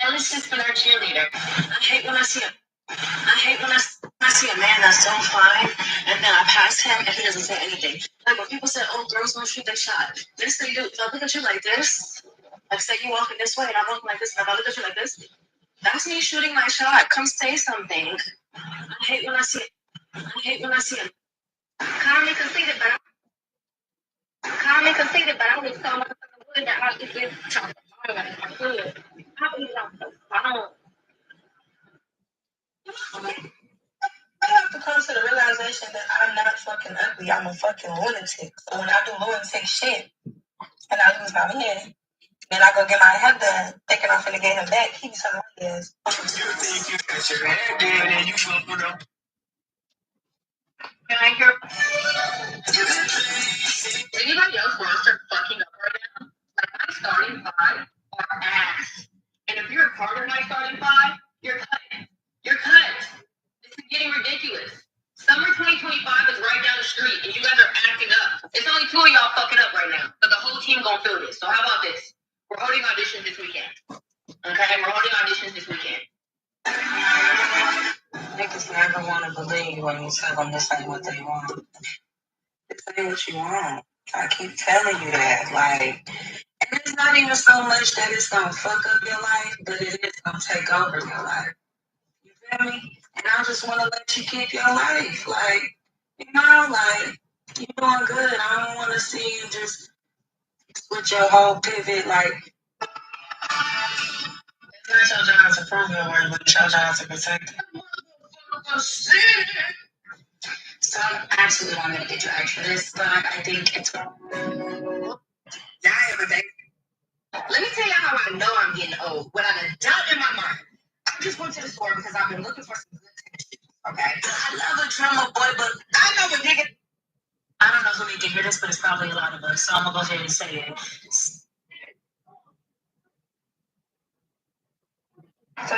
Ellie's just been our cheerleader. I hate when I see a man that's so fine, and then I pass him and he doesn't say anything. Like when people say, "Oh, girls don't shoot their shot," this they do. If I look at you like this, like say you walking this way and I'm walking like this, and if I look at you like this, that's me shooting my shot. Come say something. I hate when I see it. Calm and conceited, but I was so motherfucking good that I could get chopped. I could. I have to come to the realization that I'm not fucking ugly. I'm a fucking lunatic. So when I do lunatic shit and I lose my man, then I go get my head done, thinking I'm finna get him back. He be telling me this. Can I hear? Anybody else roster fucking up right now? Like my starting five are ass. And if you're a part of my starting five, you're cut. You're cut. This is getting ridiculous. Summer 2025 is right down the street, and you guys are acting up. It's only two of y'all fucking up right now, but the whole team gonna feel this. So how about this? We're holding auditions this weekend. Okay, we're holding auditions this weekend. Niggas never want to believe when you tell them this ain't what they want. This ain't what you want. I keep telling you that. Like, and it's not even so much that it's gonna fuck up your life, but it is gonna take over your life. You feel me? And I just want to let you keep your life. Like, you know, like, you're doing good. I don't want to see you just switch your whole pivot. Like, it's not your job to prove your worth, but it's your job to protect it. So I'm absolutely not going to get dragged for this, but I think it's now every day. Let me tell you how I know I'm getting old. Without a doubt in my mind. I just went to the store because I've been looking for some good tennis shoes. Okay. I love a drummer boy, but I know when nigga. I don't know who need to hear this, but it's probably a lot of us. So I'm gonna go ahead and say it. So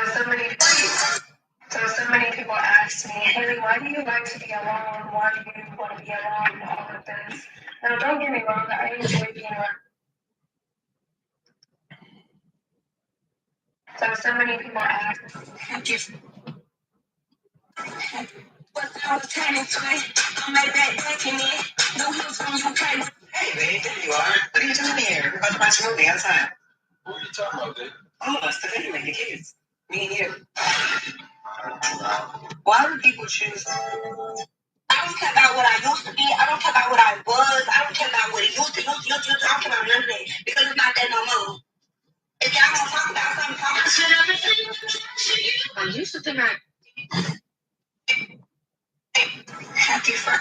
many people ask me, Haley, why do you like to be alone? Why do you want to be alone? All of this. Now, don't get me wrong, I enjoy being alone. So many people ask. Thank you. But I was turning to it. I'm right back in it. No heels from UK. Hey, babe, there you are. What are you doing here? We're about to watch a movie outside. What are you talking about, babe? Oh, it's the family, the kids. Me and you. Why do people choose? I don't care about what I used to be. I don't care about what I was. I don't care about what it used to. I don't care about none of that because it's not that no more. If y'all want to talk about something, talk about shit. I used to think I happy for.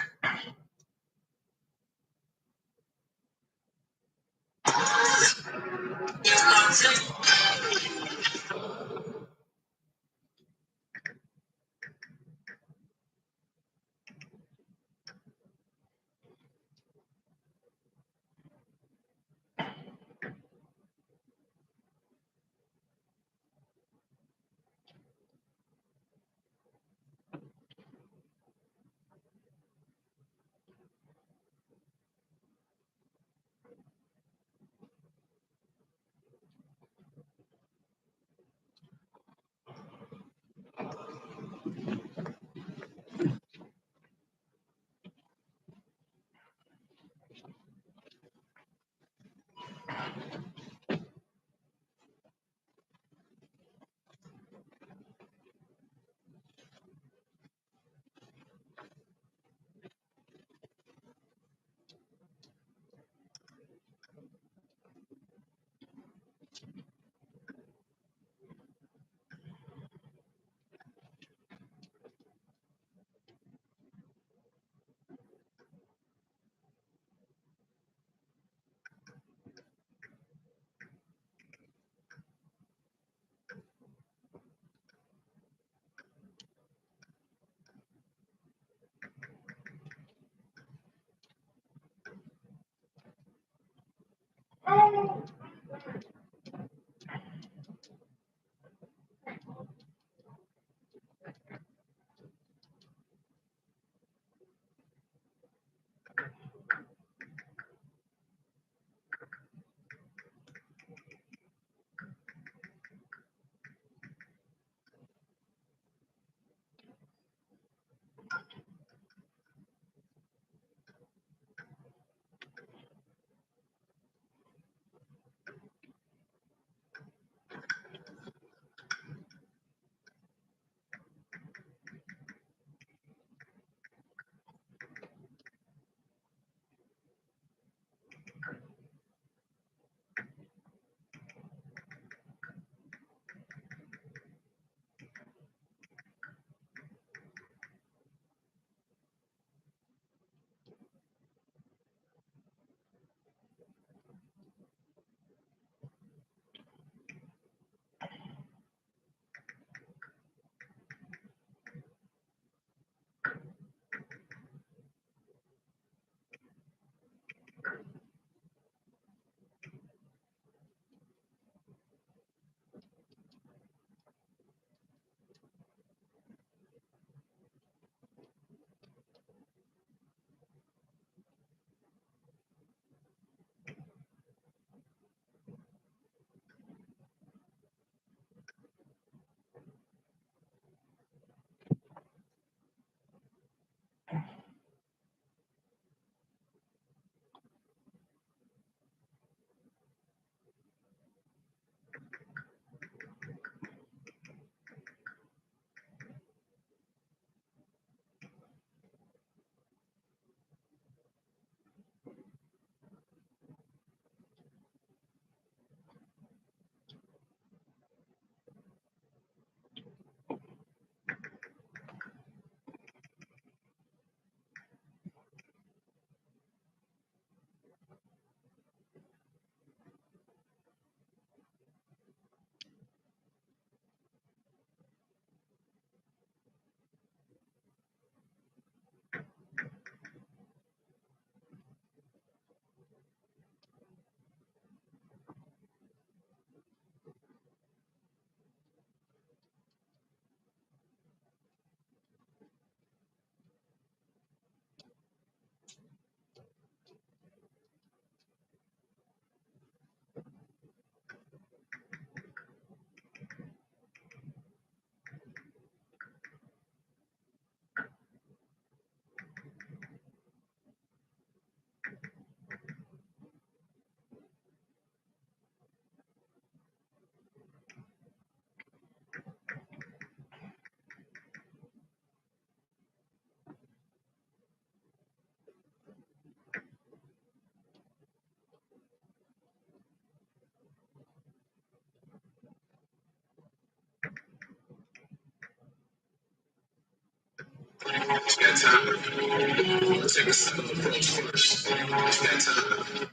That time. Take a simple approach first. That time.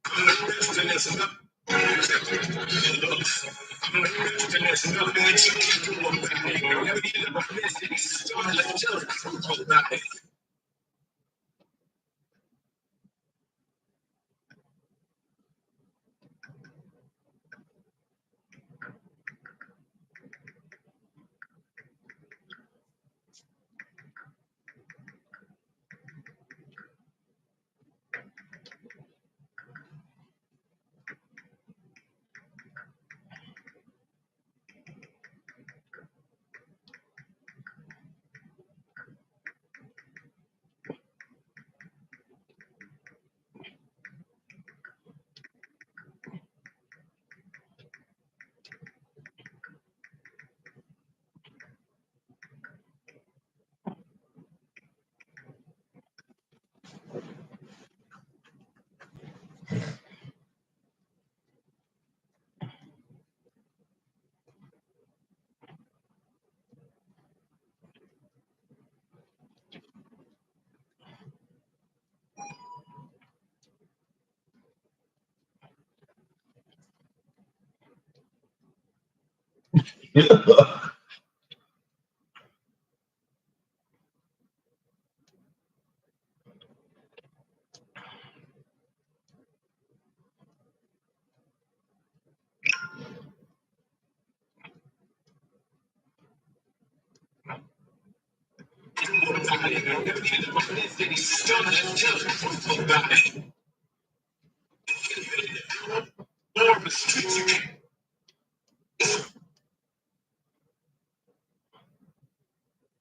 I'm the best and there's nothing. I'm the best and there's nothing that you can do about it. Never be in the message. Don't let you about it.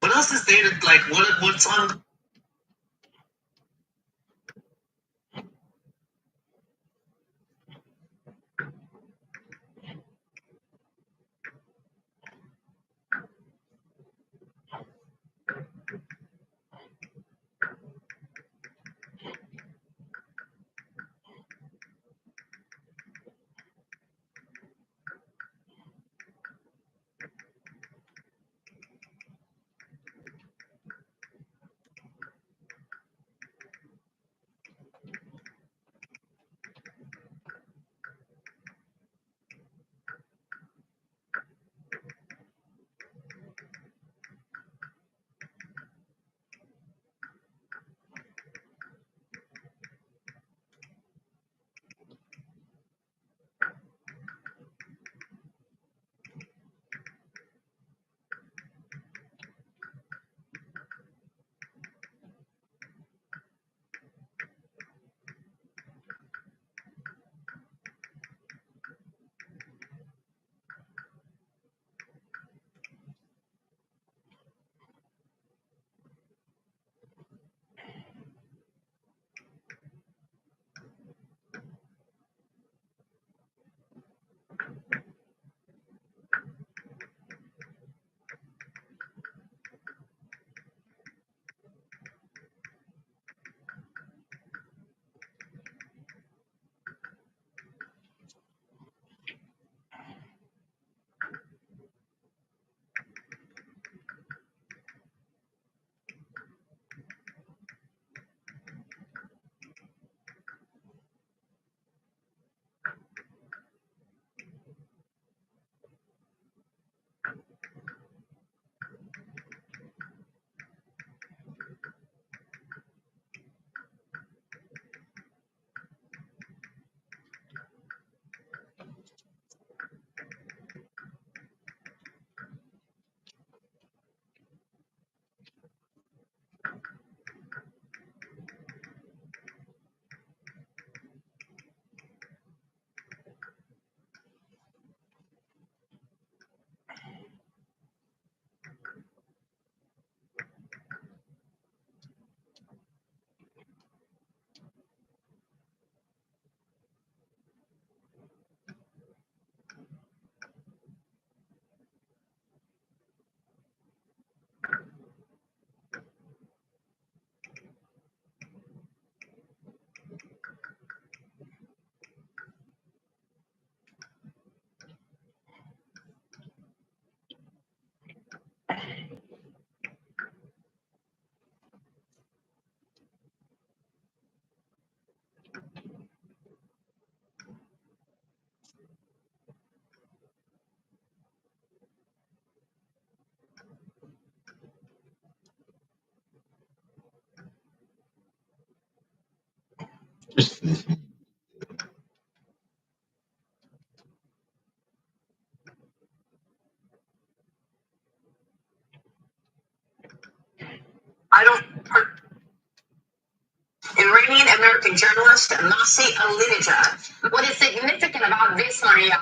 What else is there to like? What's on? Iranian American journalist Masih Alinejad. What is significant about this, Maria?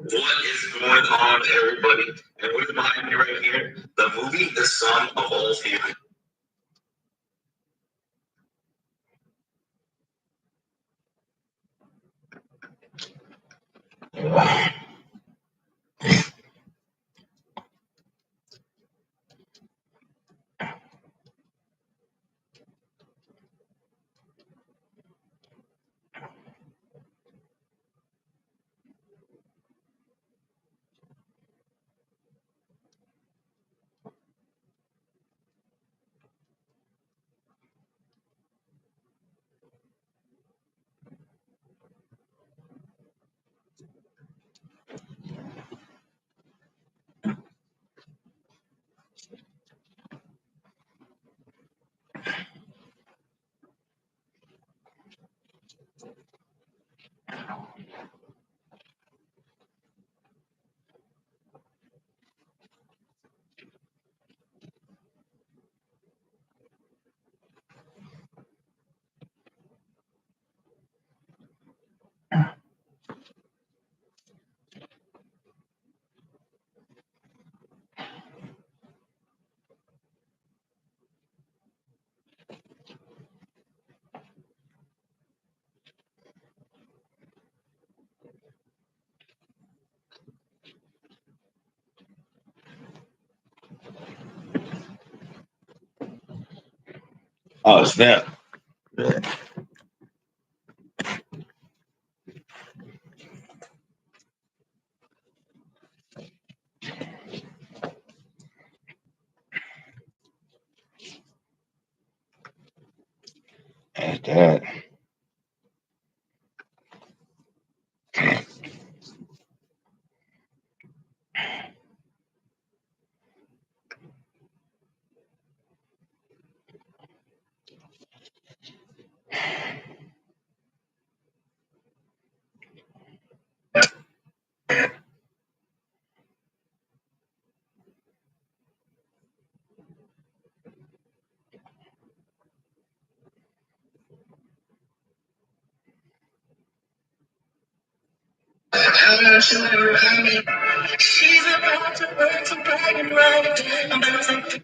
What is going on, everybody? And what is behind me right here? The movie The Sum of All Fear. Oh, snap. That's that. She's about to learn to brag and ride. I'm about to.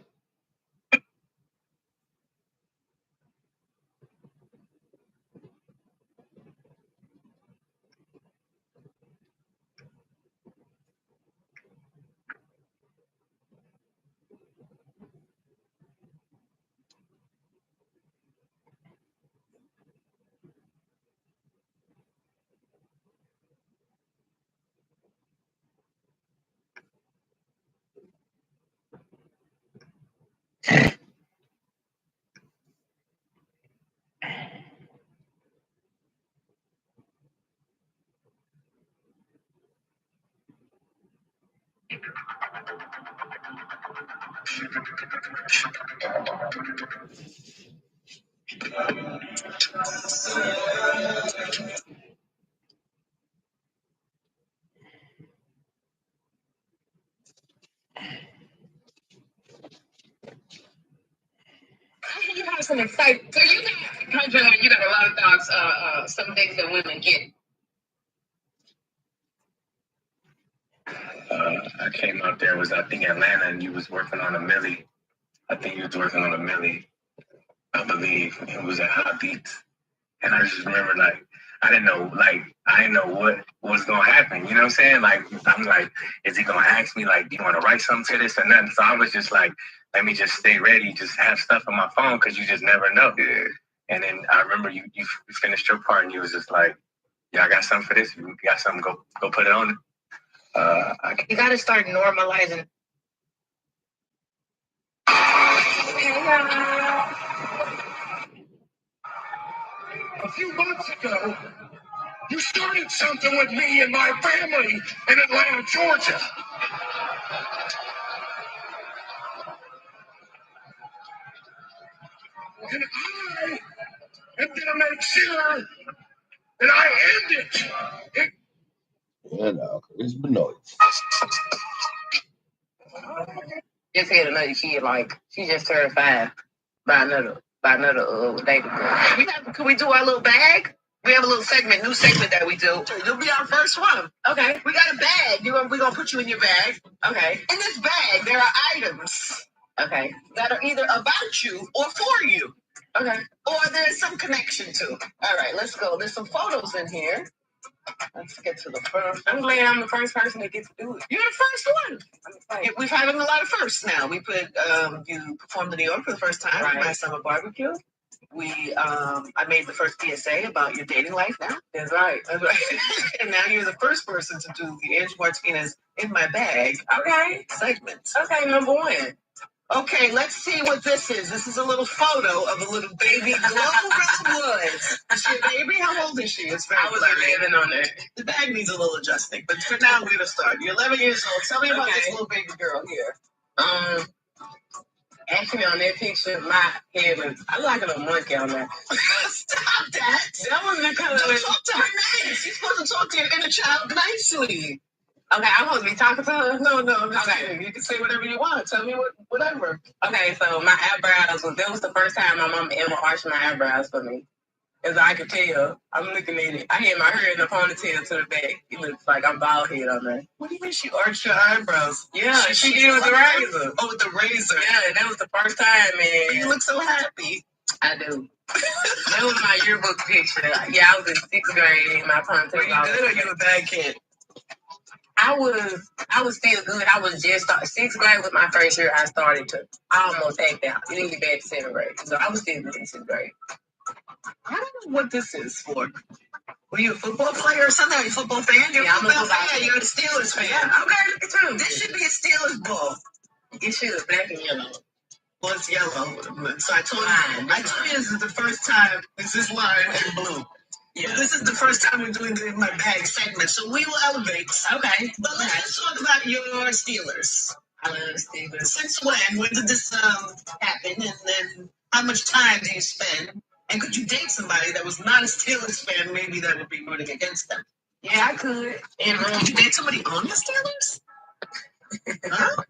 You have some excitement. So you got, you got a lot of thoughts. Some things that women get. I came out there, was I think Atlanta, and you was working on a millie. I think you was working on a millie, I believe. It was at Hot Beats. And I just remember, like, I didn't know what was gonna happen. You know what I'm saying? Like, I'm like, is he gonna ask me, like, do you want to write something to this or nothing? So I was just like, let me just stay ready, just have stuff on my phone, because you just never know. Yeah. And then I remember you finished your part, and you was just like, yeah, I got something for this. You got something, go put it on it. You got to start normalizing. A few months ago, you started something with me and my family in Atlanta, Georgia. And I am gonna make sure that I end it. Yeah, no, Chris Benoit. Just had another kid, like she just turned 5 by another dating girl. Can we do our little bag? We have a little new segment that we do. You'll be our first one. Okay. We got a bag. We're gonna put you in your bag. Okay. In this bag, there are items. Okay. That are either about you or for you. Okay. Or there's some connection to. All right, let's go. There's some photos in here. Let's get to the first. I'm glad I'm the first person that gets to do it. You're the first one. Yeah, we've had a lot of firsts now. We put you performed in New York for the first time at my summer barbecue. I made the first PSA about your dating life now. That's right. That's right. And now you're the first person to do the Angie Martinez in my bag. Okay. Segment. Okay, number 1. Okay, let's see what this is. This is a little photo of a little baby Gloria Woods. Is she a baby? How old is she? It's very blurry. On there. The bag needs a little adjusting, but for now we're gonna start. You're 11 years old. Tell me about this little baby girl here. Actually, on that picture, my head was, I like a little monkey on there. Stop that. That was the color. Don't talk to her nice. You're supposed to talk to your inner child nicely. Okay, I'm supposed to be talking to her? No, okay. You can say whatever you want. Tell me whatever. Okay, so my eyebrows, that was the first time my mom ever arched my eyebrows for me. As I could tell, I'm looking at it. I had my hair in a ponytail to the back. It looks like I'm bald head on there. What do you mean she arched your eyebrows? Yeah, she did it with the razor. Oh, with the razor. Yeah, that was the first time, man. You look so happy. I do. That was my yearbook picture. Yeah, I was in 6th grade in my ponytail. Were you good or you a bad kid? I was still good. I was just starting. 6th grade was my first year. I started to almost act out. It didn't get back to 7th grade. So I was still good in 6th grade. I don't know what this is for. Were you a football player or something? Are you a football fan? You're a football fan. You're a Steelers fan. Yeah. Okay, look at you. This should be a Steelers ball. It should be black and yellow. Well, it's yellow. So I told you this is the first time. This is lime and blue. Yeah. This is the first time we're doing the In My Bag segment, so we will elevate. Okay. But let's talk about your Steelers. I love Steelers. Since when? When did this happen? And then how much time do you spend? And could you date somebody that was not a Steelers fan? Maybe that would be rooting against them. Yeah, I could. And could you date somebody on the Steelers? Huh?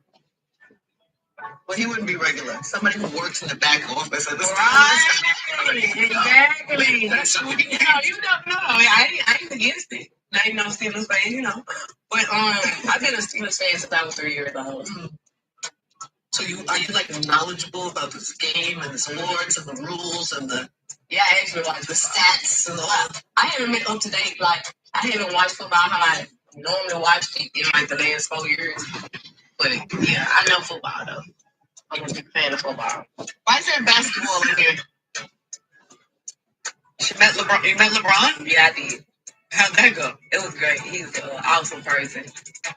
Well, he wouldn't be regular. Somebody who works in the back office at the Steelers. Exactly. That's what you don't know. I ain't against it. I ain't no Steelers fan, you know. But I've been a Steelers fan since I was 3 years old. So are you like knowledgeable about this game and the sports and the rules and the I actually watch the stats and all that. I haven't been up to date. Like I haven't watched football how I normally watched it in like the last 4 years. But yeah, I know football though. I'm a big fan of football. Why is there basketball in here? You met LeBron? Yeah, I did. How'd that go? It was great. He's an awesome person.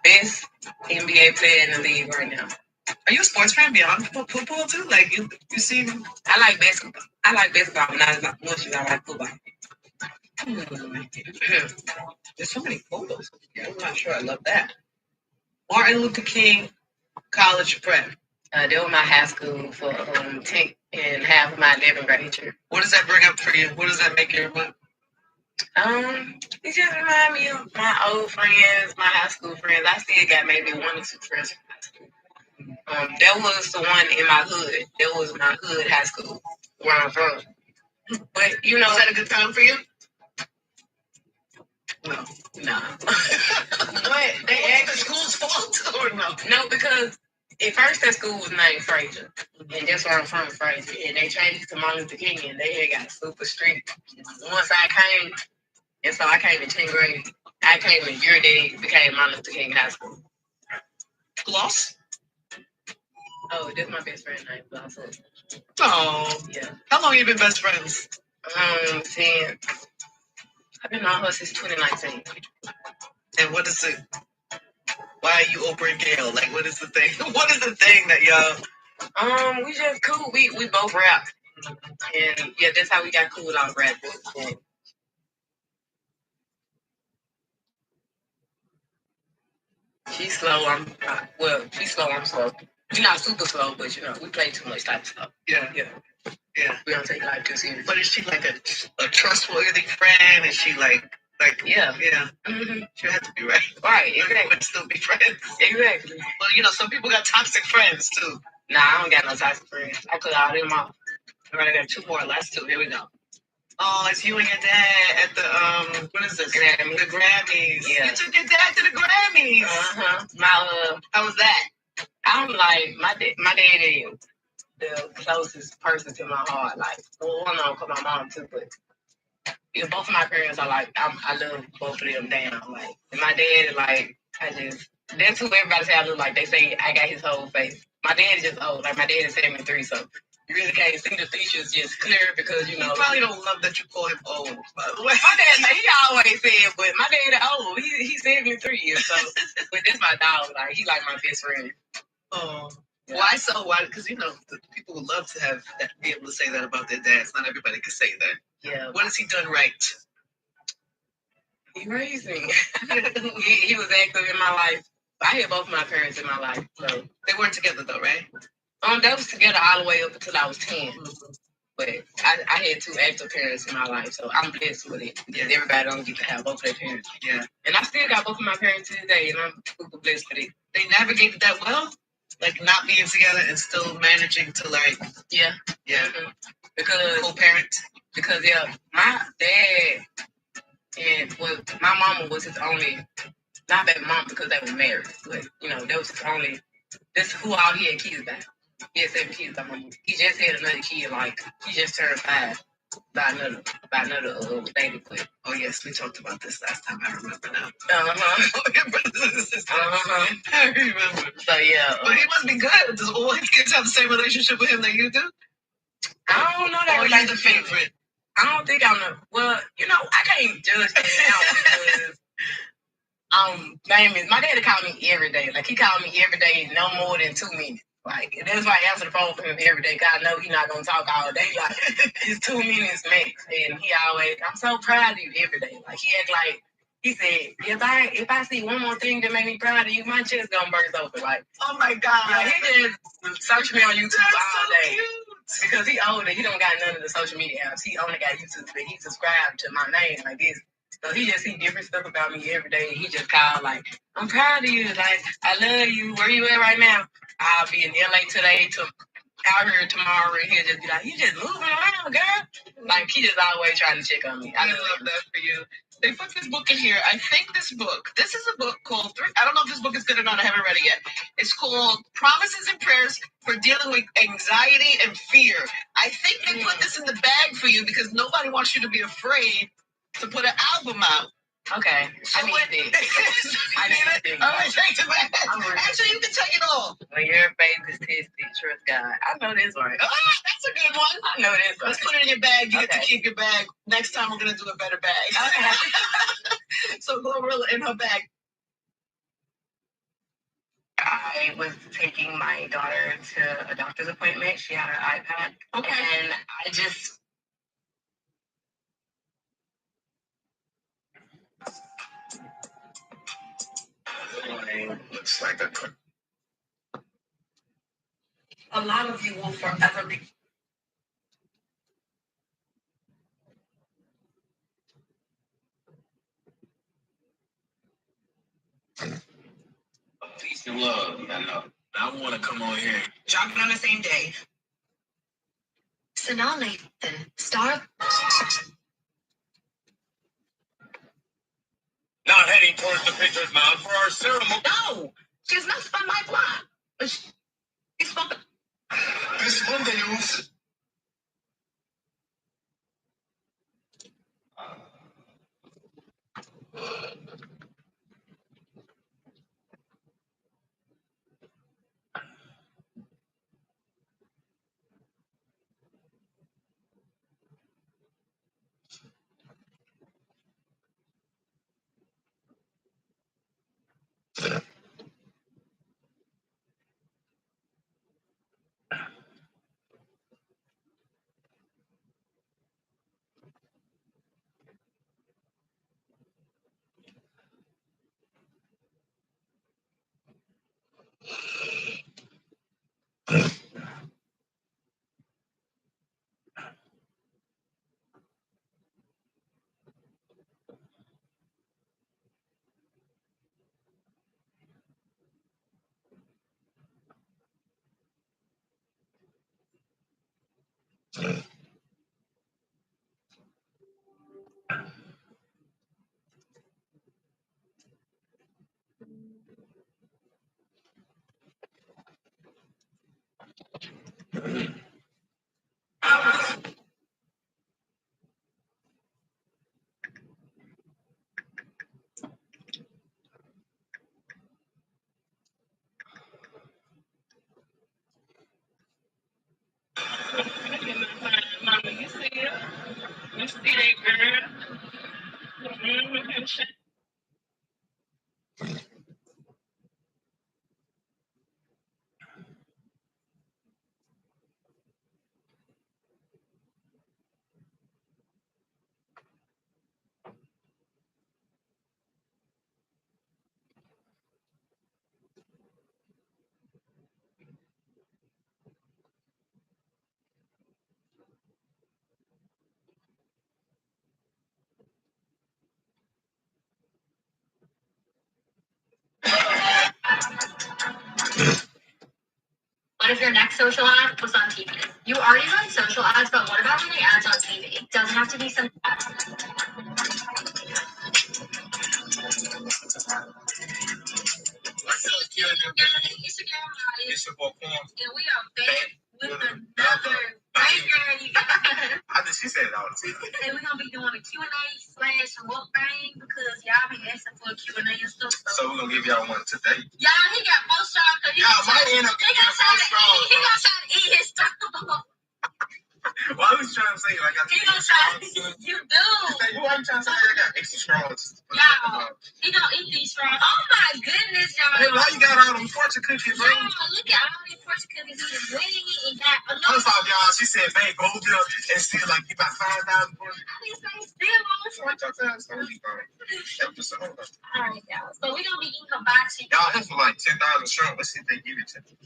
Best NBA player in the league right now. Are you a sports fan beyond football too? Like you see? I like basketball. I like basketball, but not as much as I like football. There's so many photos. I'm not sure I love that. Martin Luther King College Prep. They were my high school for 10th and half of my 11th grade year. What does that bring up for you? What does that make you remember? It just remind me of my old friends, my high school friends. I still got maybe 1 or 2 friends from high school. That was the one in my hood. That was my hood high school where I'm from. But was that a good time for you? No. But they asked the school's fault or no? No, because at first that school was named Fraser, and that's where I'm from, Fraser. And they changed it to Martin Luther King, and they had got super strict. Once I came, and so I came in 10th grade. I came in year that it became Martin Luther King High School. Gloss? Oh, that's my best friend name, Gloss. Oh, yeah. How long have you been best friends? 10. I've been on her since 2019. And what is it? Why are you Oprah and Gayle? Like, what is the thing? What is the thing that y'all? We just cool. We both rap, and yeah, that's how we got cool off rap. She's slow. She's slow. I'm slow. She's not super slow, but we play too much type of stuff. Yeah. Yeah. We don't take life too serious. But is she like a trustworthy friend? Is she like Yeah. Mm-hmm. She had to be right. Right, But exactly. still be friends. Exactly. Well, some people got toxic friends too. Nah, I don't got no toxic friends. I cut all them off. All right, I got 2 more. Last 2. Here we go. Oh, it's you and your dad at the what is this? Grammy. The Grammys. Yeah. You took your dad to the Grammys. How was that? I'm like, my daddy is the closest person to my heart. Like, well, one on for my mom too, but both of my parents are like, I love both of them down. Like, and my dad is like, that's who everybody say I look like. They say I got his whole face. My dad is just old. Like, my dad is 73, so you really can't see the features just clear because, You probably don't love that you call him old, by the way. My dad, he always said, but my dad is old. He's 73 years, so, but that's my dog. Like, he like my best friend. Oh. Yeah. Why so? Why? Because the people would love to have that, be able to say that about their dads. Not everybody can say that. Yeah. What has he done right? He raised me. he was active in my life. I had both my parents in my life, so They weren't together though, right? they was together all the way up until I was 10. But I had 2 active parents in my life, so I'm blessed with it. Because everybody don't get to have both their parents. Yeah. And I still got both of my parents to this day, and I'm super blessed with it. They navigated that well, like not being together and still managing to Yeah. Mm-hmm. Because Co-parent. Because my dad and my mama was his only, not that mom because they were married, but that was his only. That's who all he had kids by. He had 7 kids by mama. He just had another kid, like he just turned 5 by another lady. But oh yes, we talked about this last time. I remember now. I remember. So yeah. But he must be good. Does all his kids have the same relationship with him that you do? I don't know that. Or you're the favorite? I don't think I'm the. Well, I can't judge that now because my daddy called me every day. Like he called me every day, no more than 2 minutes. Like that's why I answer the phone for him every day. Cause I know he's not gonna talk all day. Like it's 2 minutes max, and he always, I'm so proud of you every day. Like he act like he said, if I see one more thing that make me proud of you, my chest gonna burst open. Like, oh my God, he just search me on YouTube all so day. Cute. Because he older, he don't got none of the social media apps. He only got YouTube, but he subscribed to my name like this. So he just see different stuff about me every day. He just called like, I'm proud of you. Like, I love you. Where you at right now? I'll be in LA today, out here tomorrow, and he'll just be like, you just moving around, girl. Like, he just always trying to check on me. I love that for you. They put this book in here. I think this is a book called, I don't know if this book is good or not. I haven't read it yet. It's called Promises and Prayers for Dealing with Anxiety and Fear. I think they put this in the bag for you because nobody wants you to be afraid to put an album out. Okay. So I need it. I need it. All right, take it back. Actually, you can take it all. When your faith is tested, trust God. I know this right. Oh, that's a good one. I know this right. Let's put it in your bag. You get to keep your bag. Next time, we're going to do a better bag. Okay. So, Glorilla in her bag. I was taking my daughter to a doctor's appointment. She had her iPad. Okay. And I just... Looks like a lot of you will forever be... Peace and love, I know. I want to come on here. Dropping on the same day. So now, Nathan, star... Now heading towards the pitcher's mound for our ceremony. No! She's not spun my block. She's spun... This Monday, news. Mama, you see it? You see that girl? Mhm. What if your next social ad was on TV? You already run social ads, but what about running ads on TV? It doesn't have to be some. What's up, YouTube guys? It's your girl Maya. It's your boy Quan. And we are back with another banger. I think she said it all the time. And we're gonna be doing a Q&A/mukbang because y'all be asking for a Q&A and stuff. So we're gonna give y'all one today. Y'all, he got 4 straws because he Y'all might end up he getting gonna try 4 straws. he gonna try to eat his straw. Why was you trying to say like I got He gonna extra try. straws? You do. Why you trying to say I got extra straws? Y'all, he gonna eat these straws. Oh my goodness, y'all. Hey, why you got all them fortune cookies, bro? Y'all, look at all these fortune cookies he is winning and got a First off, y'all, she said, "Babe, go over there and steal like you got 5,000 points." I didn't say still on. So what y'all tell us? Episode. Alright, y'all. So we gonna be eating hibachi. Y'all, that's for like 10,000 shrimp. Let's see if they give it to me.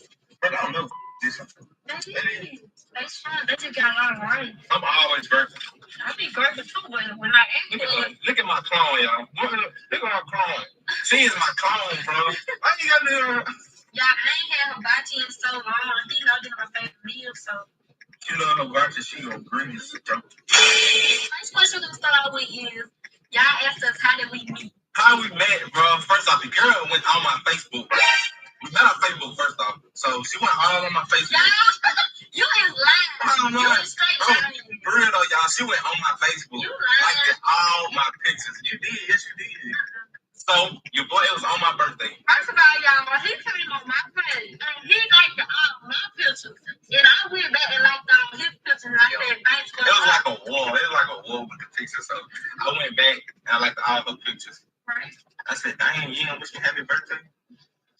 But I don't know. This one. They should. They just got a lot of rain. I'm always grateful. I be grateful too, but when I ask Look at my clone, y'all. Look at my clone. She is my clone, bro. Why you gotta do that? y'all, I ain't had hibachi in so long. He know this is my favorite meal, so. You love her watch and she gonna bring us a joke. First question we're gonna start out with is, y'all asked us how did we meet? How we met, bro? First off, the girl went on my Facebook. We met on Facebook first off. So she went all on my Facebook. Y'all, you is lying. I don't know. You is straight lying. For real though, y'all, she went on my Facebook. You lying. Like all my pictures. You did, yes you did. So your boy, it was on my birthday. First of all, y'all, he came on my page and he liked all my pictures. And I went back and liked all his pictures and I said thanks for It was like a wall. It was like a wall with the pictures. So I went back and I liked all her pictures. Right. I said, dang, you didn't wish me happy birthday?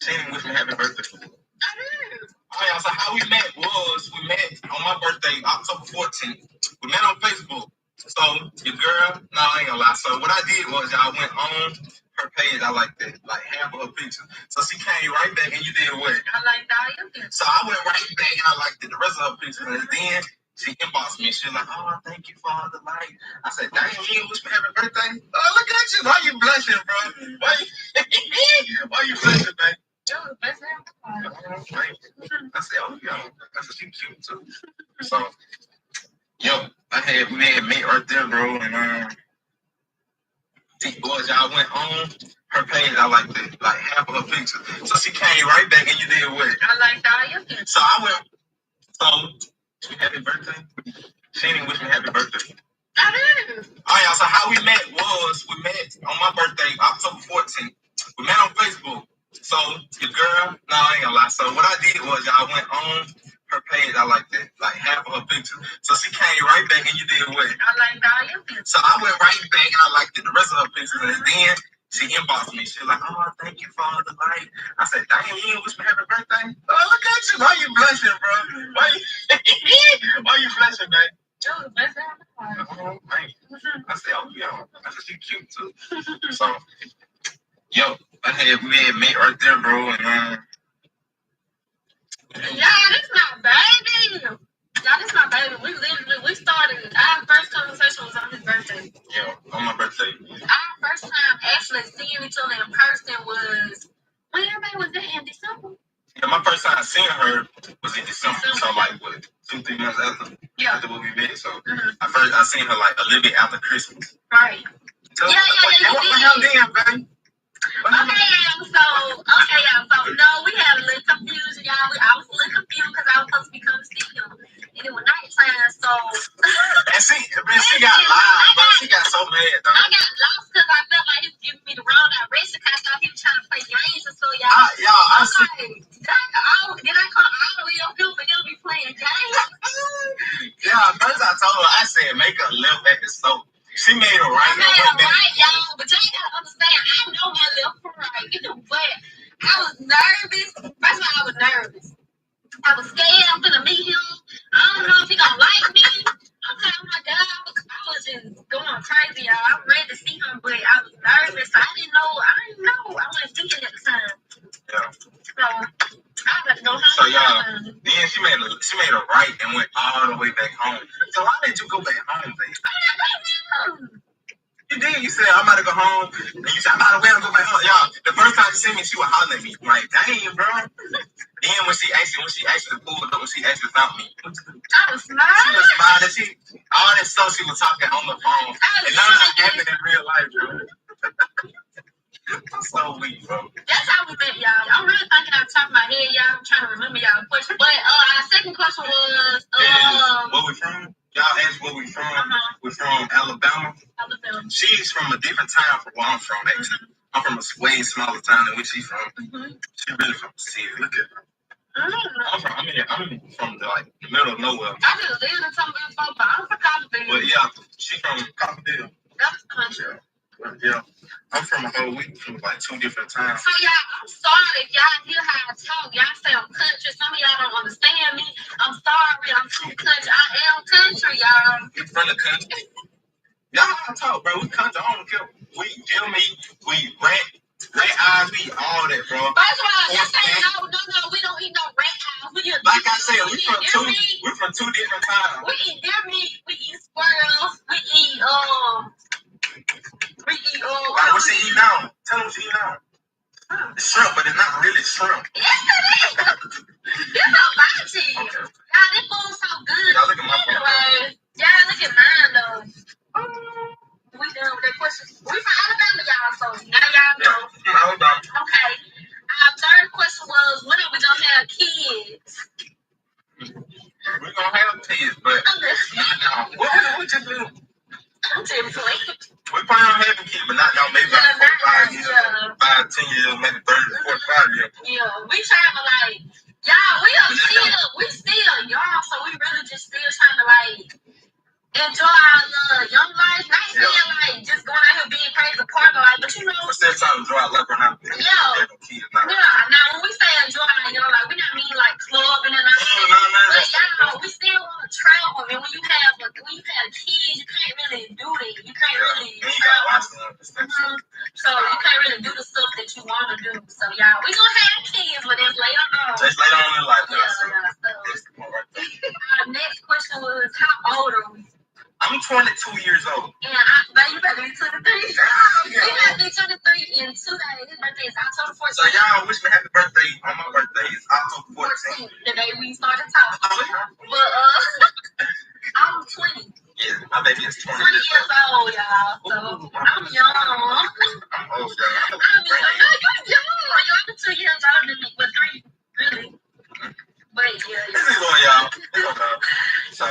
She didn't wish me happy birthday. I did. Oh, yeah, so how we met was, we met on my birthday, October 14th. We met on Facebook. So your girl, no, I ain't gonna lie. So what I did was, I went on her page. I liked it, like half of her pictures. So she came right back and you did what? I liked all your pictures. So I went right back and I liked the rest of her pictures. And then she inboxed me. She was like, oh, thank you for all the light. I said, dang, you didn't wish me happy birthday? Oh, look at you. Why you blushing, bro? Why you blushing, babe? Yo, best friend. I said, oh, yo, that's she cute too. So, yo, we had met right there, bro, and these boys, y'all went on her page. I liked it, like half of her pictures. So she came right back and you did what? I liked all your pictures. So I went, she happy birthday? She didn't wish me happy birthday. I did. Oh, y'all, so how we met was, we met on my birthday, October 14th. We met on Facebook. So your girl, no, I ain't gonna lie. So what I did was, I went on her page. I liked it, like half of her pictures. So she came right back and you did what? I liked all your pictures. So I went right back and I liked the rest of her pictures. And then she inboxed me. She was like, oh, thank you for all the light. I said, dang, you didn't wish me happy birthday? Oh, look at you. Why you blushing, bro? Why you blushing, babe? Yo, best friend. Oh, man. I said, oh, yo, that's she cute too. So, yo, we had met right there, bro, and Y'all, this my baby. Y'all, this my baby. We started, our first conversation was on his birthday. yeah, on my birthday. Our first time actually seeing each other in person was, when was that, in December? Yeah, my first time seeing her was in December. So like what, 2-3 months after? Yeah. After we met, so Mhm. I seen her like a little bit after Christmas. Right. So, Yeah. What happened then, baby? Okay, y'all. So no, we had a little confusion, y'all. I was a little confused because I was supposed to be coming to see him, and it was nighttime. So And she got live, but she got so mad though. I got lost because I felt like he was giving me the wrong direction. Cause I thought he was trying to play games and so y'all. I I'm see. like, did I come all the way up here for him to be playing games? Yeah, first I told her, I said, make a left back and so. She made a right. I made a right, y'all, but y'all gotta understand, I know my left from right, but I was nervous. First of all, I was nervous. I was scared I'm gonna meet him. I don't know if he gonna like me. I'm like, oh my God, I was just going crazy, y'all. I'm ready to see him, but I was nervous. I didn't know. I wasn't thinking at the time. Yeah. So I had to go home. So y'all, then she made a right and went all the way back home. So why did you go back home, baby? You did. You said I'm about to go home, and you said I'm about to go back home. Y'all, the first time she seen me, she was hollering at me. I'm like, dang, bro. Then when she actually pulled up, when she actually found me, I was smiling. she was smiling. All that stuff she was talking on the phone, and none of that happened in real life, bro. I'm so weak, bro. That's how we met, y'all. I'm really thinking off the top of my head, y'all. I'm trying to remember y'all question. But our second question was where we from? Y'all asked where we from. We're from Alabama. She's from a different town from where I'm from, actually. I'm from a way smaller town than where she's from. She really from the city. Look at her. I'm from the middle of nowhere. I just lived in something before, but I'm from Coffeyville. But yeah, she from Coffeyville. That's the country. Yeah. I'm from a whole week from like two different towns. So y'all, I'm sorry if y'all hear how I talk. Y'all say I'm country. Some of y'all don't understand me. I'm sorry. I'm too country. I am country, y'all. You from the country? Y'all gotta talk, bro. We country. I don't care. We deal meat. We rat eyes. We eat all that, bro. First of all, y'all say no. We don't eat no rat eyes. Like I said, we from two different towns. We eat deer meat. We eat squirrels. We eat what she eat now? Tell them what she eat now. Shrimp, but it's not really shrimp. Yes, it is. It's a hibachi. Okay. Y'all, this food's so good. Y'all look at my phone. Anyway, y'all look at mine though. We done with that question. We from Alabama, y'all, so now y'all know. Yeah, Alabama. Okay. Our third question was, when are we gonna have kids? We're gonna have kids, but what you do? I'm just playing. We plan on having kids, but not now. Maybe like 45 years, 5, 10 years, maybe 30, 45 years. Yeah, we trying to like, y'all, we still young, so we really just still trying to like enjoy our young life. Not saying like just going out here being crazy partner life, but you know. We're still trying to enjoy our life right now. Now when we say enjoy our young life, we not mean like clubbing and all that. But y'all, we still want to travel, and when you have kids, you can't really do that. You can't really travel. So you can't really do the stuff that you want to do. So y'all, we gonna have kids, but it's later on. It's later on in life. Our next question was, how old are we? I'm 22 years old. And you better be 23. You better be 23 in 2 days. His birthday is October 14th. So y'all wish me happy birthday on my birthday. It's October 14th. The day we started talking. But I'm 20. Yeah, my baby is 20 years old, y'all. So I'm young. I'm old, y'all. You're young. You're 2 years older than me, but 3, really. But yeah. This is going, y'all. So,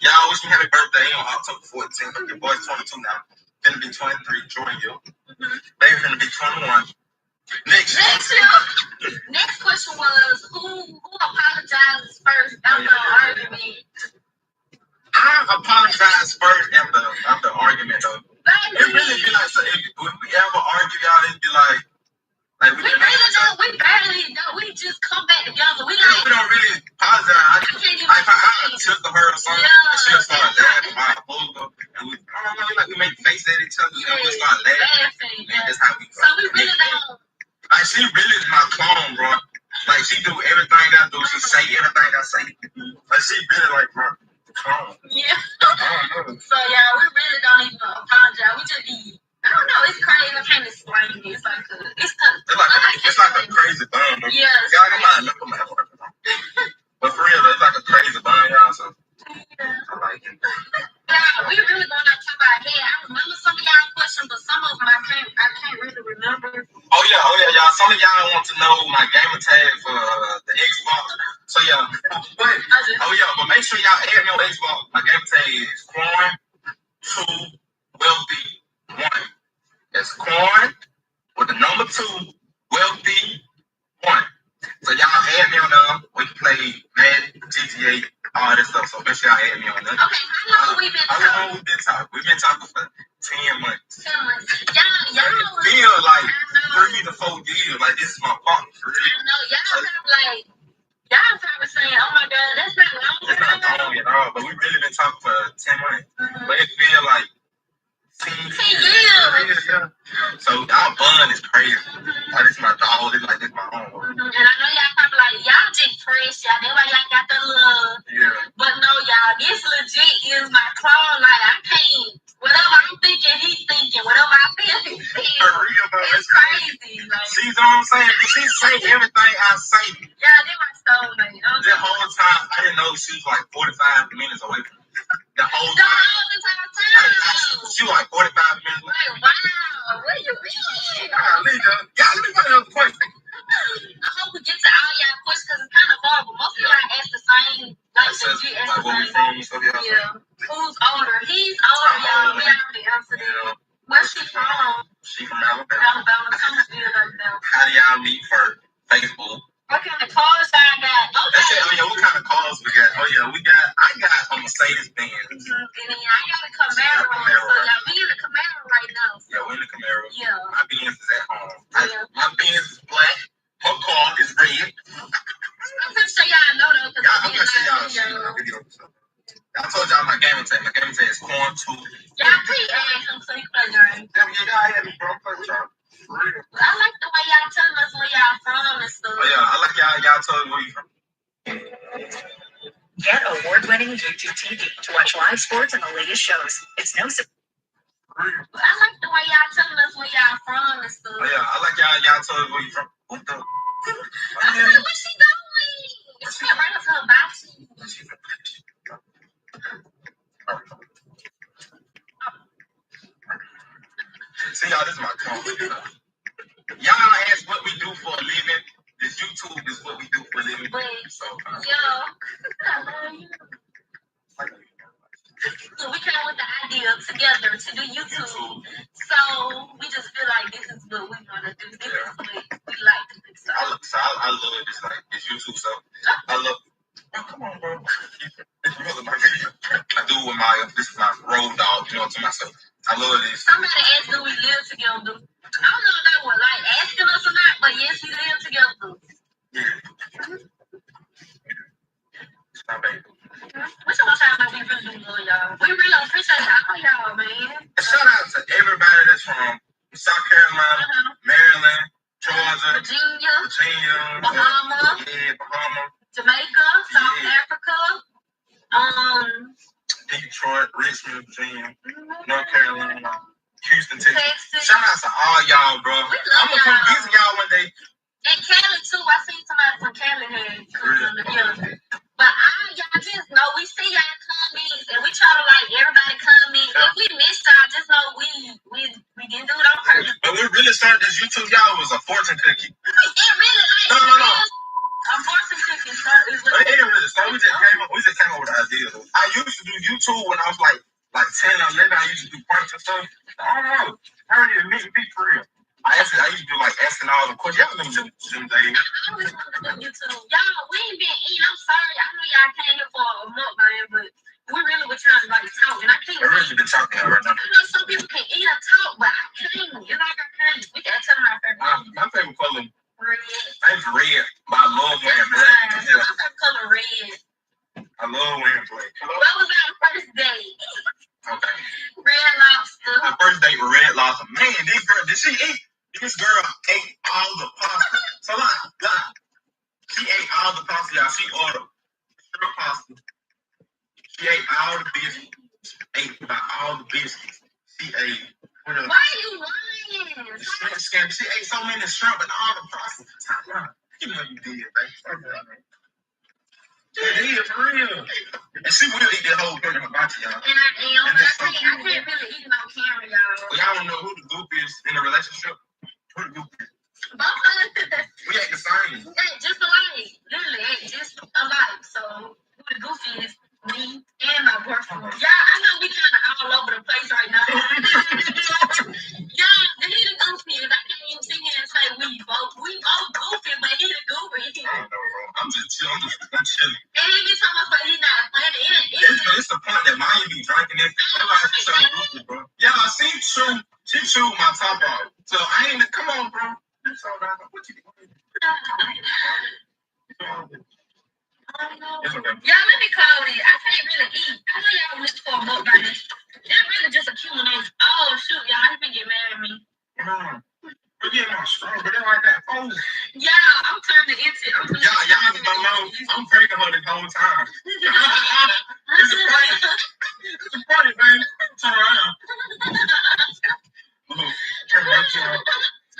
y'all wish me happy birthday on October 14th. Your boy's 22 now. Gonna be 23, Jordan Hill. Baby's gonna be 21. Next year. Next question was, who apologizes first after an argument? I apologize first after the argument, though. It really be like, so if we ever argue, y'all, it'd be like we barely know. We just come back together. We don't really apologize. I took her or something, and she'll start laughing. I pulled her, and we make faces at each other, and we start laughing. And that's how we go. So we really don't. Like, she really is my clone, bro. Like, she do everything I do. She say everything I say. Like, she really like my clone. Yeah. So, yeah, we really don't even apologize. We just be, I don't know, it's crazy. I can't explain it. It's like a crazy thing. Yeah. Y'all, I'm not looking at it. But for real, it's like a crazy thing, y'all. So, Yeah, we really going to talk about head. I remember some of y'all questions, but some of them I can't really remember. Oh yeah, y'all. Some of y'all want to know my gamer tag for the Xbox. So yeah, but make sure y'all add me on Xbox. My gamer tag is Corn2Wealthy1. That's Corn with the number 2 Wealthy1. So y'all add me on there. We can play Madden, GTA, all this stuff. So make sure y'all add me on there. Okay, how long we been talking? We've been talking for 10 months. 10 months. Y'all It feel like 3 to 4 years. Like this is my partner for real. I know y'all probably saying, "Oh my God, that's not long." It's not long at all, but we really been talking for 10 months. But it feel like 10 years. Yeah. So our bond is crazy. Like this is my dog. This is my home. And I know y'all probably like, y'all just fresh, y'all. That's why y'all got the love. Yeah. But no, y'all, this legit is my clone. Like I can't. Whatever I'm thinking, he's thinking. Whatever I feel, he feels. For real, bro. It's crazy. Like, see what I'm saying? She say everything I say. Yeah, they're my soulmate. The whole time, I didn't know she was like 45 minutes away from me. The whole time. She was like 45 minutes away. Like, wow, where you been? Let me put another question. I hope we get to all y'all questions because it's kind of hard, but most of y'all ask the same. Like where we from, so yeah. Who's older? He's older, y'all. We already answered it. Where's she from? She from Alabama. Alabama, too. Alabama. How do y'all meet first? Facebook. What kind of cars I got? Okay. That's it. Oh yeah, what kind of cars we got? Oh yeah, I got a Mercedes Benz. And then I got a Camaro. So y'all, we in a Camaro right now. Yeah, we in the Camaro. Yeah. My Benz is at home. My Benz is black. Her car is red. I'm pretty sure y'all know though. I'm pretty sure y'all see my video. I told y'all my gaming tag. My gaming tag is Corn2. Y'all please add him so he play game. Yeah, y'all had me, bro. I'm playing with y'all. For real. I like the way y'all telling us where y'all from and stuff. Oh yeah, I like y'all telling where you from. Get award-winning YouTube TV to watch live sports and the latest shows. It's no surprise. I like the way y'all telling us where y'all from and stuff. Oh yeah, I like y'all telling where you from. What the? Where's she going? She right up to her box. See y'all, this is my comment. Y'all ask what we do for a living. This YouTube is what we do for a living. So, I love you. So we came with the idea together to do YouTube. So we just feel like this is what we want to do. This is what we like to do. So I love this, like this YouTube stuff. I love. Oh, come on, bro. This is my video. I do with Maya. This is my road dog. You know what I'm saying? I love this. Somebody asked, do we live together? I don't know if they were like asking us or not, but yes, we live together. Yeah. It's my baby. What's your time about we really do love y'all? We really appreciate all y'all, man. Shout out to everybody that's from South Carolina, Maryland, Georgia, Virginia, Bahamas, Jamaica, South Africa, Detroit, Richmond, Virginia, North Carolina, Houston, Texas. Shout out to all y'all, bro. I'm gonna come visit y'all one day. And Cali too. I seen somebody from Cali here. But y'all just know we see y'all comments and we try to like everybody comment. If we missed y'all, just know we didn't do it on purpose. But we really started this YouTube, y'all, was a fortune cookie. It really like no. A fortune cookie is what it ain't really started. We just came up with the idea. I used to do YouTube when I was like 10 or 11. I used to do pranks and stuff. I don't know. I already admit to be for real. I used to do like asking all the questions. Y'all remember them days? I always wanted to do YouTube. Y'all, we ain't been eating. I'm sorry. I know y'all came here for a month, man, but we really were trying to like talk, and I can't. I really been talking right now. I know some people can eat or talk, but I can't. It's like I can't. We gotta tell my favorite. My favorite color. Red. It's red, but I love wearing black. My favorite color red. I love wearing black. What was our first date? Okay. Red Lobster. My first date with Red Lobster. Man, this girl, did she eat? This girl ate all the pasta. So lie. She ate all the pasta, y'all. She ordered shrimp pasta. She ate all the biscuits. Ate about all the biscuits. She ate. Why are you lying? Shrimp scam. She ate so many shrimp and all the pasta. Stop lying. You know you did, baby. Yeah, for real. And she will eat that whole thing hibachi, y'all. And I can't really eat it on camera, y'all. Well, y'all don't know who the goof is in a relationship. Who the goof is? Both of us. We act the same. Just alike. Literally, just alike. So, who the goofy is? Me and my boyfriend. Yeah, I know we kind of all over the place right now. Yeah, he the goofy is. I can't even sit here and say we both goofy, but he the goofy. I don't know, bro. I'm just chilling. I'm chilling. And he be talking about he not funny. It's the point that Maya be drinking this. Everybody's so goofy, bro. Yeah, I seen she chewed my top off. So I ain't, come on, bro. You saw that. What you doing? It's okay. Y'all, let me call it. I can't really eat. I know y'all look for a mukbang. It's really just a Q&A. Oh, shoot, y'all. He been get mad at me. We're getting all strong, but they're like that. Oh. Yeah, I'm turning into it. Y'all just don't know. I'm pranking her the whole time. It's a prank. It's a prank, man. Turn around. Turn right around.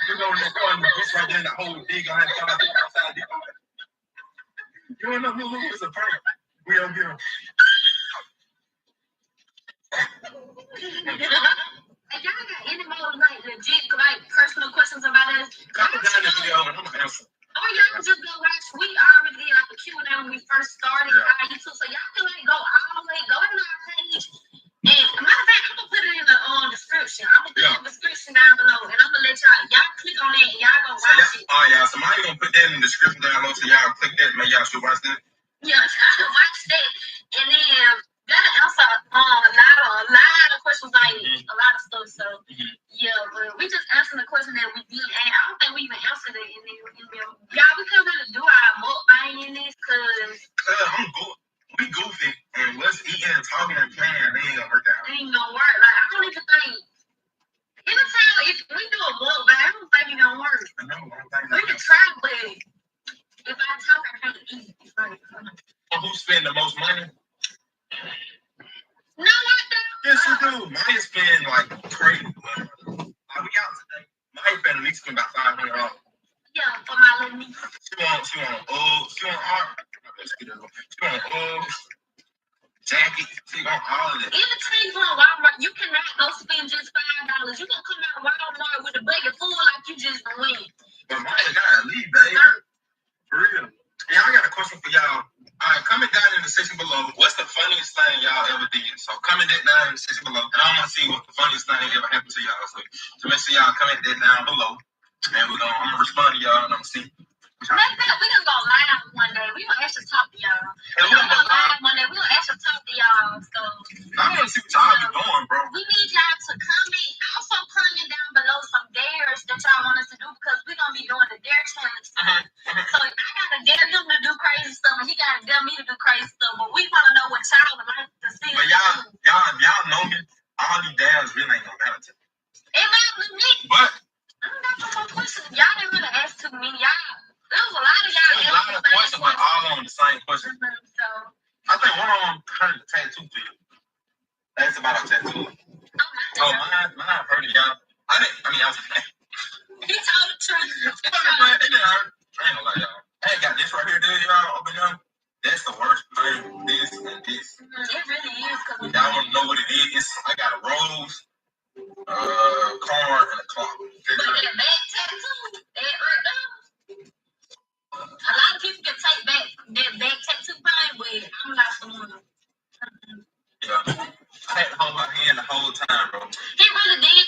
You go in the car and it's right there in the whole dig. I ain't thought I think outside. You don't know who is a prank. We don't get them. And y'all got any more like legit, like personal questions about us? Comment down in the video and I'm gonna answer. Or y'all can just go watch. We already did like a Q&A when we first started our YouTube, so y'all can like go all the way, go on our page. And matter of fact, I'm gonna put it in the description. I'm gonna put it in the description down below, and I'm gonna let y'all click on that and y'all go watch it. Oh yeah, so Maya gonna put that in the description down below, so y'all click that and y'all should watch that. Yeah, y'all watch that, and then that'll answer a lot of questions, like a lot of stuff. So yeah, but we just answering the question that we did, and I don't think we even answered it in there. Y'all, we couldn't really do our mukbang in this because I'm good. We goofy and let's eating and talking and playing. It ain't gonna work out. It ain't gonna work. Like, I don't even think. Anytime if we do a mukbang, I don't think it's gonna work. I know. We can try, but if I talk, I can't eat. Who spend the most money? No, I don't. Yes, you do. Maya spend like crazy money. Like we out today. Maya spend at least about $500. Yeah, for my little niece. She want art. Jacket. She want all of that. Anytime you go to Walmart, you cannot go spend just $5. You can come out of Walmart with a bucket full like you just win. But Maya gotta leave, baby. For real. Yeah, I got a question for y'all. All right, comment down in the section below. What's the funniest thing y'all ever did? So comment that down in the section below. And I want to see what the funniest thing ever happened to y'all. So make sure y'all comment that down below. And I'm gonna respond to y'all and I'm gonna see. We're gonna go live one day. We're gonna actually talk to y'all. We're gonna go live one day. We're gonna actually talk to y'all. So I want to see what y'all be doing, bro. we need y'all to comment. Also comment down below some dares that y'all want us to do because we're gonna be doing the dare challenge. So I gotta dare him to do crazy stuff and he gotta dare me to do crazy stuff. But we wanna know what y'all would like to see. But y'all know me. All these dares really ain't gonna matter to me. It matters to me. But I don't got no more questions. Y'all didn't really ask too many. There was a lot of y'all. There's a lot of questions, but all on the same question. So I think one of them heard the tattoo for you. That's about a tattoo. Oh, mine hurt y'all. I was he told the truth. It didn't hurt. I ain't gonna lie, y'all. I ain't got this right here, dude, y'all. Open up. That's the worst thing. This and this. It really is. Y'all wanna know what it is? I got a rose, corn, and a clock. But that back tattoo, that right now. A lot of people can take back that back tattoo thing, but I'm not someone. Yeah. I had to hold my hand the whole time, bro. He really did.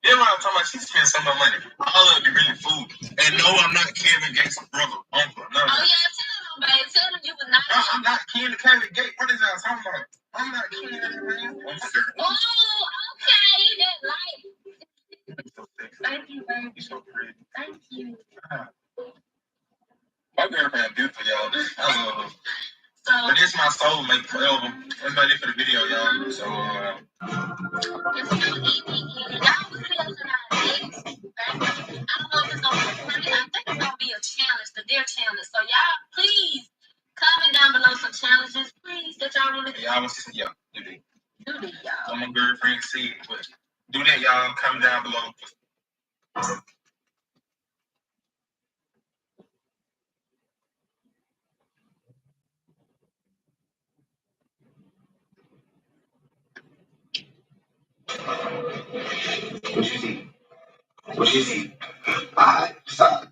Then when I'm talking about she spent some of my money, all of it be really food. And no, I'm not Kevin Gates' brother, uncle. No. Oh yeah, tell him, babe. Tell him you was not. No, I'm not Kevin Gates. What is that talking about? I'm not Kevin, man. Oh, okay. That light. Thank you, baby. You're so pretty. Thank you. My girlfriend beautiful, y'all. I love her. So, but this is my soulmate forever. That's about it for the video, y'all. So, it's so easy. Y'all was closing our dates. I don't know if it's gonna be funny. I think it's gonna be a challenge, the dare challenge. So y'all, please comment down below some challenges, please, that y'all want to do. Y'all want to see, yeah, do that. Do that, y'all. So my girlfriend see, but do that, y'all. Comment down below. What she see? Alright, stop.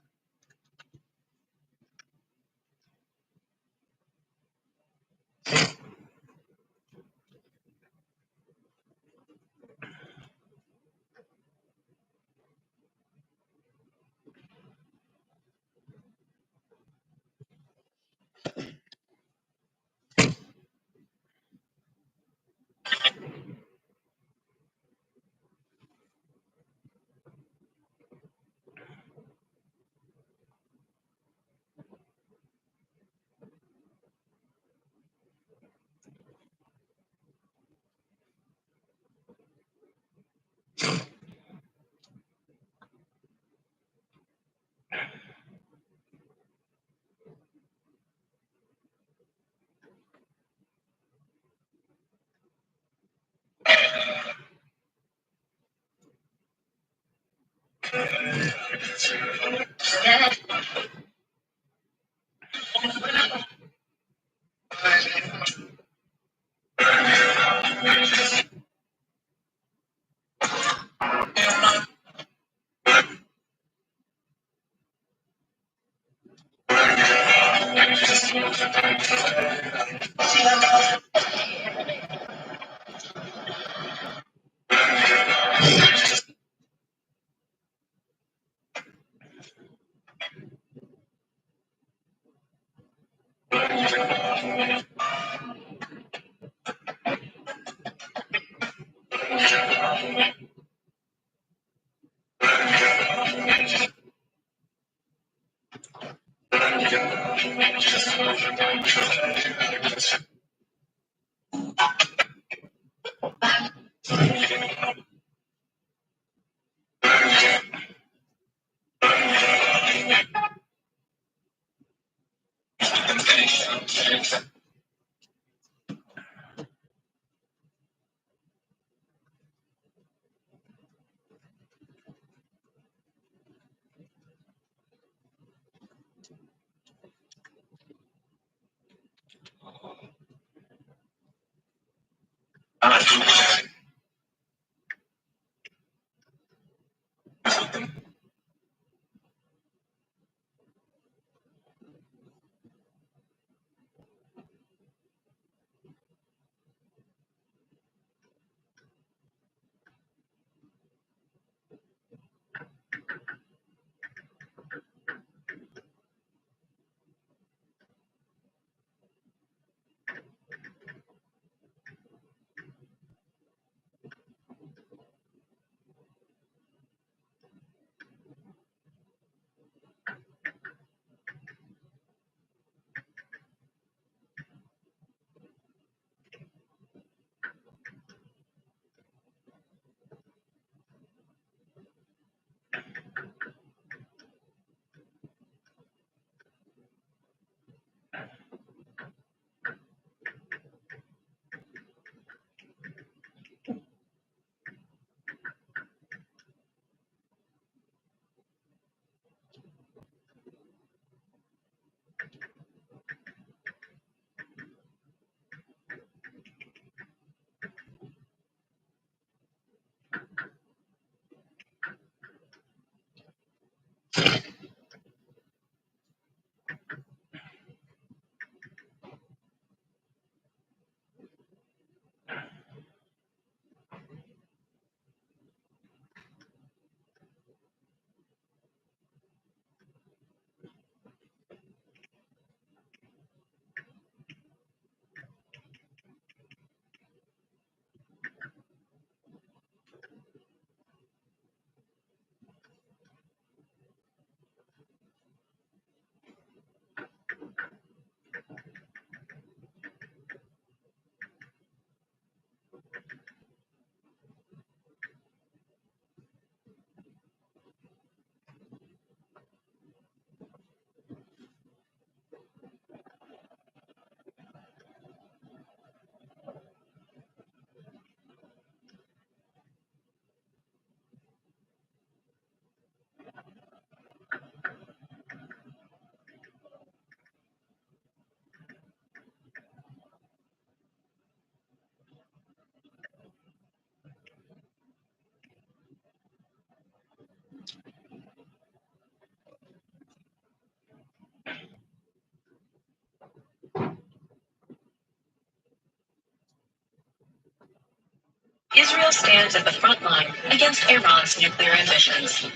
Israel stands at the front line against Iran's nuclear ambitions.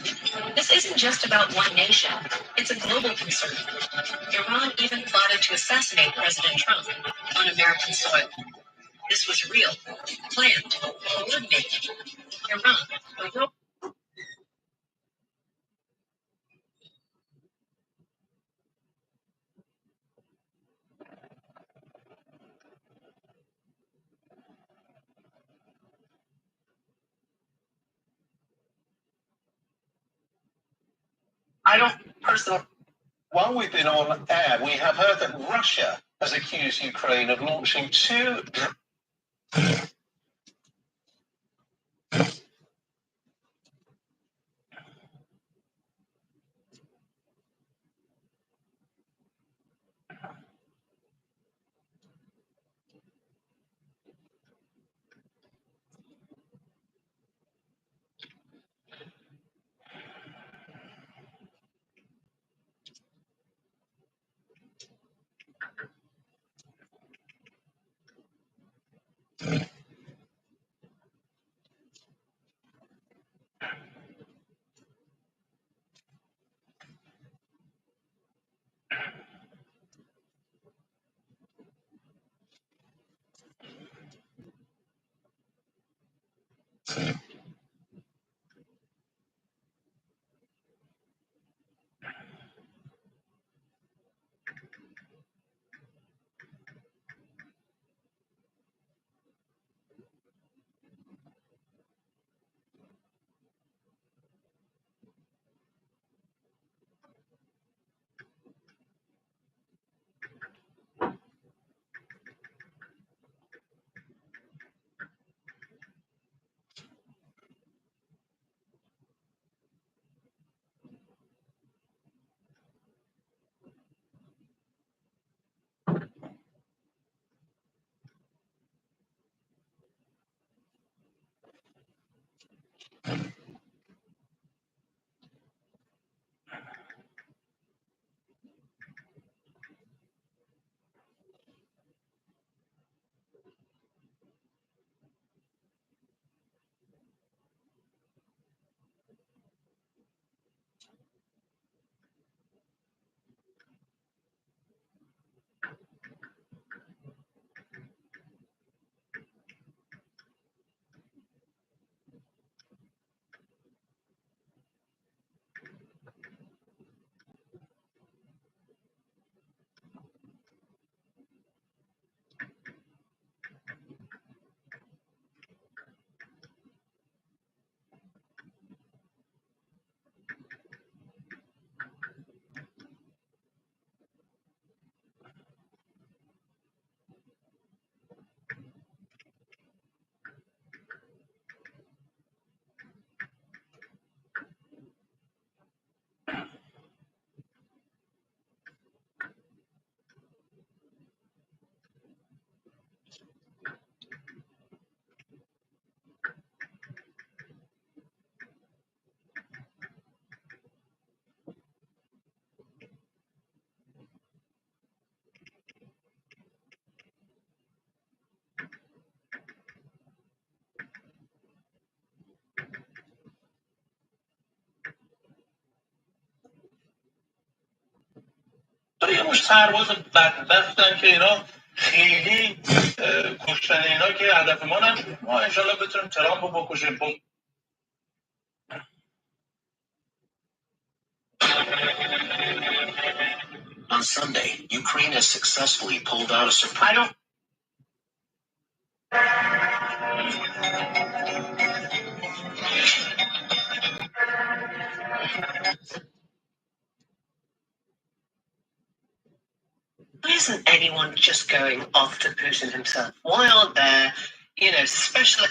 This isn't just about one nation, it's a global concern. Iran even plotted to assassinate President Trump on American soil. This was real, planned, coordinated. Iran, a real. I don't personally. While we've been on air, we have heard that Russia has accused Ukraine of launching two. یه مش سرباز بدبختن که اینا خیلی کشتن اینا که هدف ما نشد. ما انشالله بتونیم ترامپ رو بکشیم. On Sunday, Ukraine has successfully pulled out a surprise. I don't. Why isn't anyone just going after Putin himself? Why aren't there, special?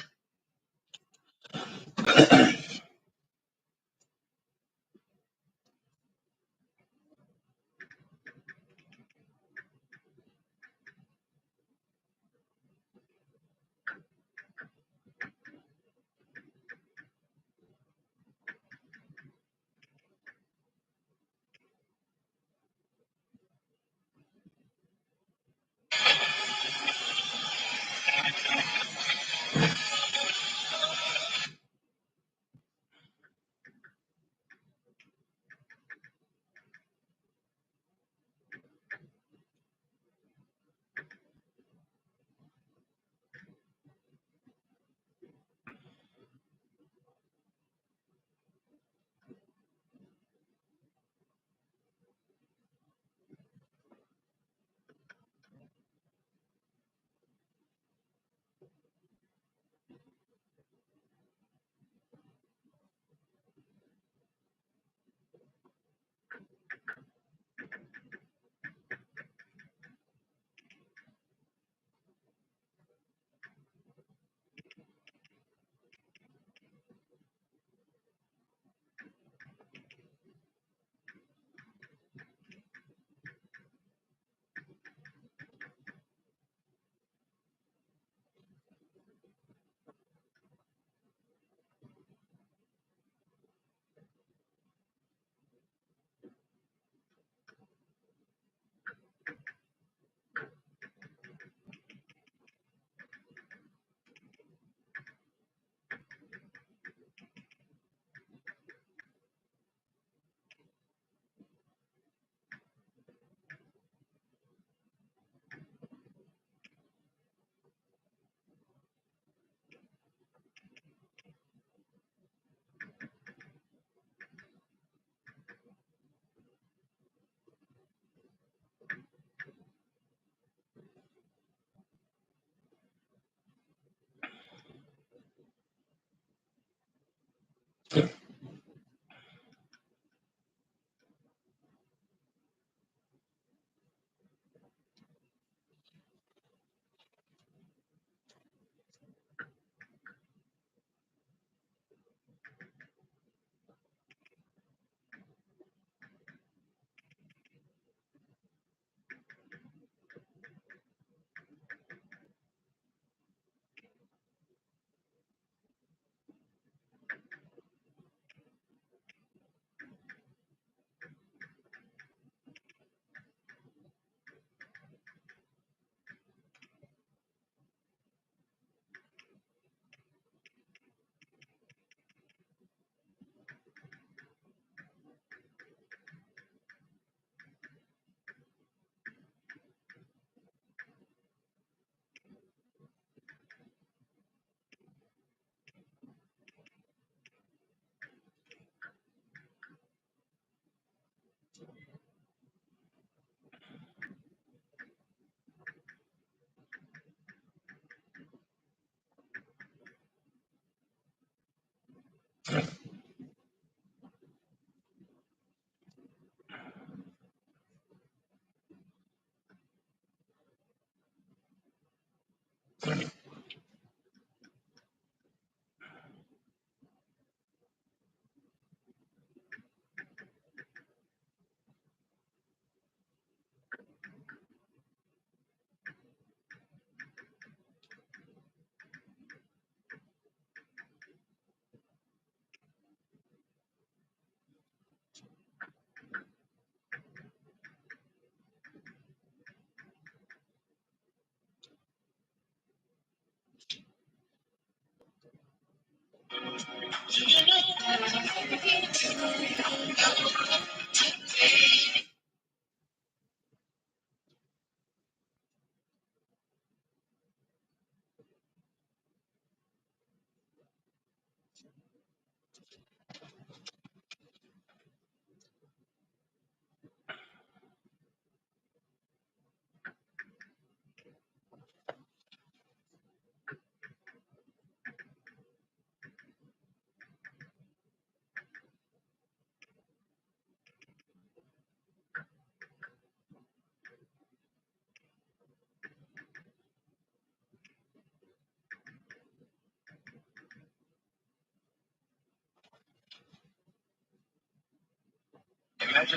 Imagine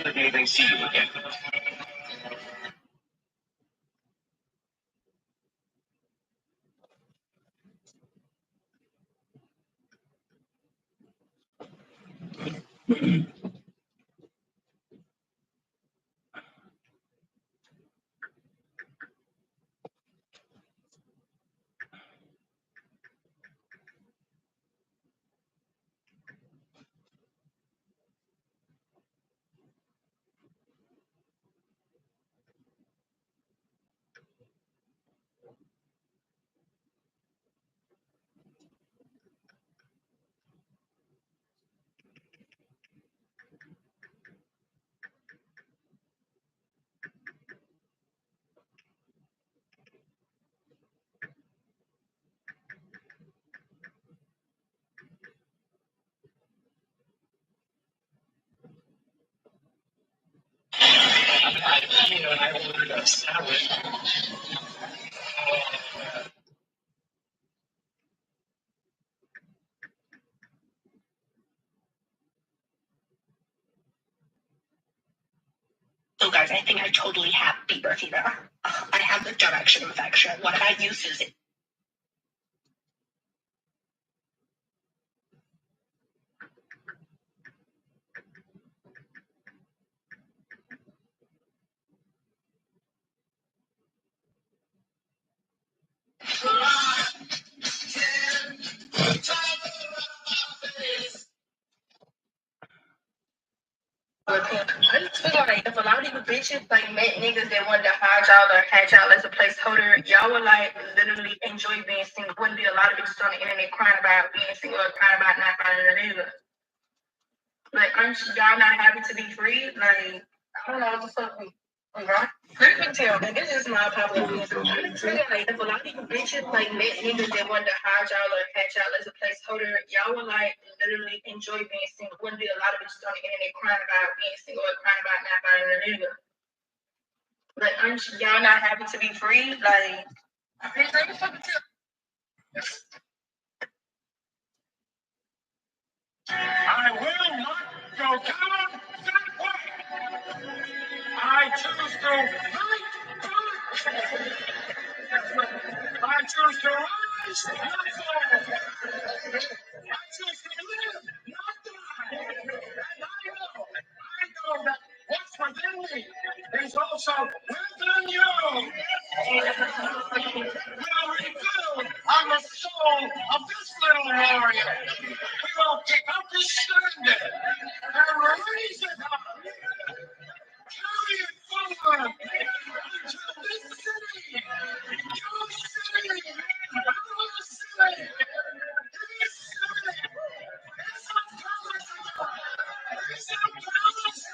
the day they see you again. I ordered a salad. So guys, I think I totally have Bieber fever. I have the direction infection. What about you, Susie? I just feel like if a lot of you bitches like met niggas that wanted to hide y'all or had y'all as a placeholder, y'all would like literally enjoy being single. Wouldn't be a lot of bitches on the internet crying about being single or crying about not finding a nigga. Like, aren't y'all not happy to be free? Like, I don't know what the fuck we right? I can tell that this is my popular opinion. I just feel like if a lot of you bitches like met niggas that wanted to hide y'all or had y'all as a placeholder, y'all would like literally enjoy being single. Wouldn't be a lot of bitches on the internet crying about being single or crying about not finding a nigga. Like, aren't y'all not happy to be free? Like, bitch, let me fucking tell. I will not go down that way. I choose to fight. I choose to rise, not fall. I choose to live, not die. And I know that what's within me is also within you. We are revealed on the soul of this little warrior. We will pick up his standard and raise it up. Carry it forward until this city, your city, our city, his city, is a promise. Is a promise.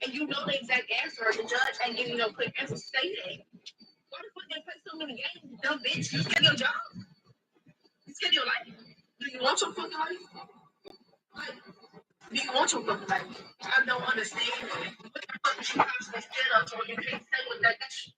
and you know the exact answer, the judge ain't giving you no quick answer, say that. Why the fuck they play so many games, you dumb bitch? You scared your job? You scared your life? Do you want your fucking life? Like, do you want your fucking life? I don't understand. What the fuck is you constantly scared of when you can't say what that bitch?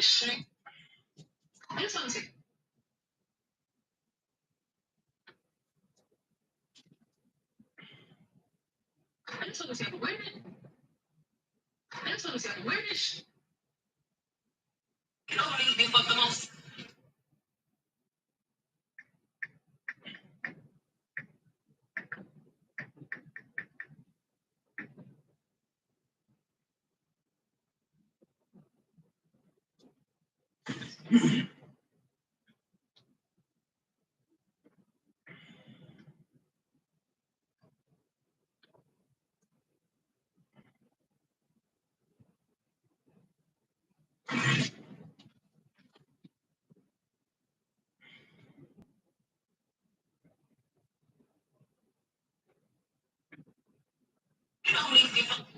shit. I just want to say, I just want to say, where did she, you know what he fucked the most? You know what he fucked.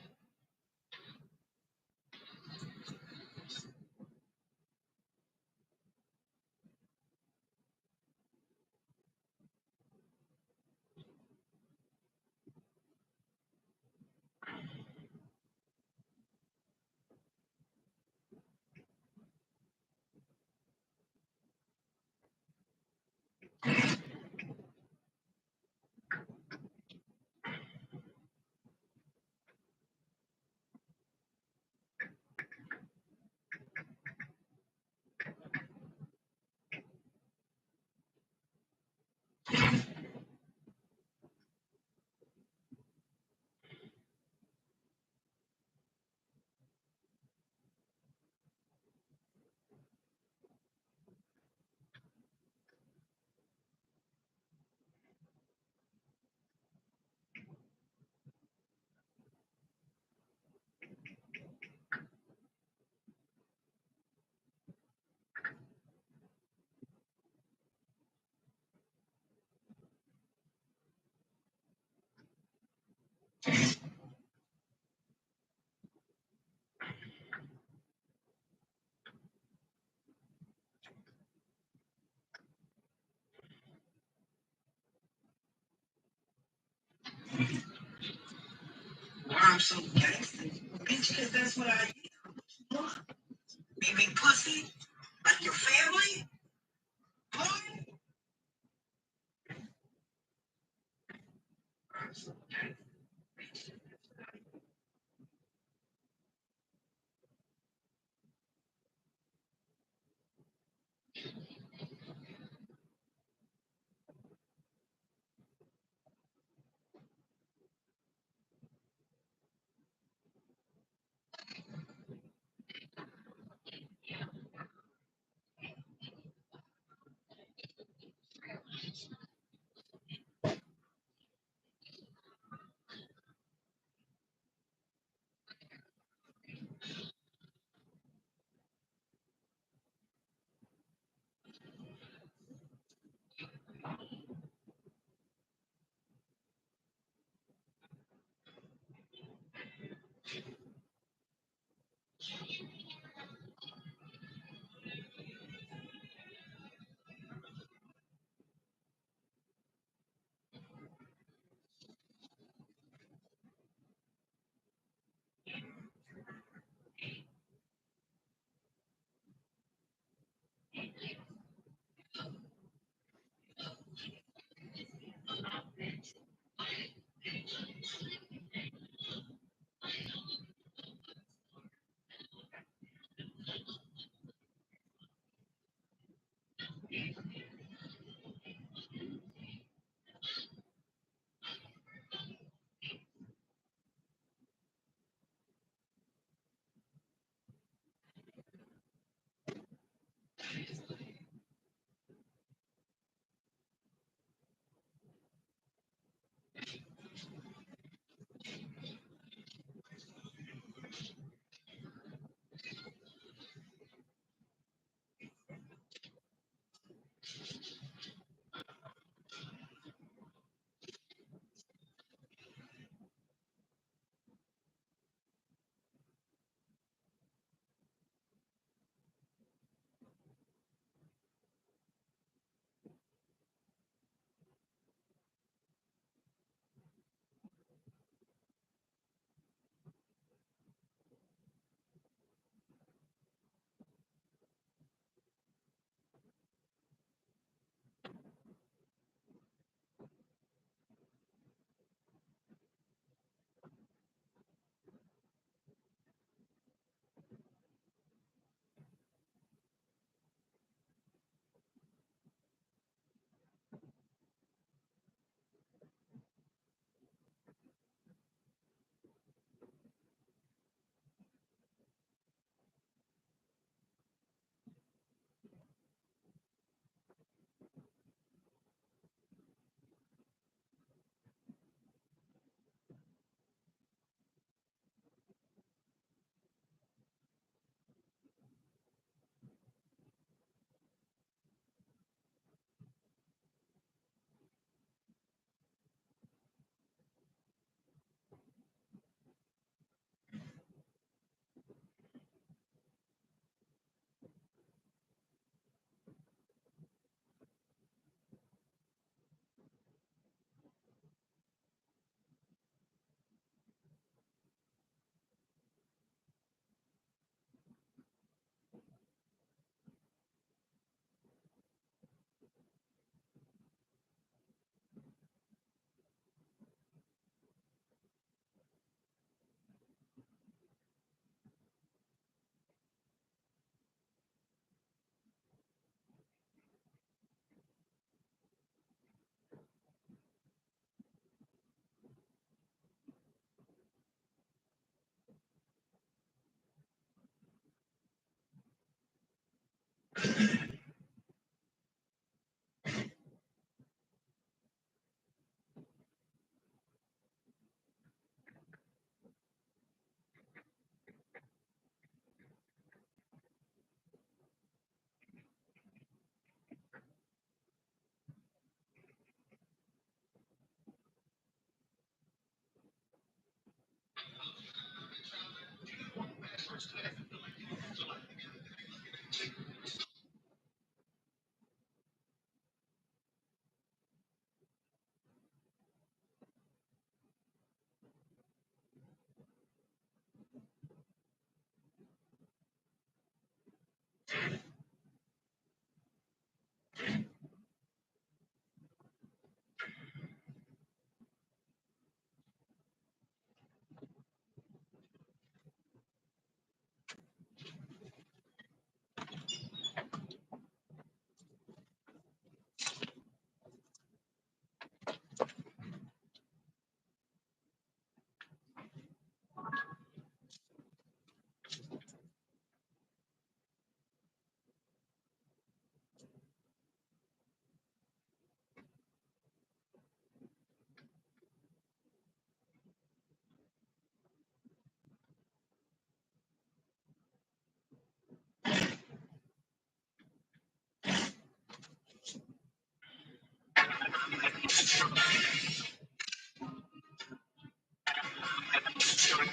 I'm so gangster. Bitch, cause that's what I am. Baby pussy, like your family, boy. I'm so gangster.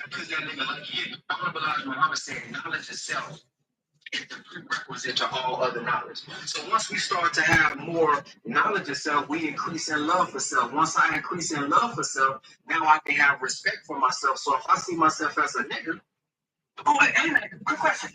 Because that nigga lucky. Honorable Elijah Muhammad said, knowledge itself is the prerequisite to all other knowledge. So once we start to have more knowledge of self, we increase in love for self. Once I increase in love for self, now I can have respect for myself. So if I see myself as a nigga, oh, hey, man, quick question.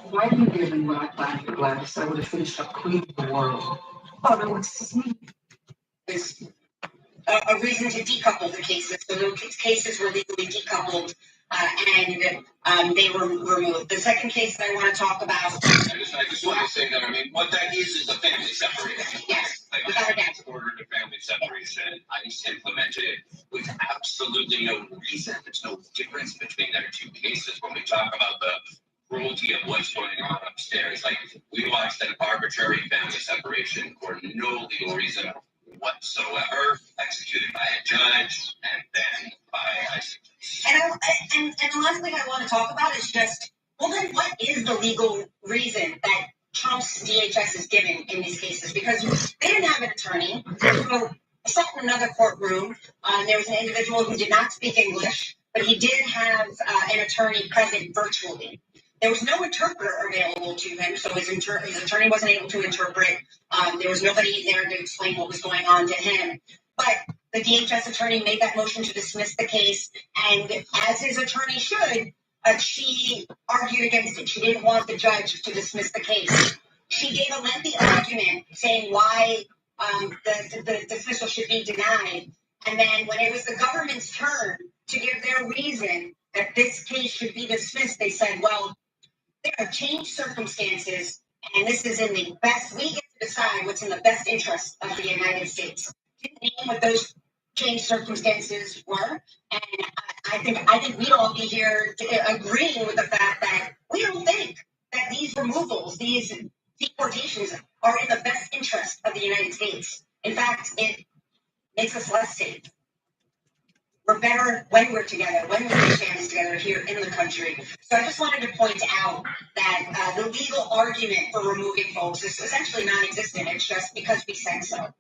Why do you really rock like Gladys? I would have finished up queen of the world. Oh, no, what's this mean? It's a reason to decouple the cases. So those cases were legally decoupled and they were removed. The second case that I want to talk about. I just want to say that, I mean, what that is a family separation. Yes, without a doubt. Ordered a family separation. ICE implemented it with absolutely no reason. There's no difference between their two cases when we talk about the cruelty of what's going on upstairs. Like, we watched an arbitrary family separation for no legal reason whatsoever, executed by a judge and then by ICE. And the last thing I want to talk about is just, well, then what is the legal reason that Trump's DHS is giving in these cases? Because they didn't have an attorney. So I sat in another courtroom. There was an individual who did not speak English, but he did have an attorney present virtually. There was no interpreter available to him, so his attorney wasn't able to interpret. There was nobody there to explain what was going on to him. But the DHS attorney made that motion to dismiss the case, and as his attorney should, she argued against it. She didn't want the judge to dismiss the case. She gave a lengthy argument saying why the dismissal should be denied. And then when it was the government's turn to give their reason that this case should be dismissed, they said, well, there are changed circumstances, and this is in the best, we get to decide what's in the best interest of the United States. Didn't name what those changed circumstances were, and I think we'd all be here agreeing with the fact that we don't think that these removals, these deportations are in the best interest of the United States. In fact, it makes us less safe. We're better when we're together, when we put families together here in the country. So I just wanted to point out that the legal argument for removing folks is essentially non-existent. It's just because we said so.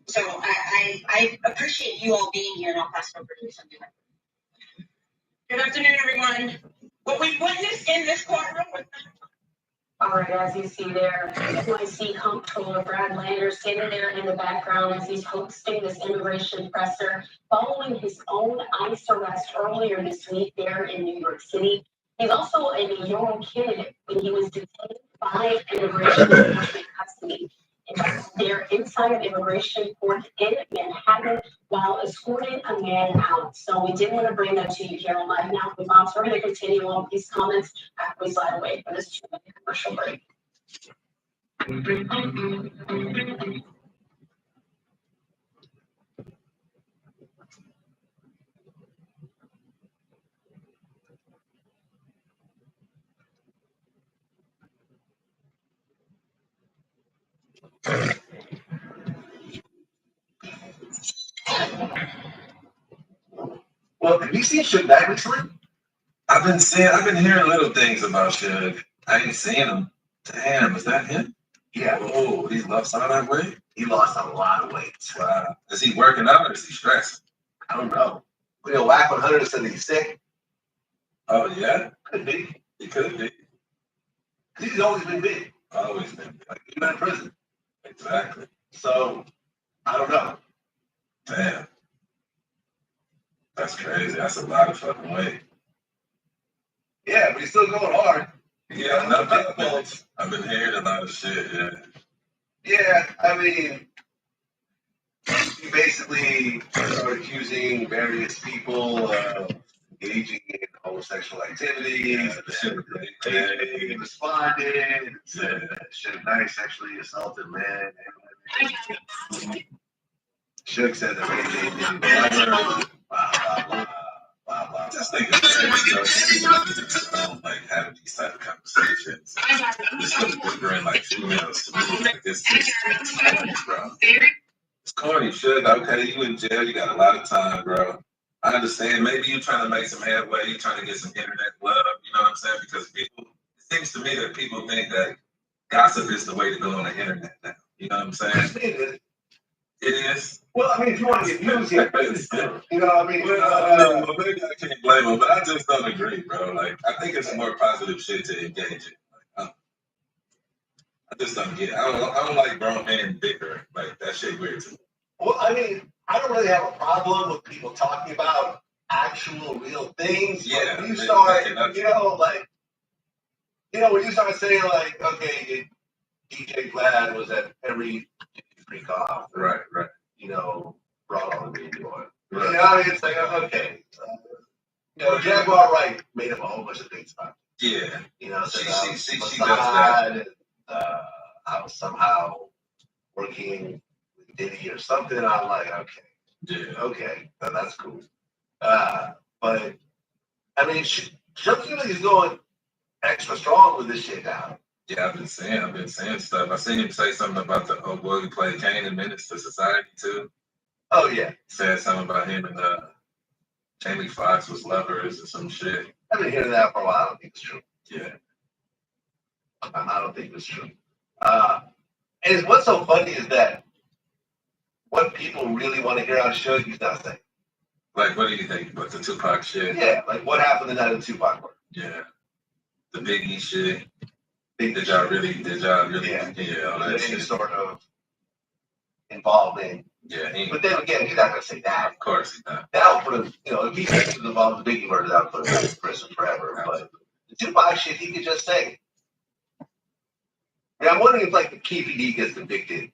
So I appreciate you all being here, and I'll pass it over to you someday. Good afternoon, everyone. What we witnessed in this courtroom was. All right, as you see there, NYC Comptroller Brad Lander standing there in the background as he's hosting this immigration presser following his own ICE arrest earlier this week there in New York City. He's also a mayoral candidate when he was detained by immigration enforcement custody. They're inside of immigration court in Manhattan while escorting a man out. So we did want to bring that to you here on Live Now with Moms. We're going to continue on with these comments after we slide away for this 2-minute commercial break. Well, have you seen Suge Knight recently? I've been hearing little things about Suge. I ain't seen him. Damn, is that him? Yeah. Oh, he's lost all that weight? He lost a lot of weight. Wow. Is he working out or is he stressed? I don't know. You know, Whack 100 said he's sick. Oh, yeah? Could be. He could be. He's always been big. Always been. Like, even in prison. Exactly. So, I don't know. Damn. That's crazy. That's a lot of fucking weight. Yeah, but he's still going hard. Yeah, I've been hearing a lot of shit, yeah. Yeah, I mean, he basically started accusing various people of engaging in homosexual activities. He responded and said that Suge Knight sexually assaulted men. Suge said that Ray J did whatever. Blah, blah. Just think it's crazy. Don't like having these type of conversations. Just delivering like females to me like this is corny, bro. It's corny. Suge, okay, you in jail, you got a lot of time, bro. I understand. Maybe you're trying to make some headway, you're trying to get some internet love, you know what I'm saying? Because people, it seems to me that people think that gossip is the way to go on the internet now. You know what I'm saying? It is. Well, I mean, if you want to get views here, you know what I mean? Well, maybe I can't blame him, but I just don't agree, bro. Like, I think it's more positive shit to engage in. Like, I just don't get it. I don't like grown men bicker. Like, that shit weird to me. Well, I mean, I don't really have a problem with people talking about actual real things. Yeah. When you start, you know, like, you know, when you start saying, like, okay, DJ Glad was at every freak off. Right. You know, brought on the video. Right. You know, I mean, it's like, okay. You know, Jaguar Wright made up a whole bunch of things about it. Yeah. You know, she does that. And, I was somehow working with Diddy or something. I'm like, okay, that's cool. But I mean, Suge is going extra strong with this shit now. Yeah, I've been saying stuff. I seen him say something about the old boy who played Kane in Menace to Society too. Oh yeah. Said something about him and Jamie Foxx was lovers or some shit. I've been hearing that for a while. I don't think it's true. Yeah. I don't think it's true. And what's so funny is that what people really want to hear out of Suge, he's not saying. Like, what do you think about the Tupac shit? Yeah, like what happened the night of Tupac work? Yeah. The Biggie shit. Did y'all really, yeah, all that shit. Sort of involved in. Yeah. But then again, he's not going to say that. Of course he's not. That would put him, you know, if he was involved in the Biggie murder, that would put him in prison forever. Absolutely. But the Tupac shit, he could just say. I mean, I'm wondering if, like, the KPD gets convicted,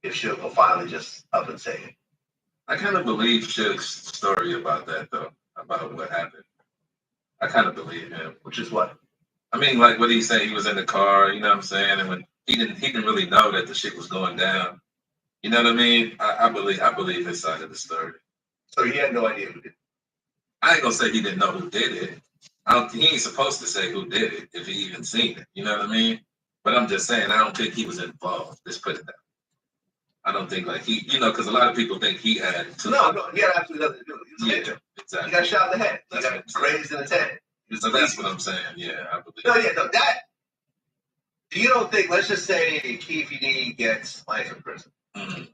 if Suge will finally just up and say it. I kind of believe Suge's story about that, though, about what happened. I kind of believe him. Which is what? I mean, like what he said, he was in the car, you know what I'm saying? And when he didn't really know that the shit was going down. You know what I mean? I believe his side of the story. So he had no idea who did it? I ain't gonna say he didn't know who did it. He ain't supposed to say who did it if he even seen it. You know what I mean? But I'm just saying, I don't think he was involved. Let's put it that way. I don't think like he, you know, because a lot of people think he had. No, he had absolutely nothing to do with it. He was a victim. Exactly. He got shot in the head. That's he got grazed in his head. So that's what I'm saying. Yeah, I believe. No, that. You don't think? Let's just say KPD gets life in prison. Mm-hmm.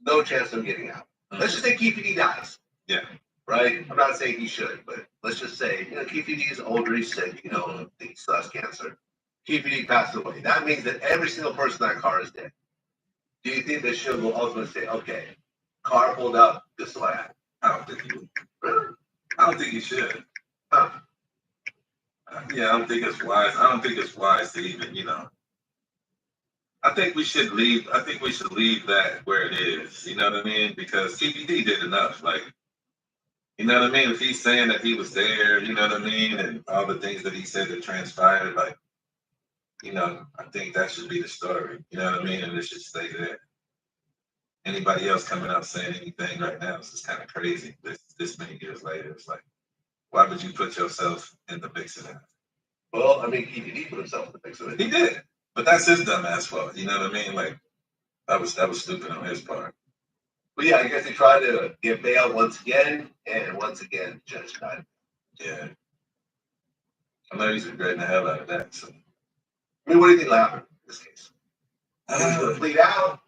No chance of getting out. Mm-hmm. Let's just say KPD dies. Yeah. Right. I'm not saying he should, but let's just say KPD is older. He's sick. You know, he still has cancer. KPD passed away. That means that every single person in that car is dead. Do you think that Suge will ultimately say, "Okay, car pulled up. This is what happened"? I don't think he would. Really? I don't think he should. Huh. Yeah, I don't think it's wise. I don't think it's wise to even, you know. I think we should leave that where it is. You know what I mean? Because KPD did enough. Like, you know what I mean? If he's saying that he was there, you know what I mean, and all the things that he said that transpired, like, you know, I think that should be the story. You know what I mean? And it should stay there. Anybody else coming out saying anything right now is just kind of crazy. This many years later, it's like, why would you put yourself in the mix of that? Well, I mean, KPD put himself in the mix of it. He did, but that's his dumbass fault. You know what I mean? Like, that was stupid on his part. But yeah, I guess he tried to get bail once again, and once again, Judge died. Yeah. I know he's regretting the hell out of that. So. I mean, what do you think will happen in this case? He's going to plead out?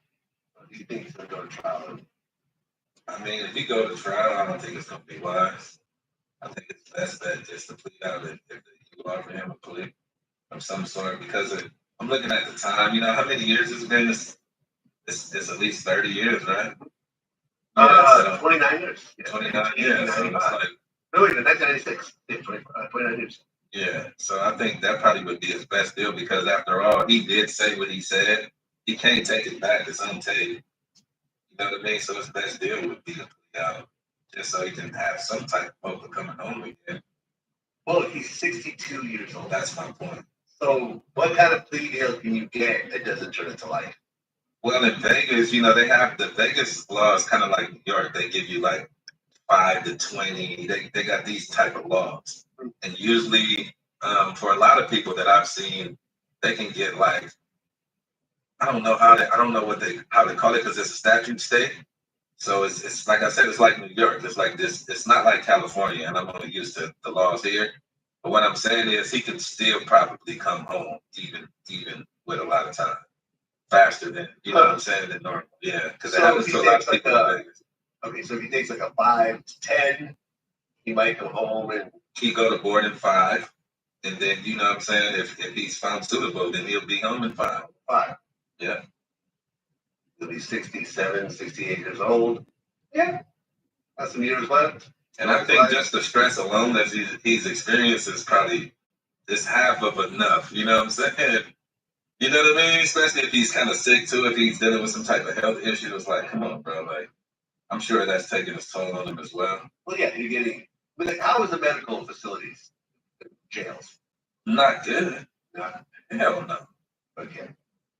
Or do you think he's going to go to trial? I mean, if he go to trial, I don't think it's going to be wise. I think it's best bet just to plead out if you offer him a plea of some sort because I'm looking at the time. You know how many years it's been? It's at least 30 years, right? Yeah, so 29 years. Yeah. 29 years. So it's like really, the 1996. Yeah, 29 years. yeah. So I think that probably would be his best deal because after all, he did say what he said. He can't take it back. It's on tape. You know what I mean? So his best deal would be to plea out just so he can have some type of hope of coming home again. Well, he's 62 years old. That's my point. So what kind of plea deal can you get that doesn't turn into life? Well, in Vegas, you know, they have the Vegas laws kind of like New York. They give you like 5 to 20. They got these type of laws. And usually, for a lot of people that I've seen, they can get like, I don't know how they call it because it's a statute state. So it's like I said, it's like New York. It's like this. It's not like California, and I'm only used to the laws here. But what I'm saying is, he can still probably come home, even with a lot of time, faster than you know what I'm saying than normal. Yeah, because it happens to a lot of people in Vegas. Okay, so if he takes like a 5 to 10, he might come home and he go to board in 5, and then you know what I'm saying. If he's found suitable, then he'll be home in 5. 5. Yeah. He'll be 67, 68 years old. Yeah. Got some years left. And I think just the stress alone that he's experienced is probably just half of enough. You know what I'm saying? You know what I mean? Especially if he's kind of sick too, if he's dealing with some type of health issue. It's like, come on, bro. Like, I'm sure that's taking its toll on him as well. Well, yeah, you're getting. But like, how is the medical facilities, jails? Not good. Not. Hell no. Okay.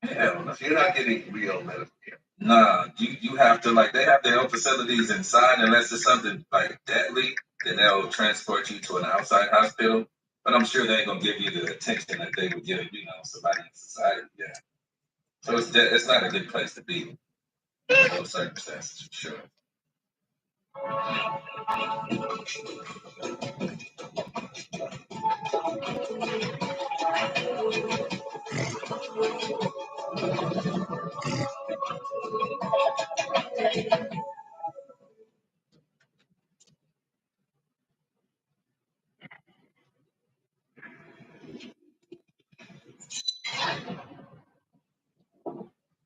Hell no. So you're not getting real medical care. Nah, you have to like they have their own facilities inside unless it's something like deadly, then they'll transport you to an outside hospital. But I'm sure they ain't gonna give you the attention that they would give, you know, somebody in society. Yeah. So it's not a good place to be in those circumstances for sure.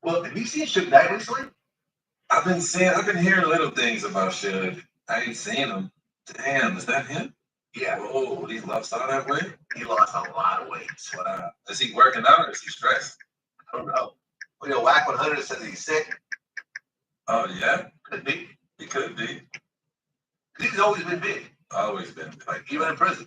Well, have you seen Suge Knight recently? I've been hearing little things about Suge. I ain't seen him. Damn, is that him? Yeah. Oh, he lost all that weight? He lost a lot of weight. Wow. Is he working out or is he stressed? I don't know. You know, Whack 100 says he's sick. Oh, yeah? Could be. He could be. He's always been big. Always been. Like, even in prison.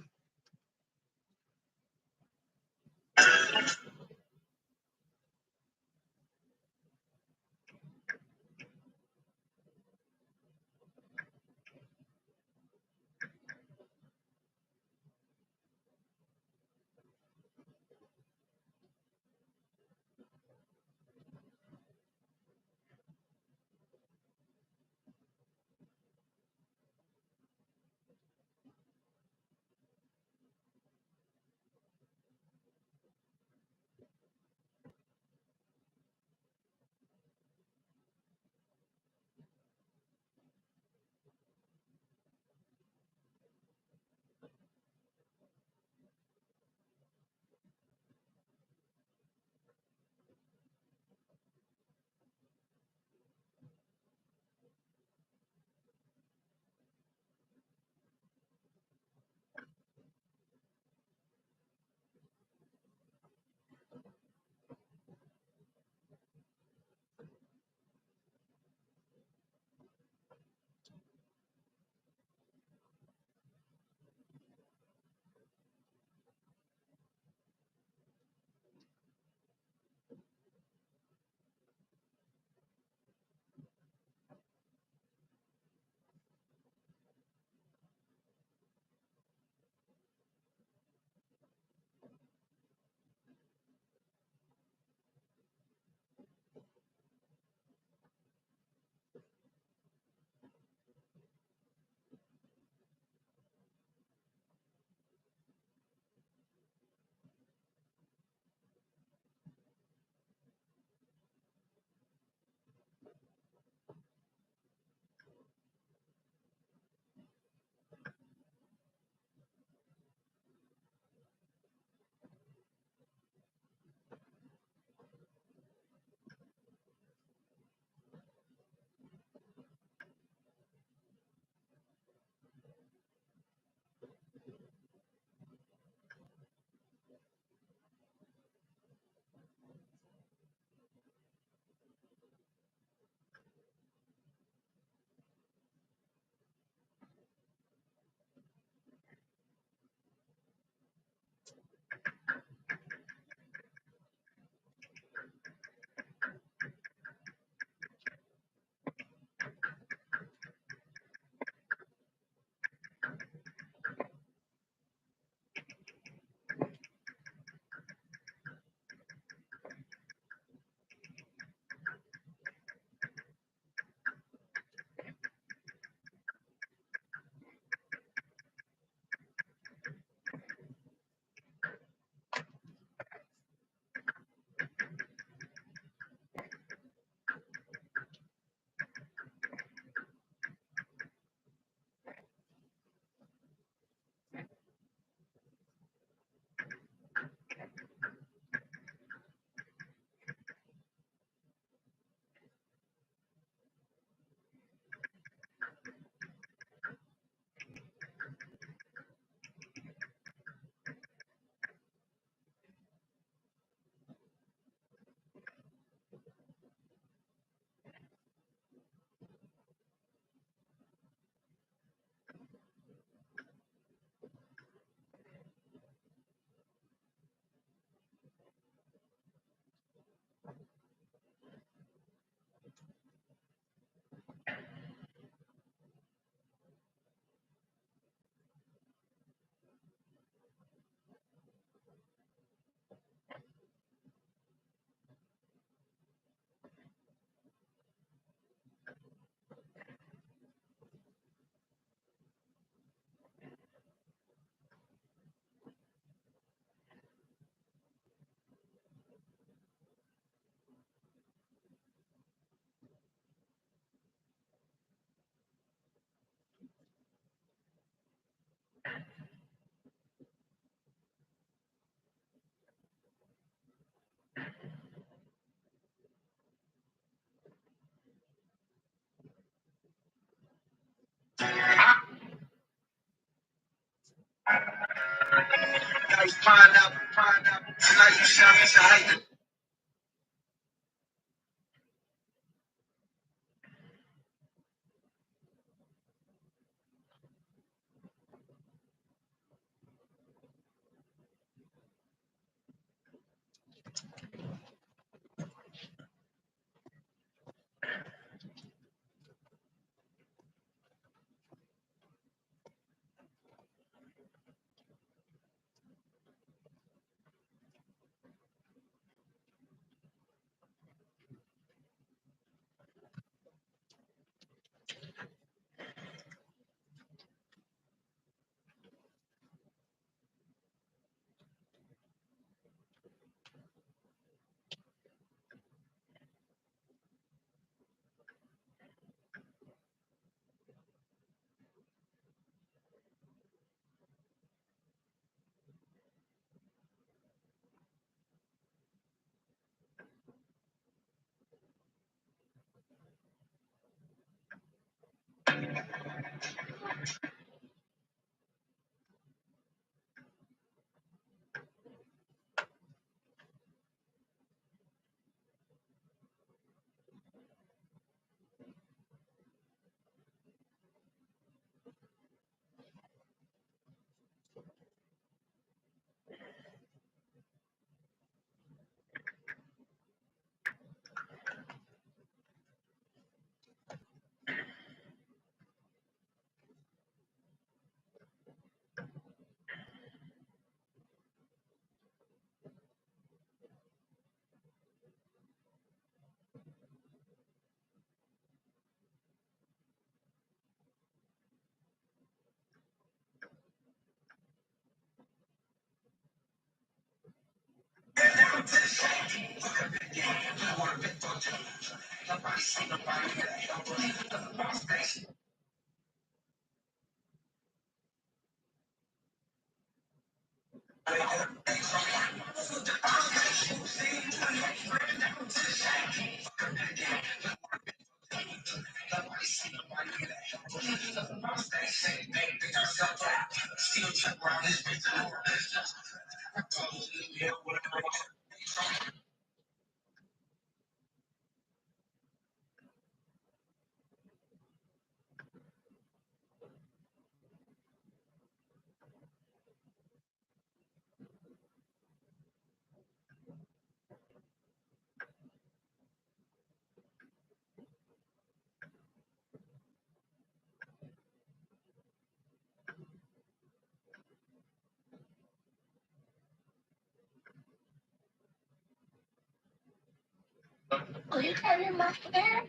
Will you carry my hair?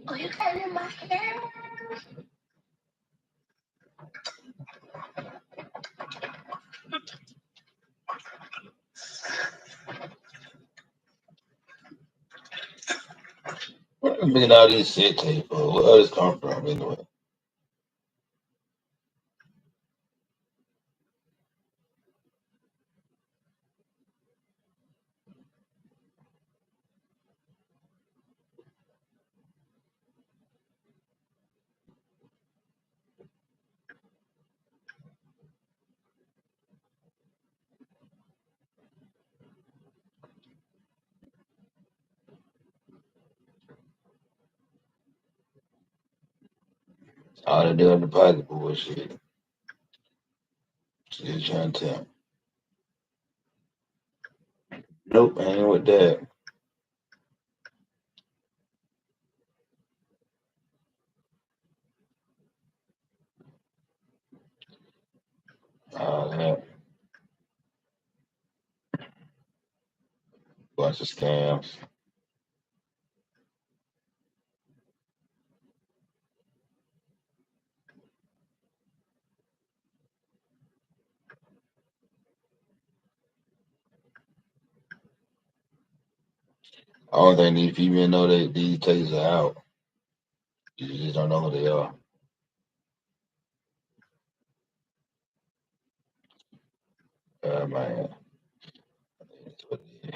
Will you carry my hair? Where am I making all this shit tape for? Where does this come from anyway? All they do in the pocket bullshit. Still trying to tell. Nope, I ain't with that. All that. Bunch of scams. I don't think these females know that these tapes are out. You just don't know who they are. Man. That's what it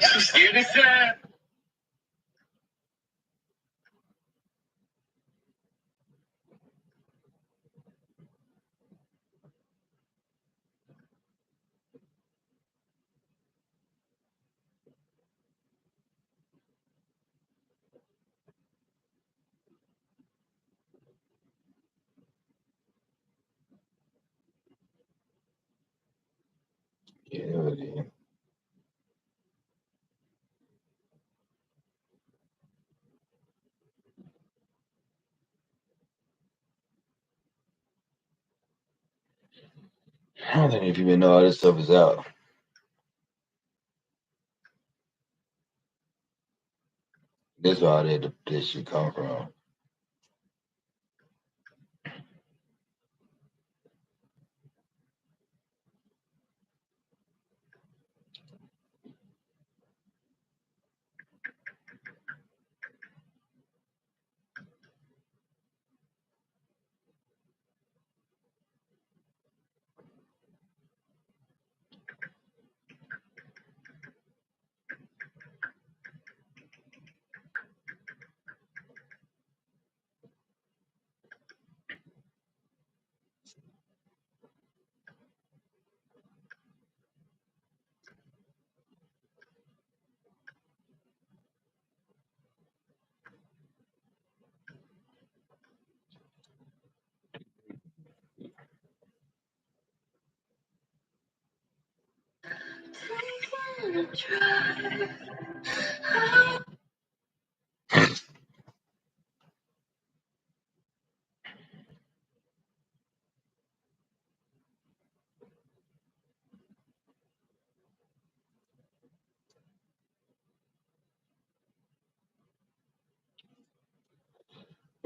is. You scared this time? Yeah, it is. I don't think if you know all this stuff is out. That's where all that this shit come from.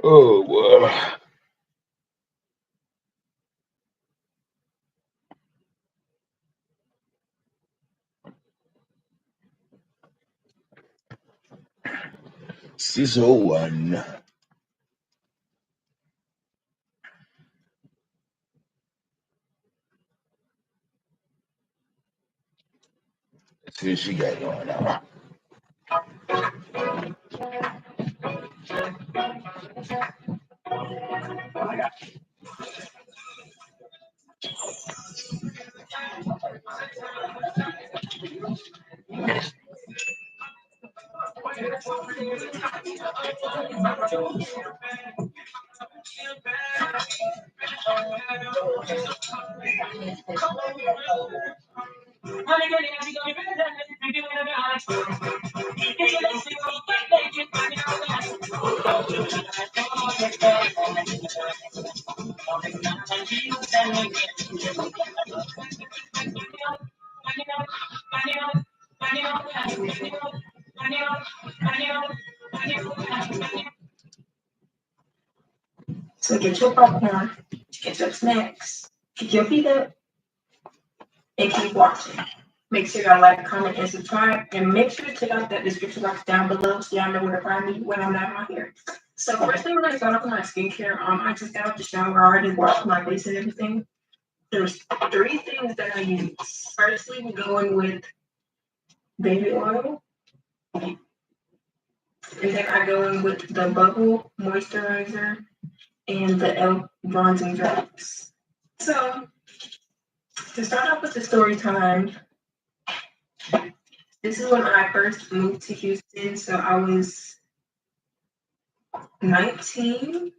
Oh, boy. CISO1. Let's see what she got going on. So get your popcorn, get your snacks, kick your feet up, and keep watching. Make sure y'all like, comment, and subscribe, and make sure to check out that description box down below so y'all know where to find me when I'm not out here. So first thing we're gonna start off with my skincare. I just got out the shower, I already washed my face and everything. There's 3 things that I use. Firstly, we're going with baby oil. And then I go in with the Bubble Moisturizer and the e.l.f. Bronzing Drops. So, to start off with the story time, this is when I first moved to Houston. So I was 19.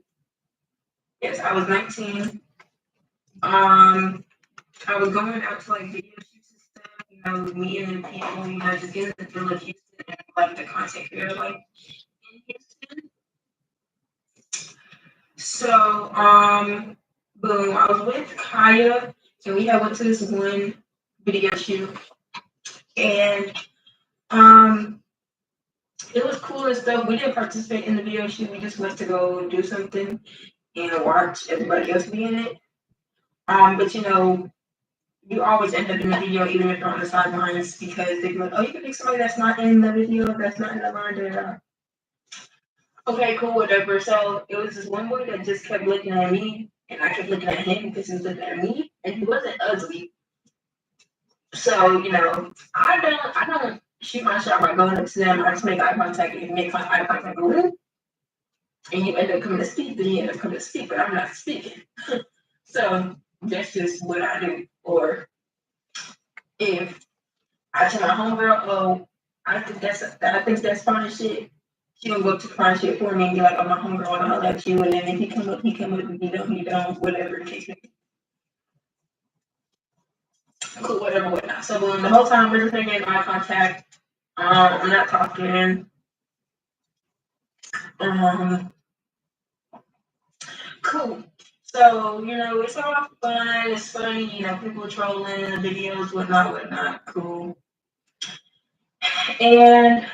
Yes, I was 19. I was going out to like video shoots and stuff, you know, meeting people, you know, just getting the feel of Houston and like the content creator like in Houston. So, boom, I was with Kaya and we had went to this one video shoot and it was cool and stuff. We didn't participate in the video shoot, we just went to go do something and watch everybody else be in it. But you know, you always end up in the video even if you're on the sidelines because they be like, oh, you can pick somebody that's not in the video, that's not in the line. Okay, cool, whatever. So it was this one boy that just kept looking at me, and I kept looking at him because he was looking at me, and he wasn't ugly. So you know, I don't shoot my shot by going up to them. I just make eye contact and make eye contact with them, and you end up coming to speak. Then you end up coming to speak, but I'm not speaking. So that's just what I do. Or if I tell my homegirl, oh, I think that's fine shit. She gonna go up to the fine shit for me and be like, oh, my homegirl wanna holler at you, and then if he come up, he come up. If he don't, whatever the case may be. Cool, whatnot. So the whole time we're just making eye contact. I'm not talking. Cool. So, you know, it's all fun, it's funny, you know, people trolling, videos, whatnot, cool. And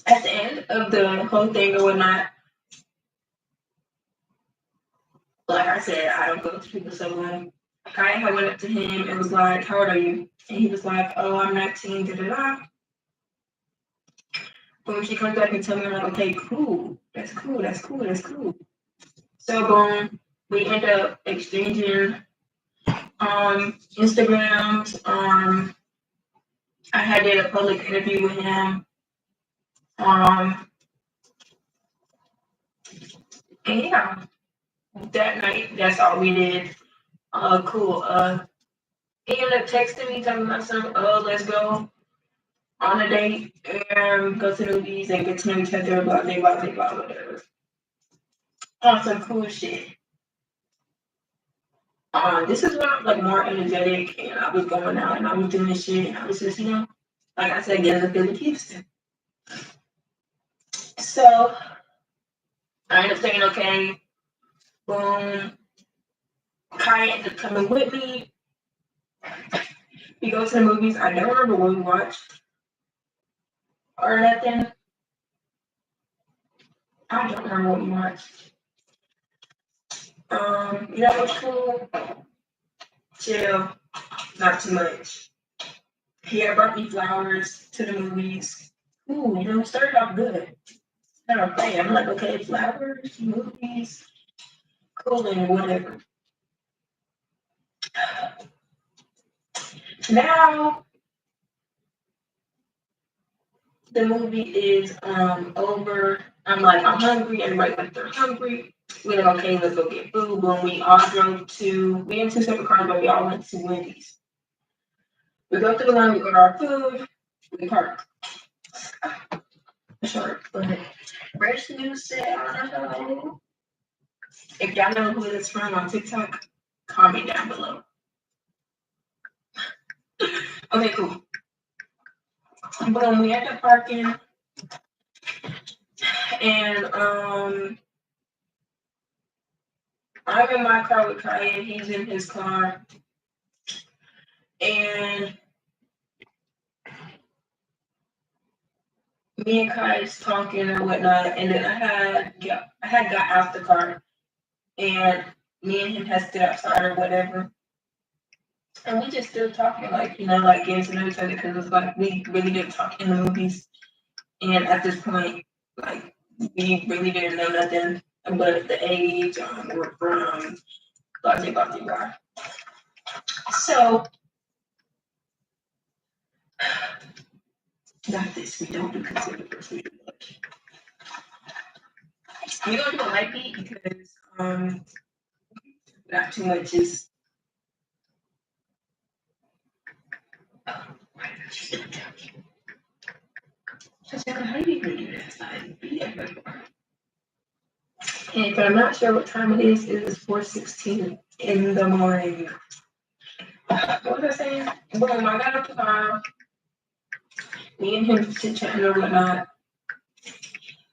at the end of the whole thing or whatnot, like I said, I don't go to people, so when I went up to him and was like, how old are you? And he was like, oh, I'm 19, da-da-da. But when she comes back and tells me, I'm like, okay, cool. That's cool. So boom, we end up exchanging Instagrams. I had did a public interview with him. And yeah, that night, that's all we did. Cool. He ended up texting me, talking about something, let's go on a date and go to the movies and get to know each other, blah, whatever. On some cool shit. This is when I was like more energetic and I was going out and I was doing shit and I was just, you know, like I said, getting the feel of Houston. So I ended up saying, okay, boom. Kai ended up coming with me. We go to the movies. I don't remember what we watched. or nothing. I don't remember what we watched. That was cool. Chill, not too much. He had brought me flowers to the movies. Ooh, started off good. Started off bad. I'm like, okay, flowers, movies, cool and whatever. Now the movie is over. I'm like, I'm hungry. Everybody like they're hungry. We're like, okay, let's go get food. When we all drove to, we had 2 separate cars, but we all went to Wendy's. We go to the line, we order our food, we park. Sorry, but Fresh New Sound. If y'all know who it's from on TikTok, comment down below. Okay, cool. Boom, we end up parking. And I'm in my car with Kaya, he's in his car. And me and Kaya's talking or whatnot, and then I had got out the car, and me and him had stood outside or whatever. And we just still talking, like, getting to know each other, because it's like we really didn't talk in the movies. And at this point, like, we really didn't know nothing but the age, we're from, blah, blah, blah, blah. So, not this, we don't do consider first, we do much. We're going to do a light beat because, not too much is. Jessica, how do you even do that? And if I'm not sure what time it is 4:16 in the morning. What was I saying? Boom, I got up the car. Me and him chit-chatting or whatnot.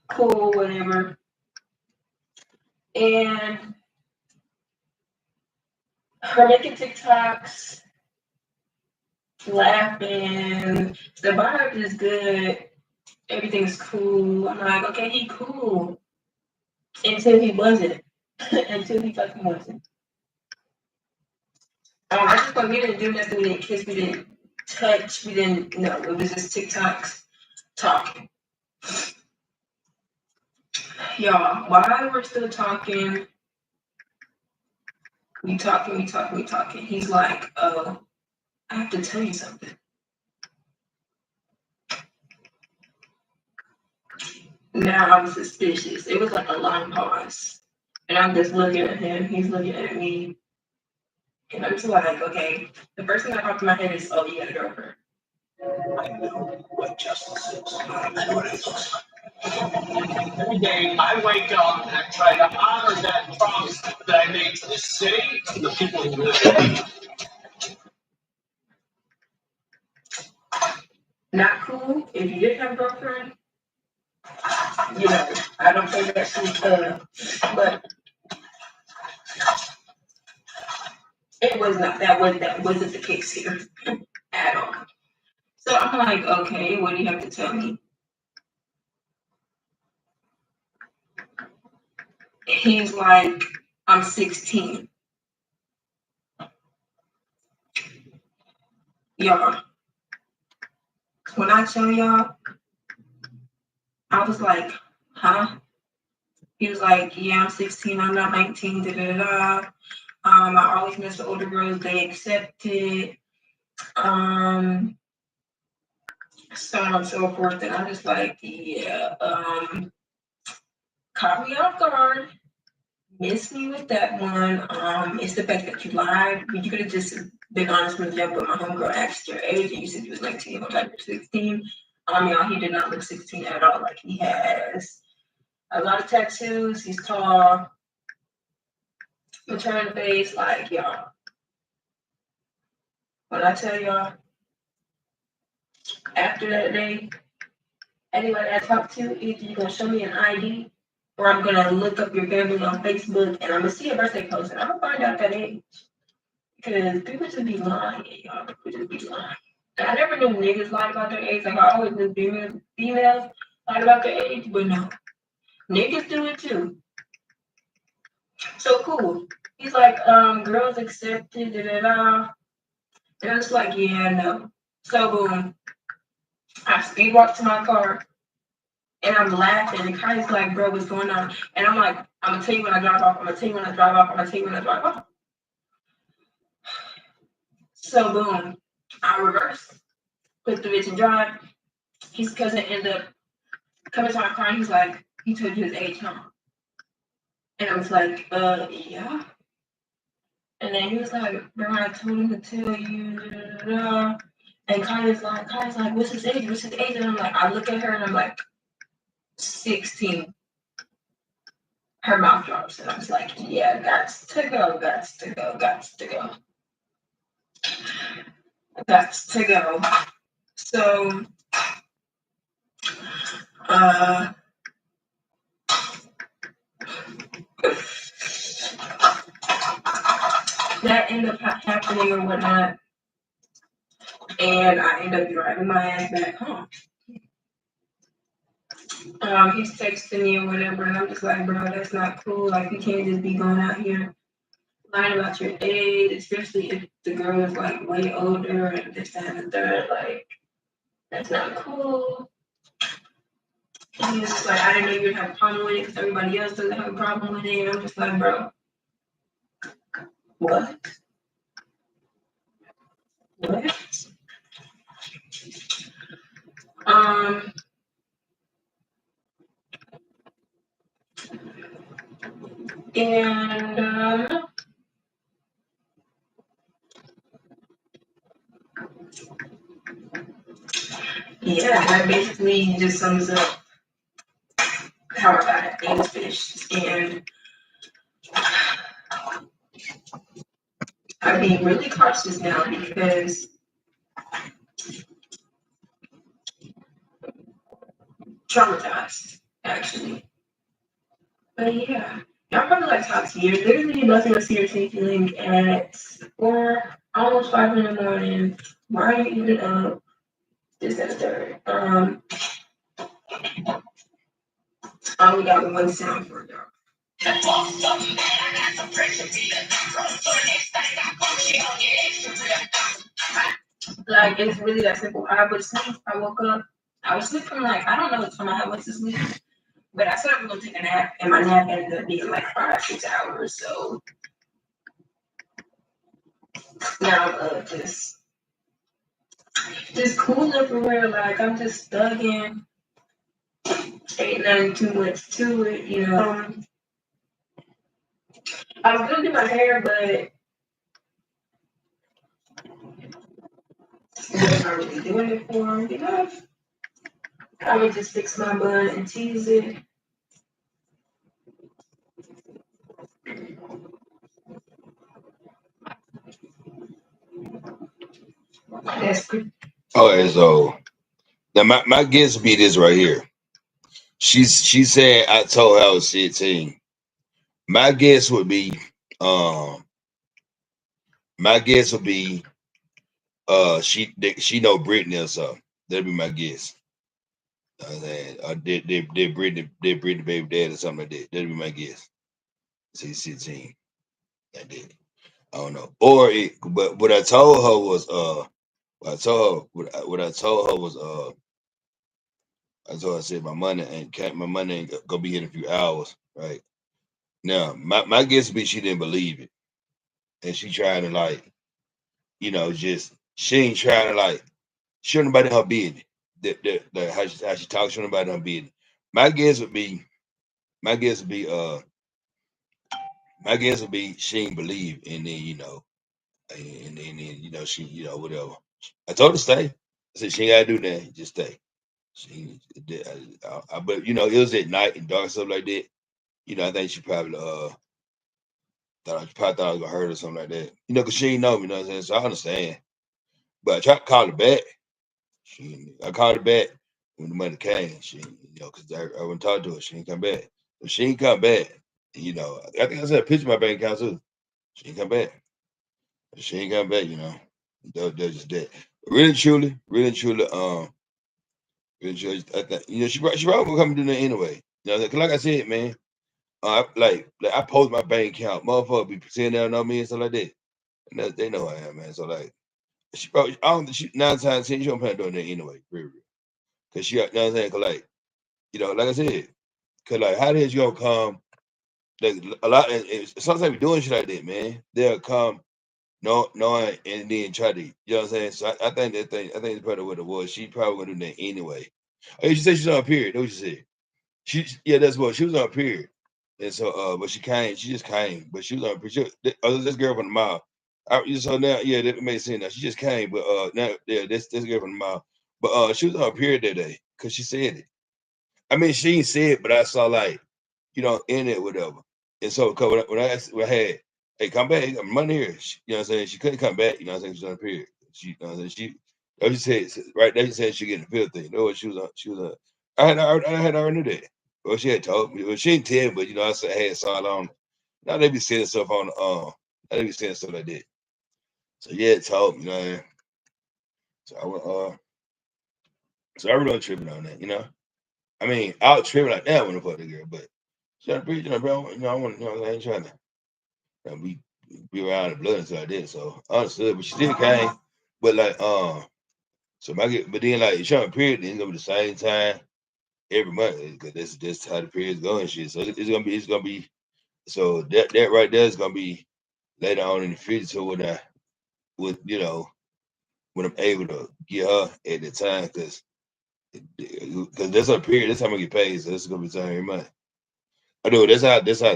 Cool, whatever. And we're making TikToks, laughing. The vibe is good. Everything's cool. I'm like, okay, he cool. Until he wasn't. Until he fucking wasn't. I just thought we didn't do nothing. We didn't kiss. We didn't touch. We didn't. No, it was just TikToks talking. Y'all, while we're still talking, we talking. He's like, oh, I have to tell you something. Now I'm suspicious. It was like a long pause. And I'm just looking at him. He's looking at me. And I'm just like, okay. The first thing that popped in my head is, oh, you got a girlfriend. I know what justice is. I know what it looks like. Every day I wake up and I try to honor that promise that I made to this city and the people who live here. Not cool. If you didn't have a girlfriend, I don't think that she's but it was not that wasn't the case here at all. So I'm like, okay, what do you have to tell me? He's like, I'm 16. Y'all, when I tell y'all, I was like, huh? He was like, yeah, I'm 16, I'm not 19, da da da. I always miss the older girls, they accept it. So on and so forth. And I'm just like, yeah, caught me off guard. Missed me with that one. It's the fact that you lied. You could have just been honest with them, but my homegirl asked your age and you said you was 19, I'm like, you're 16. Y'all, he did not look 16 at all. Like, he has a lot of tattoos, he's tall, mature in the face, like, y'all. When I tell y'all, after that day, anybody I talk to, either you're gonna show me an ID, or I'm gonna look up your family on Facebook and I'm gonna see a birthday post and I'm gonna find out that age. Because people just be lying, y'all. People just be lying. I never knew niggas lied about their age. Like I always knew females lied about their age, but no, niggas do it too. So cool. He's like, girls accepted, da da da. And I was like, yeah, no. So boom, I speed walk to my car, and I'm laughing. And Kylie's like, bro, what's going on? And I'm like, I'm gonna tell you when I drive off. I'm gonna tell you when I drive off. I'm gonna tell you when I drive off. So boom, I reverse, put the bitch in drive. His cousin ended up coming to my car, and he's like, he told you his age, huh? And I was like, yeah. And then he was like, bro, I told him to tell you, da, da, da. And Kylie's like, what's his age? What's his age? And I'm like, I look at her and I'm like, 16. Her mouth drops, and I was like, yeah, gots to go, gots to go, gots to go. Gots to go. So, that ended up happening or whatnot, and I ended up driving my ass back home. He's texting me or whatever, and I'm just like, bro, that's not cool. Like, you can't just be going out here lying about your age, especially if the girl is like way older and this, that, and the third. Like, that's not cool. And he's just like, I didn't know you'd have a problem with it because everybody else doesn't have a problem with it. And I'm just like, bro, what? What? And yeah, that basically just sums up how I got things finished. And I'm being really cautious now because traumatized, actually. But yeah, y'all probably like top tier. Literally nothing but seriously feeling at 4, almost 5 in the morning. Why are you even up? This and the third. I only got one sound for y'all. Like, it's really that simple. I would sleep, I woke up, I was sleeping like, I don't know what time I went to sleep, but I said I was gonna take a nap, and my nap ended up being like 5-6 hours, so now I'm just cool everywhere, like, I'm just thugging, ain't nothing too much to it, you know. I was gonna do my hair, but I'm not really doing it for him, you know. I would just fix my bun and tease it. That's good. Okay, so now my guess would be this right here. She said I told her I was 15. My guess would be she know Britney or something. That'd be my guess. Did Britney baby dad or something like that. That'd be my guess. Say 16. I did. I don't know. But what I told her was I told her I said my money ain't gonna be here in a few hours, right? Now my guess would be she didn't believe it. And she trying to like, she ain't trying to like show nobody her business. That how she talks, show nobody her business. My guess would be she ain't believe, and then and then she whatever. I told her to stay. I said she ain't gotta do that. Just stay. She, but it was at night and dark stuff like that. I think she probably thought I was gonna hurt her or something like that. Because she ain't know me. You know what I'm saying? So I understand. But I tried to call her back. I called her back when the money came. She, because I went to talk to her. She didn't come back. But she ain't come back. I think I said a picture of my bank account too. She ain't come back. She ain't come back. That's just that. Really truly, really truly, really truly, I think, she probably gonna come and do that anyway. Cause like I said, man, like I post my bank account, motherfucker be sitting there on me and stuff like that. And they know who I am, man. So like, she probably, I don't think she 9 times out of 10 she don't plan on doing that anyway, real. Cause she got, you know what I'm saying? Cause like, like I said, cause like, how the hell you gonna come? Like a lot, sometimes we doing shit like that, man. They'll come, knowing, and then try to, you know what I'm saying? So I think that's probably what it was. She probably gonna do that anyway. Oh, she said she's on a period. That's what she said. That's what she was on a period. And so, but she just came, but she was on a period. This girl from the mile. So now, yeah, that makes sense. Now she just came, but now, yeah, this girl from the mile. But she was on a period that day because she said it. I mean, she didn't say it, but I saw like, in it, whatever. And so, cause when I had, hey, come back, I'm money here. You know what I'm saying? She couldn't come back. You know what I'm saying? She's on a period. She, you know what I'm saying? She said right there. She said she getting the fifth thing. No, she was on. She was on. I had already knew that. Well, she had told me. Well, she didn't tell me, but I had saw it on. Now they be saying stuff on. They be saying stuff like that. So yeah, it told me. You know what I mean? So I went. So I really wasn't tripping on that. I mean, I was tripping like that when I fucked the girl, but she had a pretty, bro. I want. I ain't trying to be around the blood and stuff like that. So I understood, but she still came. But like, so but then like, it's on a period, then it's gonna be the same time every month because that's how the period's going and shit. So it's gonna be so that right there is gonna be later on in the future. So when I'm able to get her at the time, because that's her period. That's how I'm gonna get paid. So this is gonna be the time every month. I know that's how that's how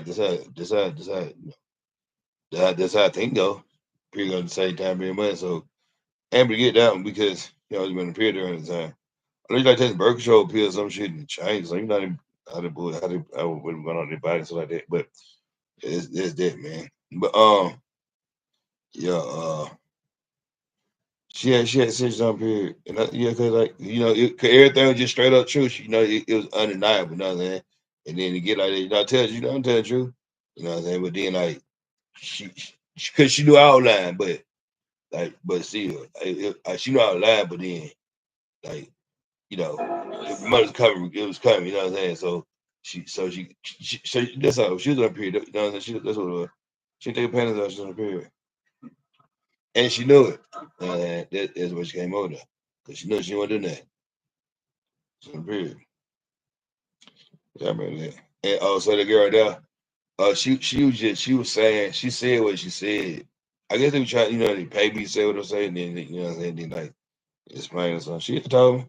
I think though. Period on the same time every month. So able to get down because it's been a period during the time. I know you like taking birth control pills, some shit and change. So you're not even how wouldn't run on their body stuff like that. But it's that, man. But yeah, she had 6 on period, and cause like cause everything was just straight up truth. It was undeniable. You know what I'm saying? And then to get like that, I tell you, I'm telling the truth. You know what I'm saying? But then like cause she knew I was lying, but still, she knew I was lying. But then like the mother's coming, it was coming. You know what I'm saying? So that's how she was on a period. You know what I'm saying? That's what it was. She didn't take panties off. She was on a period. And she knew it. That's what she came over there. Because she knew she wasn't doing that. She's on a period. Yeah, I remember that. And so the girl there, she said what she said. I guess they were trying, they paid me to say what I'm saying, then what I'm saying, then like explain or something. She told me.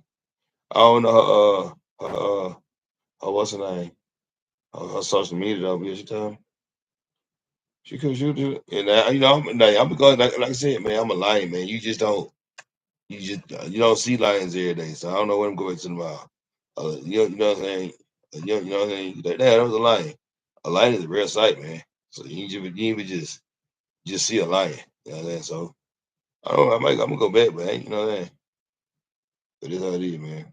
I don't know her what's her name? Her social media though, but she told me. She could shoot it. And I'm going like I said, man, I'm a lion, man. You don't see lions every day. So I don't know when I'm going to the mall. You know what I'm saying? You know what I'm saying? Like, that was a lion. A lion is a rare sight, man. So you even just see a lion. You know what I'm saying? So I don't know, I'm gonna go back, but you know what I'm saying? But it's how it is, man.